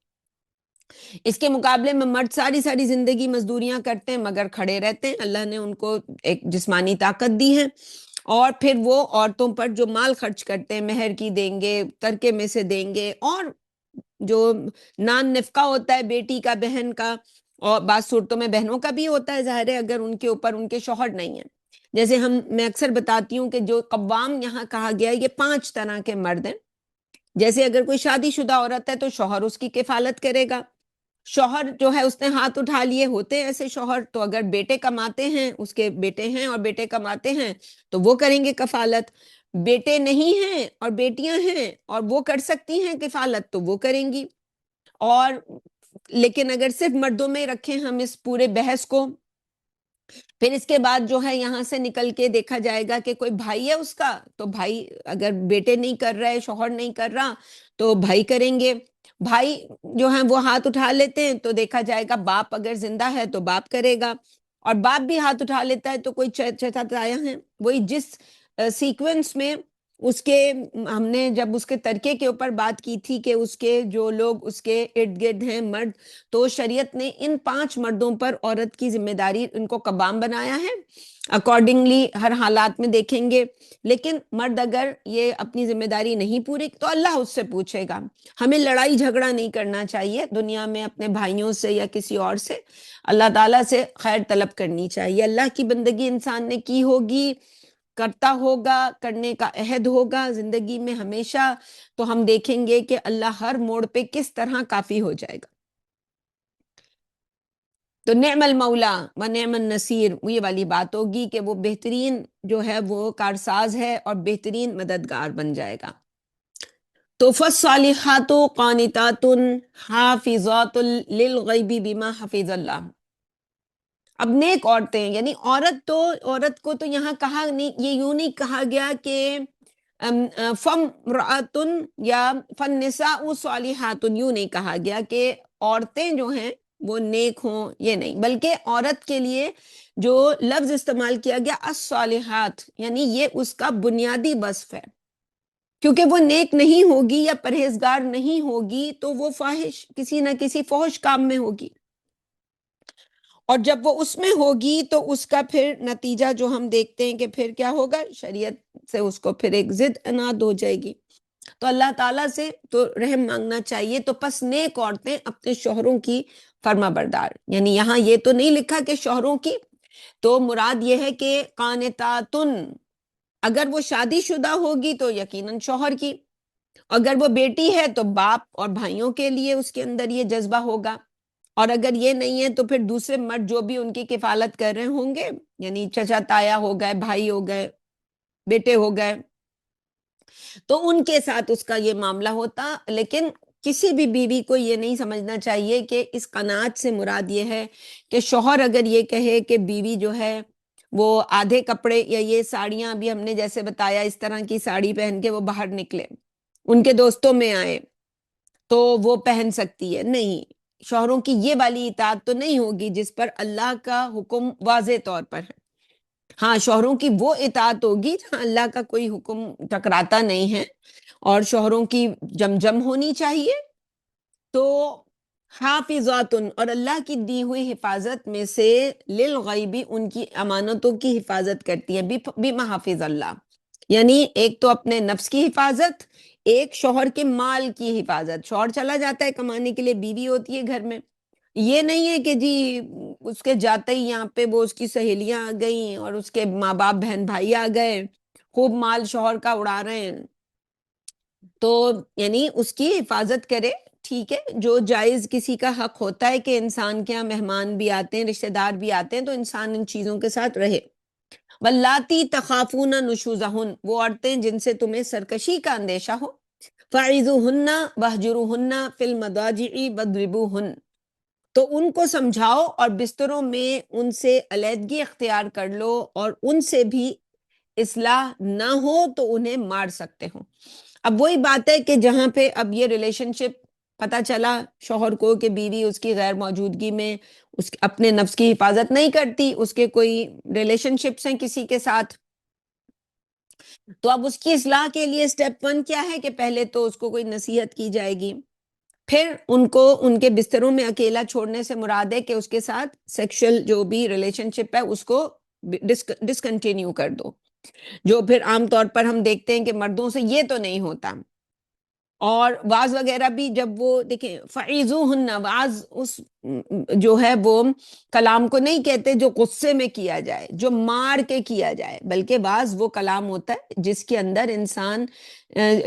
[SPEAKER 1] اس کے مقابلے میں مرد ساری ساری زندگی مزدوریاں کرتے ہیں مگر کھڑے رہتے ہیں، اللہ نے ان کو ایک جسمانی طاقت دی ہے، اور پھر وہ عورتوں پر جو مال خرچ کرتے ہیں، مہر کی دیں گے، ترکے میں سے دیں گے، اور جو نان نفقہ ہوتا ہے بیٹی کا، بہن کا، اور بعض صورتوں میں بہنوں کا بھی ہوتا ہے، ظاہر ہے اگر ان کے اوپر ان کے شوہر نہیں ہیں۔ جیسے میں اکثر بتاتی ہوں کہ جو قوام یہاں کہا گیا ہے، یہ 5 طرح کے مرد ہیں۔ جیسے اگر کوئی شادی شدہ عورت ہے تو شوہر اس کی کفالت کرے گا، شوہر جو ہے اس نے ہاتھ اٹھا لیے، ہوتے ہیں ایسے شوہر، تو اگر بیٹے کماتے ہیں، اس کے بیٹے ہیں اور بیٹے کماتے ہیں تو وہ کریں گے کفالت، بیٹے نہیں ہیں اور بیٹیاں ہیں اور وہ کر سکتی ہیں کفالت تو وہ کریں گی۔ اور لیکن اگر صرف مردوں میں رکھیں ہم اس پورے بحث کو، پھر اس کے بعد جو ہے یہاں سے نکل کے دیکھا جائے گا کہ کوئی بھائی ہے اس کا، تو بھائی اگر بیٹے نہیں کر رہے، شوہر نہیں کر رہا تو بھائی کریں گے، بھائی جو ہیں وہ ہاتھ اٹھا لیتے ہیں تو دیکھا جائے گا باپ اگر زندہ ہے تو باپ کرے گا، اور باپ بھی ہاتھ اٹھا لیتا ہے تو کوئی چچا تایا ہیں، وہی جس سیکوینس میں اس کے، ہم نے جب اس کے ترکے کے اوپر بات کی تھی کہ اس کے جو لوگ اس کے ارد گرد ہیں مرد، تو شریعت نے ان 5 مردوں پر عورت کی ذمہ داری ان کو قوام بنایا ہے، اکارڈنگلی ہر حالات میں دیکھیں گے۔ لیکن مرد اگر یہ اپنی ذمہ داری نہیں پوری تو اللہ اس سے پوچھے گا۔ ہمیں لڑائی جھگڑا نہیں کرنا چاہیے دنیا میں اپنے بھائیوں سے یا کسی اور سے، اللہ تعالیٰ سے خیر طلب کرنی چاہیے۔ اللہ کی بندگی انسان نے کی ہوگی، کرتا ہوگا، کرنے کا عہد ہوگا زندگی میں ہمیشہ، تو ہم دیکھیں گے کہ اللہ ہر موڑ پہ کس طرح کافی ہو جائے گا۔ تو نعم المولا و نعم النصیر، یہ والی بات ہوگی کہ وہ بہترین جو ہے وہ کارساز ہے اور بہترین مددگار بن جائے گا۔ تو فالصالحات قانتات حافظات للغیب بما حفظ اللہ۔ اب نیک عورتیں یعنی عورت کو تو یہاں کہا نہیں، یہ یوں نہیں کہا گیا کہ فامرأۃ یا فالنساء صالحات، یوں نہیں کہا گیا کہ عورتیں جو ہیں وہ نیک ہوں، یہ نہیں، بلکہ عورت کے لیے جو لفظ استعمال کیا گیا الصالحات، یعنی یہ اس کا بنیادی وصف ہے، کیونکہ وہ نیک نہیں ہوگی یا پرہیزگار نہیں ہوگی تو وہ فاحش، کسی نہ کسی فحش کام میں ہوگی، اور جب وہ اس میں ہوگی تو اس کا پھر نتیجہ جو ہم دیکھتے ہیں کہ پھر کیا ہوگا، شریعت سے اس کو پھر ایک ضد عناد ہو جائے گی۔ تو اللہ تعالیٰ سے تو رحم مانگنا چاہیے۔ تو پس نیک عورتیں اپنے شوہروں کی فرما بردار، یعنی یہاں یہ تو نہیں لکھا کہ شوہروں کی، تو مراد یہ ہے کہ قانتاتن، اگر وہ شادی شدہ ہوگی تو یقیناً شوہر کی، اگر وہ بیٹی ہے تو باپ اور بھائیوں کے لیے اس کے اندر یہ جذبہ ہوگا، اور اگر یہ نہیں ہے تو پھر دوسرے مرد جو بھی ان کی کفالت کر رہے ہوں گے، یعنی چچا تایا ہو گئے، بھائی ہو گئے، بیٹے ہو گئے، تو ان کے ساتھ اس کا یہ معاملہ ہوتا۔ لیکن کسی بھی بیوی کو یہ نہیں سمجھنا چاہیے کہ اس قناعت سے مراد یہ ہے کہ شوہر اگر یہ کہے کہ بیوی جو ہے وہ آدھے کپڑے یا یہ ساڑیاں بھی ہم نے جیسے بتایا اس طرح کی ساڑی پہن کے وہ باہر نکلے، ان کے دوستوں میں آئے تو وہ پہن سکتی ہے، نہیں، شوہروں کی یہ والی اطاعت تو نہیں ہوگی جس پر اللہ کا حکم واضح طور پر ہے۔ ہاں، شوہروں کی وہ اطاعت ہوگی جہاں اللہ کا کوئی حکم ٹکراتا نہیں ہے، اور شوہروں کی جم ہونی چاہیے۔ تو حافظات، اور اللہ کی دی ہوئی حفاظت میں سے للغیبی، ان کی امانتوں کی حفاظت کرتی ہیں، بما حافظ اللہ، یعنی ایک تو اپنے نفس کی حفاظت، ایک شوہر کے مال کی حفاظت، شوہر چلا جاتا ہے کمانے کے لیے، بیوی ہوتی ہے گھر میں، یہ نہیں ہے کہ جی اس کے جاتے ہی یہاں پہ وہ اس کی سہیلیاں آ گئیں اور اس کے ماں باپ بہن بھائی آ گئے، خوب مال شوہر کا اڑا رہے ہیں، تو یعنی اس کی حفاظت کرے۔ ٹھیک ہے، جو جائز کسی کا حق ہوتا ہے کہ انسان کے یہاں مہمان بھی آتے ہیں، رشتہ دار بھی آتے ہیں، تو انسان ان چیزوں کے ساتھ رہے۔ واللاتی تخافون نشوزہن، وہ عورتیں جن سے تمہیں سرکشی کا اندیشہ ہو، فعظوہن واہجروہن فی المضاجع واضربوہن، تو ان کو سمجھاؤ اور بستروں میں ان سے علیحدگی اختیار کر لو، اور ان سے بھی اصلاح نہ ہو تو انہیں مار سکتے ہو۔ اب وہی بات ہے کہ جہاں پہ اب یہ ریلیشن شپ پتہ چلا شوہر کو کہ بیوی اس کی غیر موجودگی میں اپنے نفس کی حفاظت نہیں کرتی، اس کے کوئی ریلیشن شپس ہیں کسی کے ساتھ، تو اب اس کی اصلاح کے لیے سٹیپ 1 کیا ہے کہ پہلے تو اس کو کوئی نصیحت کی جائے گی، پھر ان کو ان کے بستروں میں اکیلا چھوڑنے سے مراد ہے کہ اس کے ساتھ سیکشل جو بھی ریلیشن شپ ہے اس کو ڈسکنٹینیو کر دو، جو پھر عام طور پر ہم دیکھتے ہیں کہ مردوں سے یہ تو نہیں ہوتا۔ اور واز وغیرہ بھی جب وہ دیکھیں فعیذوہن، واز اس جو ہے وہ کلام کو نہیں کہتے جو غصے میں کیا جائے، جو مار کے کیا جائے، بلکہ واز وہ کلام ہوتا ہے جس کے اندر انسان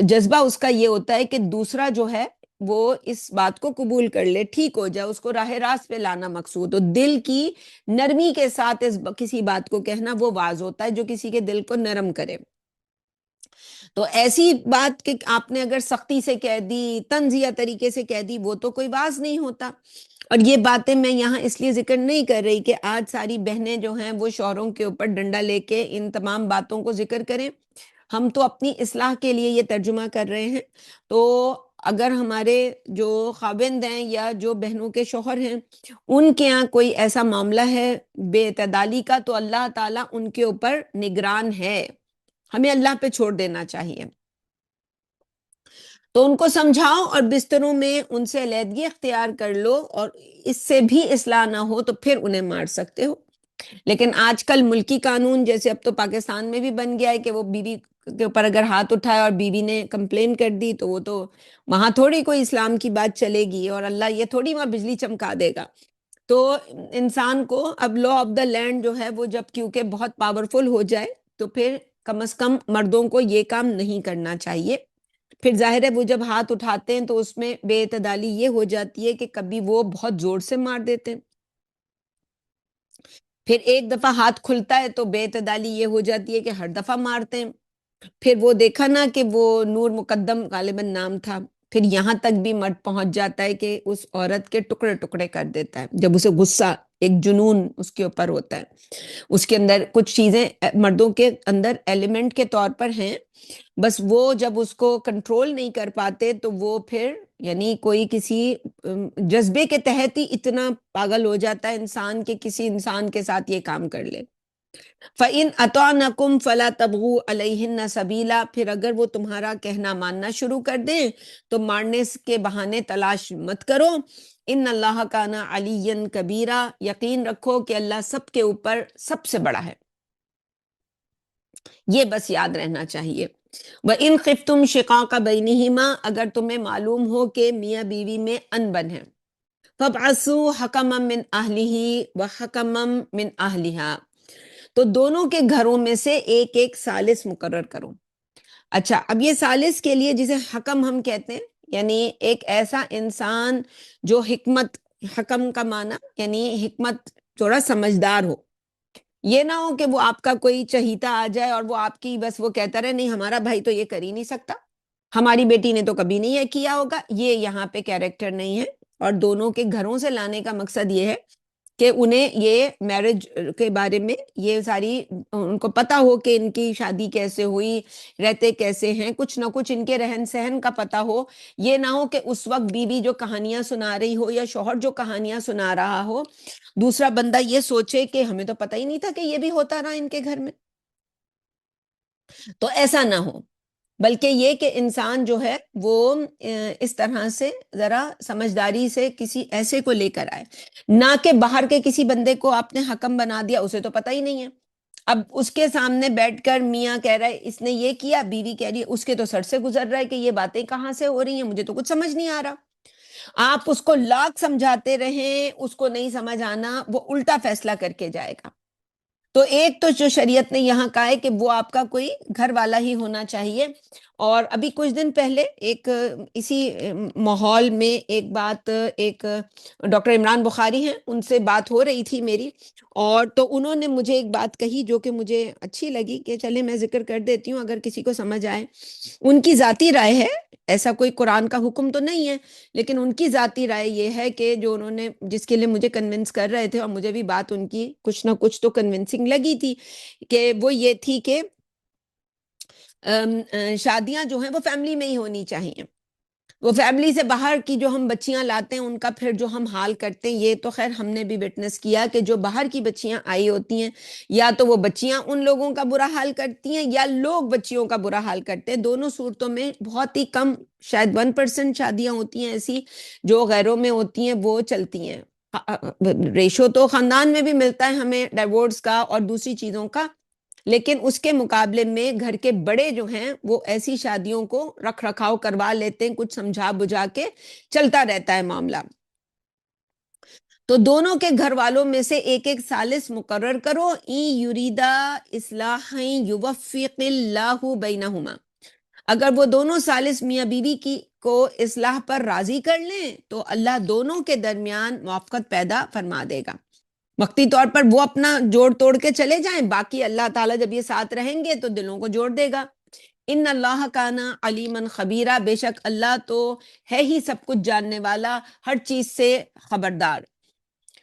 [SPEAKER 1] جذبہ اس کا یہ ہوتا ہے کہ دوسرا جو ہے وہ اس بات کو قبول کر لے، ٹھیک ہو جائے، اس کو راہ راست پہ لانا مقصود ہو، دل کی نرمی کے ساتھ کسی بات کو کہنا وہ واز ہوتا ہے جو کسی کے دل کو نرم کرے۔ تو ایسی بات کہ آپ نے اگر سختی سے کہہ دی، طنزیہ طریقے سے کہہ دی، وہ تو کوئی واز نہیں ہوتا۔ اور یہ باتیں میں یہاں اس لیے ذکر نہیں کر رہی کہ آج ساری بہنیں جو ہیں وہ شوہروں کے اوپر ڈنڈا لے کے ان تمام باتوں کو ذکر کریں، ہم تو اپنی اصلاح کے لیے یہ ترجمہ کر رہے ہیں۔ تو اگر ہمارے جو خاوند ہیں یا جو بہنوں کے شوہر ہیں ان کے ہاں کوئی ایسا معاملہ ہے بے اعتدالی کا، تو اللہ تعالیٰ ان کے اوپر نگران ہے، ہمیں اللہ پہ چھوڑ دینا چاہیے۔ تو ان کو سمجھاؤ اور بستروں میں ان سے علیحدگی اختیار کر لو، اور اس سے بھی اصلاح نہ ہو تو پھر انہیں مار سکتے ہو۔ لیکن آج کل ملکی قانون جیسے اب تو پاکستان میں بھی بن گیا ہے کہ وہ بیوی کے اوپر اگر ہاتھ اٹھایا اور بیوی نے کمپلین کر دی تو وہ تو وہاں تھوڑی کوئی اسلام کی بات چلے گی، اور اللہ یہ تھوڑی وہاں بجلی چمکا دے گا۔ تو انسان کو اب لا آف دا لینڈ جو ہے وہ جب کیونکہ بہت پاورفل ہو جائے تو پھر کم از کم مردوں کو یہ کام نہیں کرنا چاہیے۔ پھر ظاہر ہے وہ جب ہاتھ اٹھاتے ہیں تو اس میں بے اعتدالی یہ ہو جاتی ہے کہ کبھی وہ بہت زور سے مار دیتے ہیں، پھر ایک دفعہ ہاتھ کھلتا ہے تو بے اعتدالی یہ ہو جاتی ہے کہ ہر دفعہ مارتے ہیں۔ پھر وہ دیکھا نا کہ وہ نور مقدم غالباً نام تھا، پھر یہاں تک بھی مرد پہنچ جاتا ہے کہ اس عورت کے ٹکڑے ٹکڑے کر دیتا ہے جب اسے غصہ، ایک جنون اس کے اوپر ہوتا ہے۔ اس کے اندر کچھ چیزیں مردوں کے اندر ایلیمنٹ کے طور پر ہیں، بس وہ جب اس کو کنٹرول نہیں کر پاتے تو وہ پھر یعنی کوئی کسی جذبے کے تحت ہی اتنا پاگل ہو جاتا ہے انسان کہ کسی انسان کے ساتھ یہ کام کر لے۔ فَإِنْ أَطَعْنَكُمْ فَلَا تَبْغُوا عَلَيْهِنَّ سَبِيلًا، پھر اگر وہ تمہارا کہنا ماننا شروع کر دیں تو مارنے کے بہانے تلاش مت کرو۔ ان اللہ کان علیٰ کبیرہ، یقین رکھو کہ اللہ سب کے اوپر سب سے بڑا ہے، یہ بس یاد رہنا چاہیے۔ وَإِنْ خِفْتُمْ شِقَاقَ بَيْنِهِمَا، اگر تمہیں معلوم ہو کہ میاں بیوی میں انبن ہے، فَابْعَثُوا حَكَمًا مِّنْ أَهْلِهِ وَحَكَمًا مِّنْ أَهْلِهَا، تو دونوں کے گھروں میں سے ایک ایک ثالث مقرر کرو۔ اچھا، اب یہ ثالث کے لیے جسے حکم ہم کہتے ہیں، یعنی ایک ایسا انسان جو حکمت، حکم کا معنی یعنی حکمت، تھوڑا سمجھدار ہو، یہ نہ ہو کہ وہ آپ کا کوئی چہیتا آ جائے اور وہ آپ کی بس وہ کہتا رہے نہیں ہمارا بھائی تو یہ کر ہی نہیں سکتا، ہماری بیٹی نے تو کبھی نہیں یہ کیا ہوگا، یہ یہاں پہ کیریکٹر نہیں ہے۔ اور دونوں کے گھروں سے لانے کا مقصد یہ ہے کہ انہیں یہ میرج کے بارے میں یہ ساری ان کو پتا ہو کہ ان کی شادی کیسے ہوئی، رہتے کیسے ہیں، کچھ نہ کچھ ان کے رہن سہن کا پتا ہو۔ یہ نہ ہو کہ اس وقت بیوی جو کہانیاں سنا رہی ہو یا شوہر جو کہانیاں سنا رہا ہو، دوسرا بندہ یہ سوچے کہ ہمیں تو پتہ ہی نہیں تھا کہ یہ بھی ہوتا رہا ان کے گھر میں۔ تو ایسا نہ ہو، بلکہ یہ کہ انسان جو ہے وہ اس طرح سے ذرا سمجھداری سے کسی ایسے کو لے کر آئے، نہ کہ باہر کے کسی بندے کو آپ نے حکم بنا دیا، اسے تو پتہ ہی نہیں ہے، اب اس کے سامنے بیٹھ کر میاں کہہ رہا ہے اس نے یہ کیا، بیوی کہہ رہی ہے، اس کے تو سر سے گزر رہا ہے کہ یہ باتیں کہاں سے ہو رہی ہیں، مجھے تو کچھ سمجھ نہیں آ رہا۔ آپ اس کو لاکھ سمجھاتے رہیں، اس کو نہیں سمجھ آنا، وہ الٹا فیصلہ کر کے جائے گا۔ تو ایک تو جو شریعت نے یہاں کہا ہے کہ وہ آپ کا کوئی گھر والا ہی ہونا چاہیے۔ اور ابھی کچھ دن پہلے ایک اسی ماحول میں ایک بات، ایک ڈاکٹر عمران بخاری ہیں، ان سے بات ہو رہی تھی میری، اور تو انہوں نے مجھے ایک بات کہی جو کہ مجھے اچھی لگی کہ چلے میں ذکر کر دیتی ہوں اگر کسی کو سمجھ آئے۔ ان کی ذاتی رائے ہے، ایسا کوئی قرآن کا حکم تو نہیں ہے، لیکن ان کی ذاتی رائے یہ ہے کہ جو انہوں نے جس کے لیے مجھے کنونس کر رہے تھے، اور مجھے بھی بات ان کی کچھ نہ کچھ تو کنونسنگ لگی تھی، کہ وہ یہ تھی کہ شادیاں جو ہیں وہ فیملی میں ہی ہونی چاہیے۔ وہ فیملی سے باہر کی جو ہم بچیاں لاتے ہیں ان کا پھر جو ہم حال کرتے ہیں، یہ تو خیر ہم نے بھی وٹنس کیا کہ جو باہر کی بچیاں آئی ہوتی ہیں، یا تو وہ بچیاں ان لوگوں کا برا حال کرتی ہیں یا لوگ بچیوں کا برا حال کرتے ہیں۔ دونوں صورتوں میں بہت ہی کم، شاید 1% شادیاں ہوتی ہیں ایسی جو غیروں میں ہوتی ہیں، وہ چلتی ہیں۔ ریشو تو خاندان میں بھی ملتا ہے ہمیں ڈیورس کا اور دوسری چیزوں کا، لیکن اس کے مقابلے میں گھر کے بڑے جو ہیں وہ ایسی شادیوں کو رکھ رکھاؤ کروا لیتے ہیں، کچھ سمجھا بجھا کے چلتا رہتا ہے معاملہ۔ تو دونوں کے گھر والوں میں سے ایک ایک ثالث مقرر کرو، این یریدا اصلاحا یوفق اللہ بینہما، اگر وہ دونوں ثالث میاں بیوی کی کو اصلاح پر راضی کر لیں تو اللہ دونوں کے درمیان موافقت پیدا فرما دے گا۔ وقتی طور پر وہ اپنا جوڑ توڑ کے چلے جائیں، باقی اللہ تعالیٰ جب یہ ساتھ رہیں گے تو دلوں کو جوڑ دے گا۔ ان اللہ کانا علیمن خبیرہ، بے شک اللہ تو ہے ہی سب کچھ جاننے والا، ہر چیز سے خبردار۔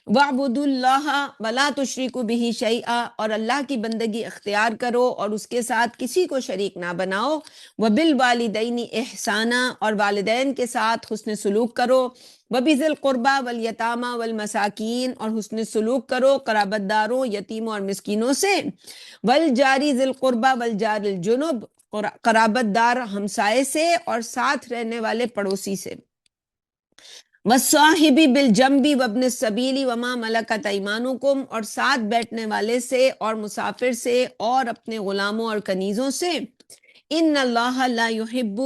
[SPEAKER 1] وَاعْبُدُوا اللَّهَ وَلَا تُشْرِكُوا بِهِ شَيْئًا، اور اللہ کی بندگی اختیار کرو اور اس کے ساتھ کسی کو شریک نہ بناؤ۔ وَبِالْوَالِدَيْنِ إِحْسَانًا، اور والدین کے ساتھ حسن سلوک کرو۔ وَبِذِي الْقُرْبَى وَالْيَتَامَى وَالْمَسَاكِينِ، اور حسن سلوک کرو قرابت داروں، یتیموں اور مسکینوں سے۔ وَالْجَارِ ذِي الْقُرْبَى وَالْجَارِ الْجُنُبِ، قرابت دار ہمسائے سے اور ساتھ رہنے والے پڑوسی سے۔ وَالصَّاحِبِ بِالْجَنبِ وَابْنِ السَّبِيلِ وَمَا مَلَكَتْ أَيْمَانُكُمْ، اور ساتھ بیٹھنے والے سے اور مسافر سے اور اپنے غلاموں اور کنیزوں سے۔ ان اللہ لا يحب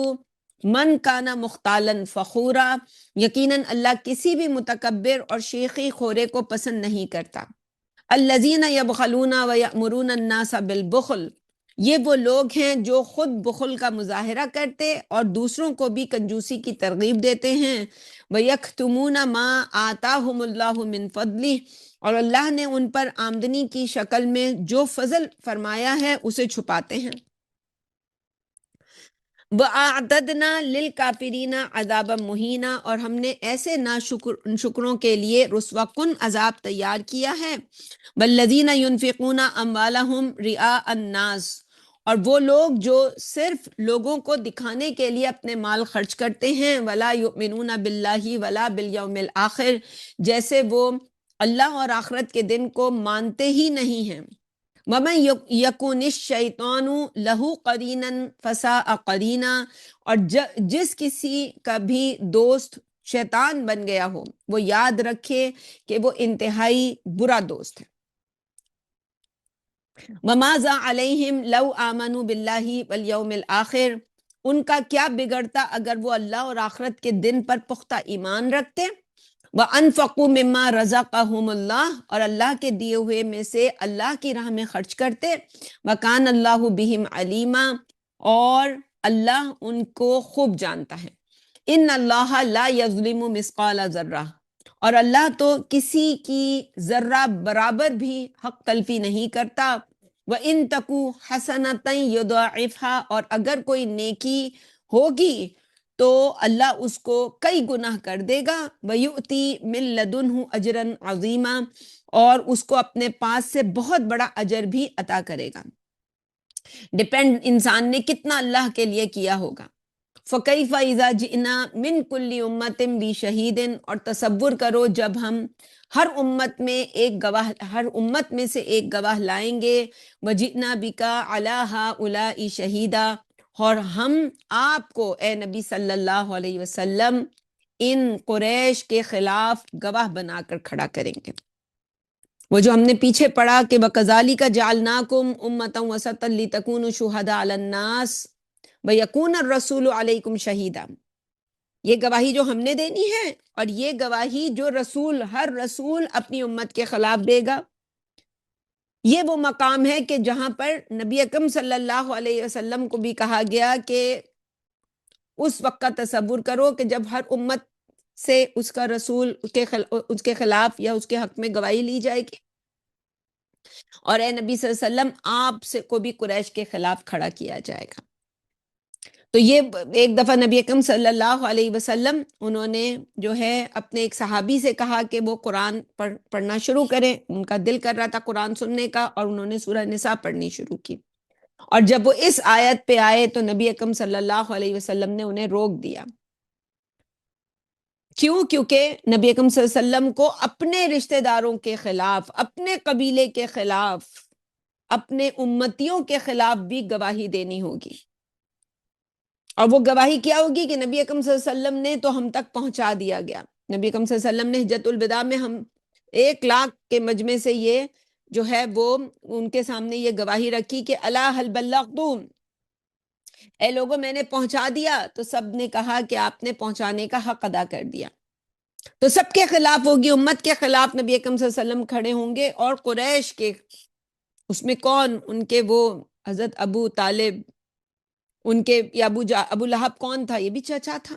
[SPEAKER 1] من کان مختالا فخورا، یقیناً اللہ کسی بھی متکبر اور شیخی خورے کو پسند نہیں کرتا۔ الذین یبخلون ویأمرون الناس بالبخل، یہ وہ لوگ ہیں جو خود بخل کا مظاہرہ کرتے اور دوسروں کو بھی کنجوسی کی ترغیب دیتے ہیں۔ وَيَكْتُمُونَ مَا آتَاهُمُ اللَّهُ مِنْ فَضْلِهِ، اور اللہ نے ان پر آمدنی کی شکل میں جو فضل فرمایا ہے اسے چھپاتے ہیں۔ وَأَعْتَدْنَا لِلْكَافِرِينَ عَذَابًا مُهِينًا، اور ہم نے ایسے ناشکروں کے لیے رسوا کن عذاب تیار کیا ہے۔ وَالَّذِينَ يُنْفِقُونَ أَمْوَالَهُمْ رِئَاءَ النَّاسِ، اور وہ لوگ جو صرف لوگوں کو دکھانے کے لیے اپنے مال خرچ کرتے ہیں۔ وَلَا يُؤْمِنُونَ بِاللَّهِ وَلَا بِالْيَوْمِ الْآخِرِ، جیسے وہ اللہ اور آخرت کے دن کو مانتے ہی نہیں ہیں۔ وَمَن يَكُنِ الشَّيْطَانُ لَهُ قَرِينًا فَسَاءَ قَرِينًا، اور جس کسی کا بھی دوست شیطان بن گیا ہو، وہ یاد رکھے کہ وہ انتہائی برا دوست ہے۔ وَمَاذَا عَلَيْهِمْ لَوْ آمَنُوا بِاللَّهِ وَالْيَوْمِ الْآخِرِ، ان کا کیا بگڑتا اگر وہ اللہ اور آخرت کے دن پر پختہ ایمان رکھتے۔ وَأَنفَقُوا مِمَّا رَزَقَهُمُ اللَّهُ، اور اللہ کے دیے ہوئے میں سے اللہ کی راہ میں خرچ کرتے۔ وَكَانَ اللَّهُ بِهِمْ عَلِيمًا، اور اللہ ان کو خوب جانتا ہے۔ ان اللہ لا یظلم مثقال ذرہ، اور اللہ تو کسی کی ذرہ برابر بھی حق تلفی نہیں کرتا۔ وَإِن تَكُ حَسَنَةً يُضَاعِفْهَا، اور اگر کوئی نیکی ہوگی تو اللہ اس کو کئی گناہ کر دے گا۔ وَيُؤْتِي مِن لَدُنْهُ أَجْرًا عَظِيمًا، اور اس کو اپنے پاس سے بہت بڑا اجر بھی عطا کرے گا۔ ڈپینڈ انسان نے کتنا اللہ کے لیے کیا ہوگا۔ فَكَيْفَ إِذَا جِئْنَا مِن كُلِّ أُمَّةٍ بِشَهِيدٍ، اور تصور کرو جب ہم ہر امت میں سے ایک گواہ لائیں گے۔ وَجِئْنَا بِكَ عَلَىٰ هَٰؤُلَاءِ شَهِيدًا، اور ہم آپ کو اے نبی صلی اللہ علیہ وسلم ان قریش کے خلاف گواہ بنا کر کھڑا کریں گے۔ وہ جو ہم نے پیچھے پڑھا کہ وَكَذَلِكَ جَعَلْنَاكُمْ أُمَّةً وَسَطًا لِتَكُونُوا شُهَدَاءَ عَلَى النَّاسِ وَيَكُونَ الرَّسُولُ عَلَيْكُمْ شَهِيدًا، یہ گواہی جو ہم نے دینی ہے، اور یہ گواہی جو ہر رسول اپنی امت کے خلاف دے گا۔ یہ وہ مقام ہے کہ جہاں پر نبی اکرم صلی اللہ علیہ وسلم کو بھی کہا گیا کہ اس وقت کا تصور کرو کہ جب ہر امت سے اس کا رسول اس کے خلاف یا اس کے حق میں گواہی لی جائے گی، اور اے نبی صلی اللہ علیہ وسلم آپ سے کو بھی قریش کے خلاف کھڑا کیا جائے گا۔ تو یہ ایک دفعہ نبی اکرم صلی اللہ علیہ وسلم انہوں نے جو ہے اپنے ایک صحابی سے کہا کہ وہ قرآن پڑھنا شروع کریں، ان کا دل کر رہا تھا قرآن سننے کا، اور انہوں نے سورہ نساء پڑھنی شروع کی۔ اور جب وہ اس آیت پہ آئے تو نبی اکرم صلی اللہ علیہ وسلم نے انہیں روک دیا۔ کیوں؟ کیونکہ نبی اکرم صلی اللہ علیہ وسلم کو اپنے رشتہ داروں کے خلاف، اپنے قبیلے کے خلاف، اپنے امتیوں کے خلاف بھی گواہی دینی ہوگی۔ اور وہ گواہی کیا ہوگی کہ نبی اکرم صلی اللہ علیہ وسلم نے تو ہم تک پہنچا دیا گیا۔ نبی اکرم صلی اللہ علیہ وسلم نے حجۃ الوداع میں ہم 1,00,000 کے مجمع سے یہ جو ہے وہ ان کے سامنے یہ گواہی رکھی کہ الا هل بلغت، اے لوگوں میں نے پہنچا دیا؟ تو سب نے کہا کہ آپ نے پہنچانے کا حق ادا کر دیا۔ تو سب کے خلاف ہوگی، امت کے خلاف نبی اکرم صلی اللہ علیہ وسلم کھڑے ہوں گے، اور قریش کے اس میں کون؟ ان کے وہ حضرت ابو طالب، ان کے یا ابو لہب کون تھا؟ یہ بھی چچا تھا۔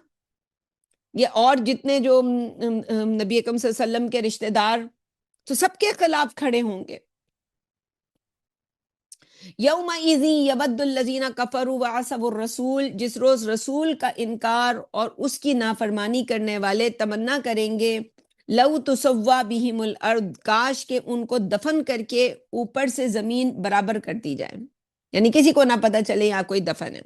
[SPEAKER 1] یہ اور جتنے جو نبی اکرم صلی اللہ علیہ وسلم کے رشتہ دار، تو سب کے خلاف کھڑے ہوں گے۔ یومئذ یود الذین کفروا وعصوا الرسول، جس روز رسول کا انکار اور اس کی نافرمانی کرنے والے تمنا کریں گے، لو تسوا بہم الارض، کاش کہ ان کو دفن کر کے اوپر سے زمین برابر کر دی جائے، یعنی کسی کو نہ پتہ چلے یہاں کوئی دفن ہے۔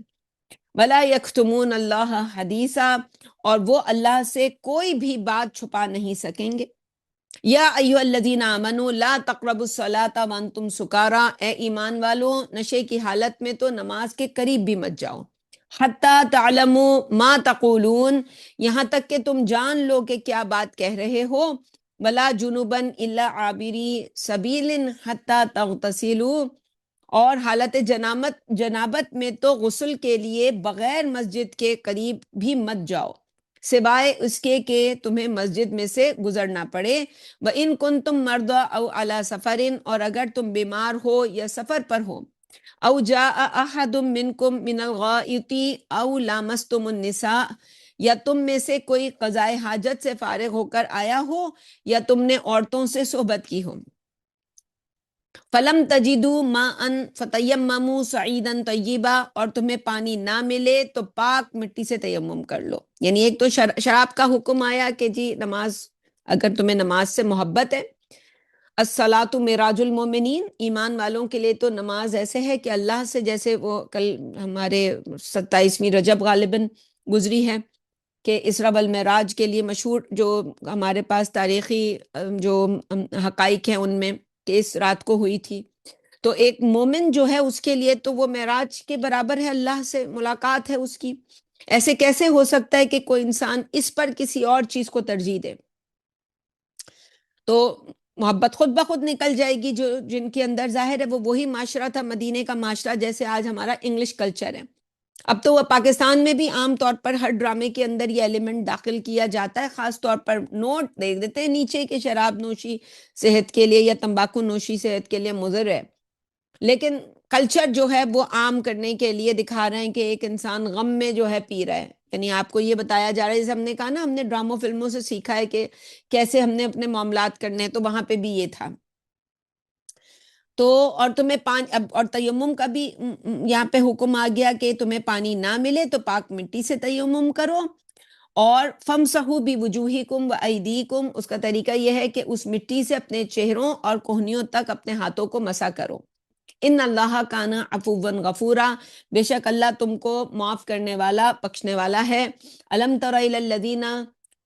[SPEAKER 1] ولا یکتمون اللہ حدیثا، اور وہ اللہ سے کوئی بھی بات چھپا نہیں سکیں گے۔ یا ایھا الذین آمنوا لا تقربوا الصلاۃ وانتم سکارا، اے ایمان والو نشے کی حالت میں تو نماز کے قریب بھی مت جاؤ۔ حتی تعلموا ما تقولون، یہاں تک کہ تم جان لو کہ کیا بات کہہ رہے ہو۔ ولا جنبا الا عابری سبیل حتی تغتسلوا، اور حالت جنابت میں تو غسل کے لیے بغیر مسجد کے قریب بھی مت جاؤ، سوائے اس کے کہ تمہیں مسجد میں سے گزرنا پڑے۔ وَإِن كُنتُم مَرْضَىٰ أَوْ عَلَىٰ سَفَرٍ، اور اگر تم بیمار ہو یا سفر پر ہو، أَوْ جَاءَ أَحَدٌ مِّنكُم مِّنَ الْغَائِطِ أَوْ لَامَسْتُمُ النِّسَاءَ، یا تم میں سے کوئی قضائے حاجت سے فارغ ہو کر آیا ہو یا تم نے عورتوں سے صحبت کی ہو۔ فَلَمْ تَجِدُوا مَاءً فَتَيَمَّمُوا صَعِيدًا طَيِّبًا، اور تمہیں پانی نہ ملے تو پاک مٹی سے تیمم کر لو۔ یعنی ایک تو شراب کا حکم آیا کہ جی نماز، اگر تمہیں نماز سے محبت ہے، الصلاۃ معراج المومنین، ایمان والوں کے لیے تو نماز ایسے ہے کہ اللہ سے، جیسے وہ کل ہمارے 27ویں رجب غالباً گزری ہے کہ اسراء والمعراج کے لیے مشہور جو ہمارے پاس تاریخی جو حقائق ہیں ان میں کہ اس رات کو ہوئی تھی، تو ایک مومن جو ہے اس کے لیے تو وہ معراج کے برابر ہے، اللہ سے ملاقات ہے اس کی۔ ایسے کیسے ہو سکتا ہے کہ کوئی انسان اس پر کسی اور چیز کو ترجیح دے؟ تو محبت خود بخود نکل جائے گی۔ جو جن کے اندر ظاہر ہے وہ وہی معاشرہ تھا، مدینے کا معاشرہ، جیسے آج ہمارا انگلش کلچر ہے۔ اب تو وہ پاکستان میں بھی عام طور پر ہر ڈرامے کے اندر یہ ایلیمنٹ داخل کیا جاتا ہے، خاص طور پر نوٹ دیکھ دیتے ہیں نیچے کہ شراب نوشی صحت کے لیے یا تمباکو نوشی صحت کے لیے مضر ہے، لیکن کلچر جو ہے وہ عام کرنے کے لیے دکھا رہے ہیں کہ ایک انسان غم میں جو ہے پی رہا ہے۔ یعنی آپ کو یہ بتایا جا رہا ہے، جیسے ہم نے کہا نا، ہم نے ڈراموں فلموں سے سیکھا ہے کہ کیسے ہم نے اپنے معاملات کرنے ہیں، تو وہاں پہ بھی یہ تھا۔ تو اور تمہیں اور تیمم کا بھی یہاں پہ حکم آ گیا کہ تمہیں پانی نہ ملے تو پاک مٹی سے تیمم کرو۔ اور فَامْسَحُوا بِوُجُوهِكُمْ وَأَيْدِيكُمْ، اس کا طریقہ یہ ہے کہ اس مٹی سے اپنے چہروں اور کوہنیوں تک اپنے ہاتھوں کو مسح کرو۔ ان اللہ کان عفوا غفورا، بے شک اللہ تم کو معاف کرنے والا، بخشنے والا ہے۔ الم تر الی الذین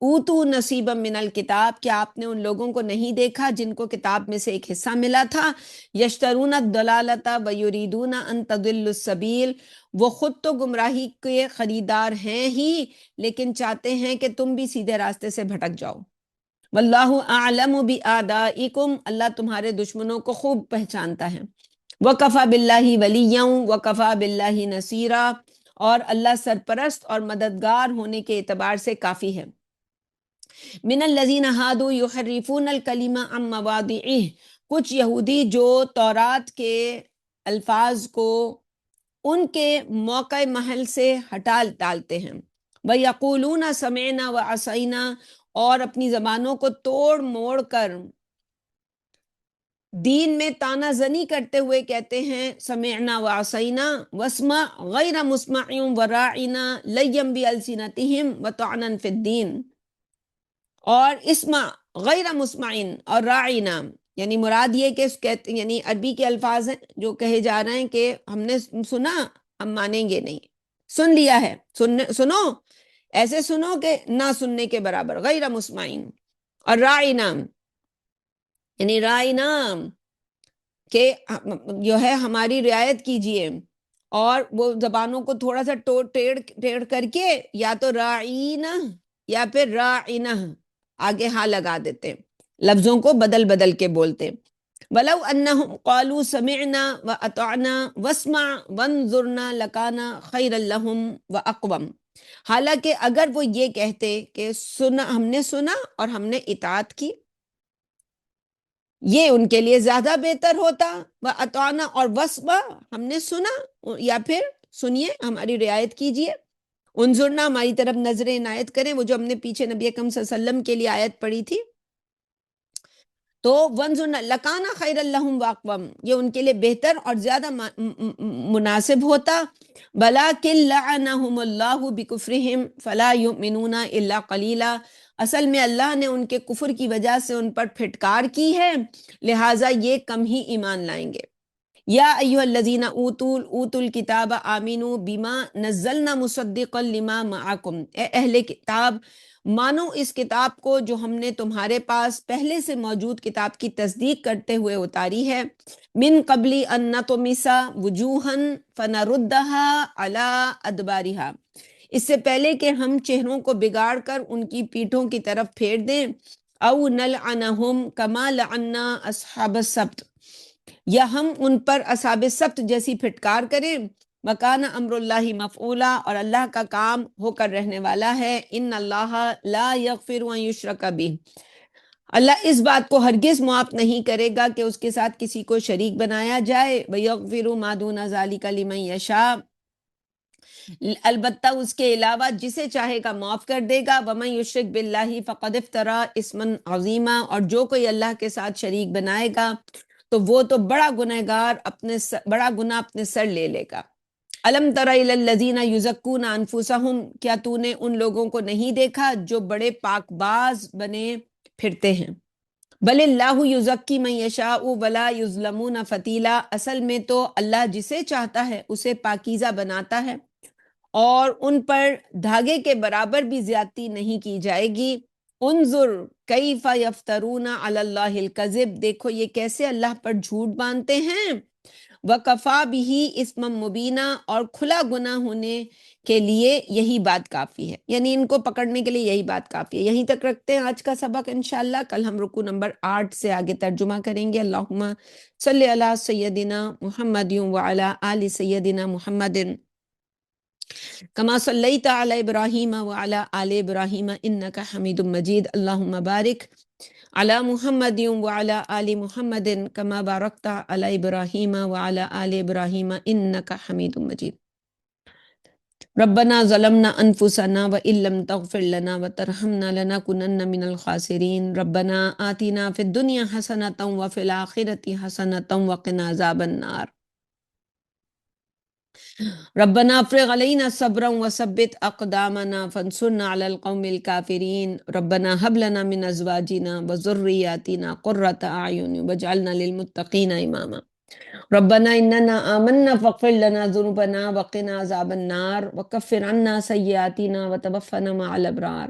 [SPEAKER 1] اوتوا نصیبا من الکتاب، کیا آپ نے ان لوگوں کو نہیں دیکھا جن کو کتاب میں سے ایک حصہ ملا تھا؟ یشترون الضلالۃ ویریدون ان تضلوا السبیل، وہ خود تو گمراہی کے خریدار ہیں ہی، لیکن چاہتے ہیں کہ تم بھی سیدھے راستے سے بھٹک جاؤ۔ واللہ اعلم بآدائکم، اللہ تمہارے دشمنوں کو خوب پہچانتا ہے۔ وَكَفَى بِاللَّهِ وَلِيًّا وَكَفَى بِاللَّهِ نَصِيرًا، اور اللہ سرپرست اور مددگار ہونے کے اعتبار سے کافی ہے۔ من الذین ہادوا یحرفون الکلم عن مواضعہ، کچھ یہودی جو تورات کے الفاظ کو ان کے موقع محل سے ہٹا ڈالتے ہیں۔ وَيَقُولُونَ سَمِعْنَا وَعَصَيْنَا، اور اپنی زبانوں کو توڑ موڑ کر دین میں تانا زنی کرتے ہوئے کہتے ہیں سمعنا وعصینا واسمع غیر مسمع وراعنا لیا بألسنتہم وطعنا فی الدین، اور اسمع غیر مسمع اور راعنا، یعنی مراد یہ کہ یعنی عربی کے الفاظ ہیں جو کہے جا رہے ہیں کہ ہم نے سنا، ہم مانیں گے نہیں، سن لیا ہے، سنو ایسے سنو کہ نہ سننے کے برابر، غیر مسمعین۔ اور راعنا، یعنی راعنا کہ جو ہے ہماری رعایت کیجئے، اور وہ زبانوں کو تھوڑا سا ٹیڑھ کر کے یا تو راعینا یا پھر راعنا آگے ہاں لگا دیتے، لفظوں کو بدل بدل کے بولتے۔ وَلَوْ أَنَّهُمْ قَالُوا سَمِعْنَا وَأَطَعْنَا وَاسْمَعْ وَانظُرْنَا لَكَانَ خَيْرًا لَهُمْ وَأَقْوَمَ، حالانکہ اگر وہ یہ کہتے کہ سنا، ہم نے سنا اور ہم نے اطاعت کی، یہ ان کے لیے زیادہ بہتر ہوتا۔ وَأَطَعْنَا اور وَاسْمَعْ، ہم نے سنا، یا پھر سنیے ہماری رعایت کیجئے، انظرنا ہماری طرف نظر عنایت کریں، وہ جو ہم نے پیچھے نبی اکرم صلی اللہ علیہ وسلم کے لیے آیت پڑھی تھی، تو وَانظُرْنَا لَكَانَ خَيْرًا لَهُمْ وَأَقْوَمَ، یہ ان کے لیے بہتر اور زیادہ مناسب ہوتا۔ بَلَٰكِن لَعَنَهُمُ اللَّهُ بِكُفْرِهِمْ فَلَا يُؤْمِنُونَ إِلَّا قَلِيلًا، اصل میں اللہ نے ان کے کفر کی وجہ سے ان پر پھٹکار کی ہے، لہٰذا یہ کم ہی ایمان لائیں گے۔ یا ایھا الذین اوتوا الکتاب آمنوا بما نزلنا مصدقا لما معکم، اے اہل کتاب مانو اس کتاب کو جو ہم نے تمہارے پاس پہلے سے موجود کتاب کی تصدیق کرتے ہوئے اتاری ہے۔ من قبل ان نطمس وجوہا فنردها علی ادبارها، اس سے پہلے کہ ہم چہروں کو بگاڑ کر ان کی پیٹھوں کی طرف پھیر دیں۔ او نلعنہم کما لعنا اصحاب السبت، یا ہم ان پر اصحاب سبت جیسی پھٹکار کریں۔ وَكَانَ أَمْرُ اللَّهِ مَفْعُولًا، اور اللہ کا کام ہو کر رہنے والا ہے۔ إِنَّ اللَّهَ لَا يَغْفِرُ أَن يُشْرَكَ بِهِ، اللہ اس بات کو ہرگز معاف نہیں کرے گا کہ اس کے ساتھ کسی کو شریک بنایا جائے۔ وَيَغْفِرُ مَا دُونَ ذَلِكَ لِمَن يَشَاءُ، البتہ اس کے علاوہ جسے چاہے گا معاف کر دے گا۔ وَمَن يُشْرِكْ بِاللَّهِ فَقَدِ افْتَرَىٰ إِثْمًا عَظِيمًا، اور جو کوئی اللہ کے ساتھ شریک بنائے گا تو وہ تو بڑا گنہگار، بڑا گناہ اپنے سر لے لے گا۔ الم تر الی الذین یزکون انفسہم، کیا تو نے ان لوگوں کو نہیں دیکھا جو بڑے پاک باز بنے پھرتے ہیں۔ بل اللہ یزکی من یشاء ولا یظلمون فتیلا، اصل میں تو اللہ جسے چاہتا ہے اسے پاکیزہ بناتا ہے، اور ان پر دھاگے کے برابر بھی زیادتی نہیں کی جائے گی۔ انظر کیف یفترون علی اللہ الکذب، دیکھو یہ کیسے اللہ پر جھوٹ باندھتے ہیں۔ وکفا بہ اسما مبینہ، اور کھلا گناہ ہونے کے لیے یہی بات کافی ہے، یعنی ان کو پکڑنے کے لیے یہی بات کافی ہے۔ یہیں تک رکھتے ہیں آج کا سبق انشاءاللہ، کل ہم رکوع نمبر 8 سے آگے ترجمہ کریں گے۔ اللہم صلی علی سیدنا محمد وعلی آل سیدنا محمد کما صلیت علی ابراہیم وعلی آل ابراہیم انک حمید مجید۔ اللہم بارک علی محمد وعلی آل محمد کما بارکت علی ابراہیم وعلی آل ابراہیم انک حمید مجید۔ ربنا ظلمنا انفسنا وان لم تغفر لنا وترحمنا لنکونن من الخاسرین۔ ربنا آتنا فی الدنیا حسنۃ وفی الآخرۃ حسنۃ وقنا عذاب النار۔ ربنا افرغ علينا صبرا وثبت اقدامنا فانصرنا على القوم الكافرين۔ ربنا هب لنا من ازواجنا وذرياتنا قرة اعين واجعلنا للمتقين اماما۔ ربنا اننا آمنا فاغفر لنا ذنوبنا وقنا عذاب النار وكفر عنا سيئاتنا وتوفنا مع الابرار۔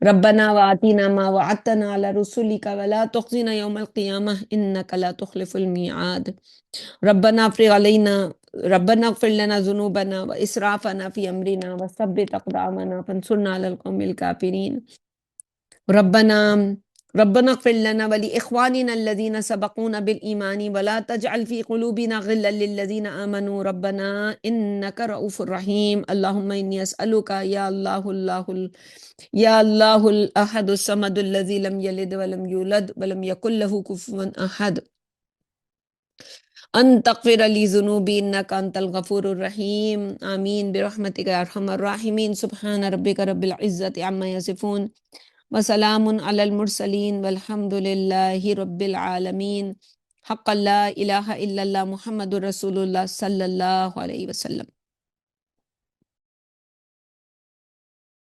[SPEAKER 1] ربنا وآتنا ما وعدتنا على رسلك ولا تخزنا يوم القيامة انك لا تخلف الميعاد۔ ربنا افرغ علينا، ربنا اغفر لنا ذنوبنا واسرافنا في امرنا وثبت اقدامنا فانصرنا على القوم الكافرين۔ ربنا اغفر لنا ولاخواننا الذين سبقونا بالايمان ولا تجعل في قلوبنا غلا للذين امنوا ربنا انك رؤوف رحيم۔ اللهم اني اسالك يا الله الاحد الصمد الذي لم يلد ولم يولد ولم يكن له كفوا احد ان تغفر لی ذنوبی انک انت الغفور الرحیم۔ آمین برحمتک یا ارحم الراحمین۔ سبحان ربک رب العزت عما یصفون وسلام علی المرسلین والحمد للہ رب العالمین۔ حق لا الہ الا اللہ محمد رسول اللہ صلی اللہ علیہ وسلم۔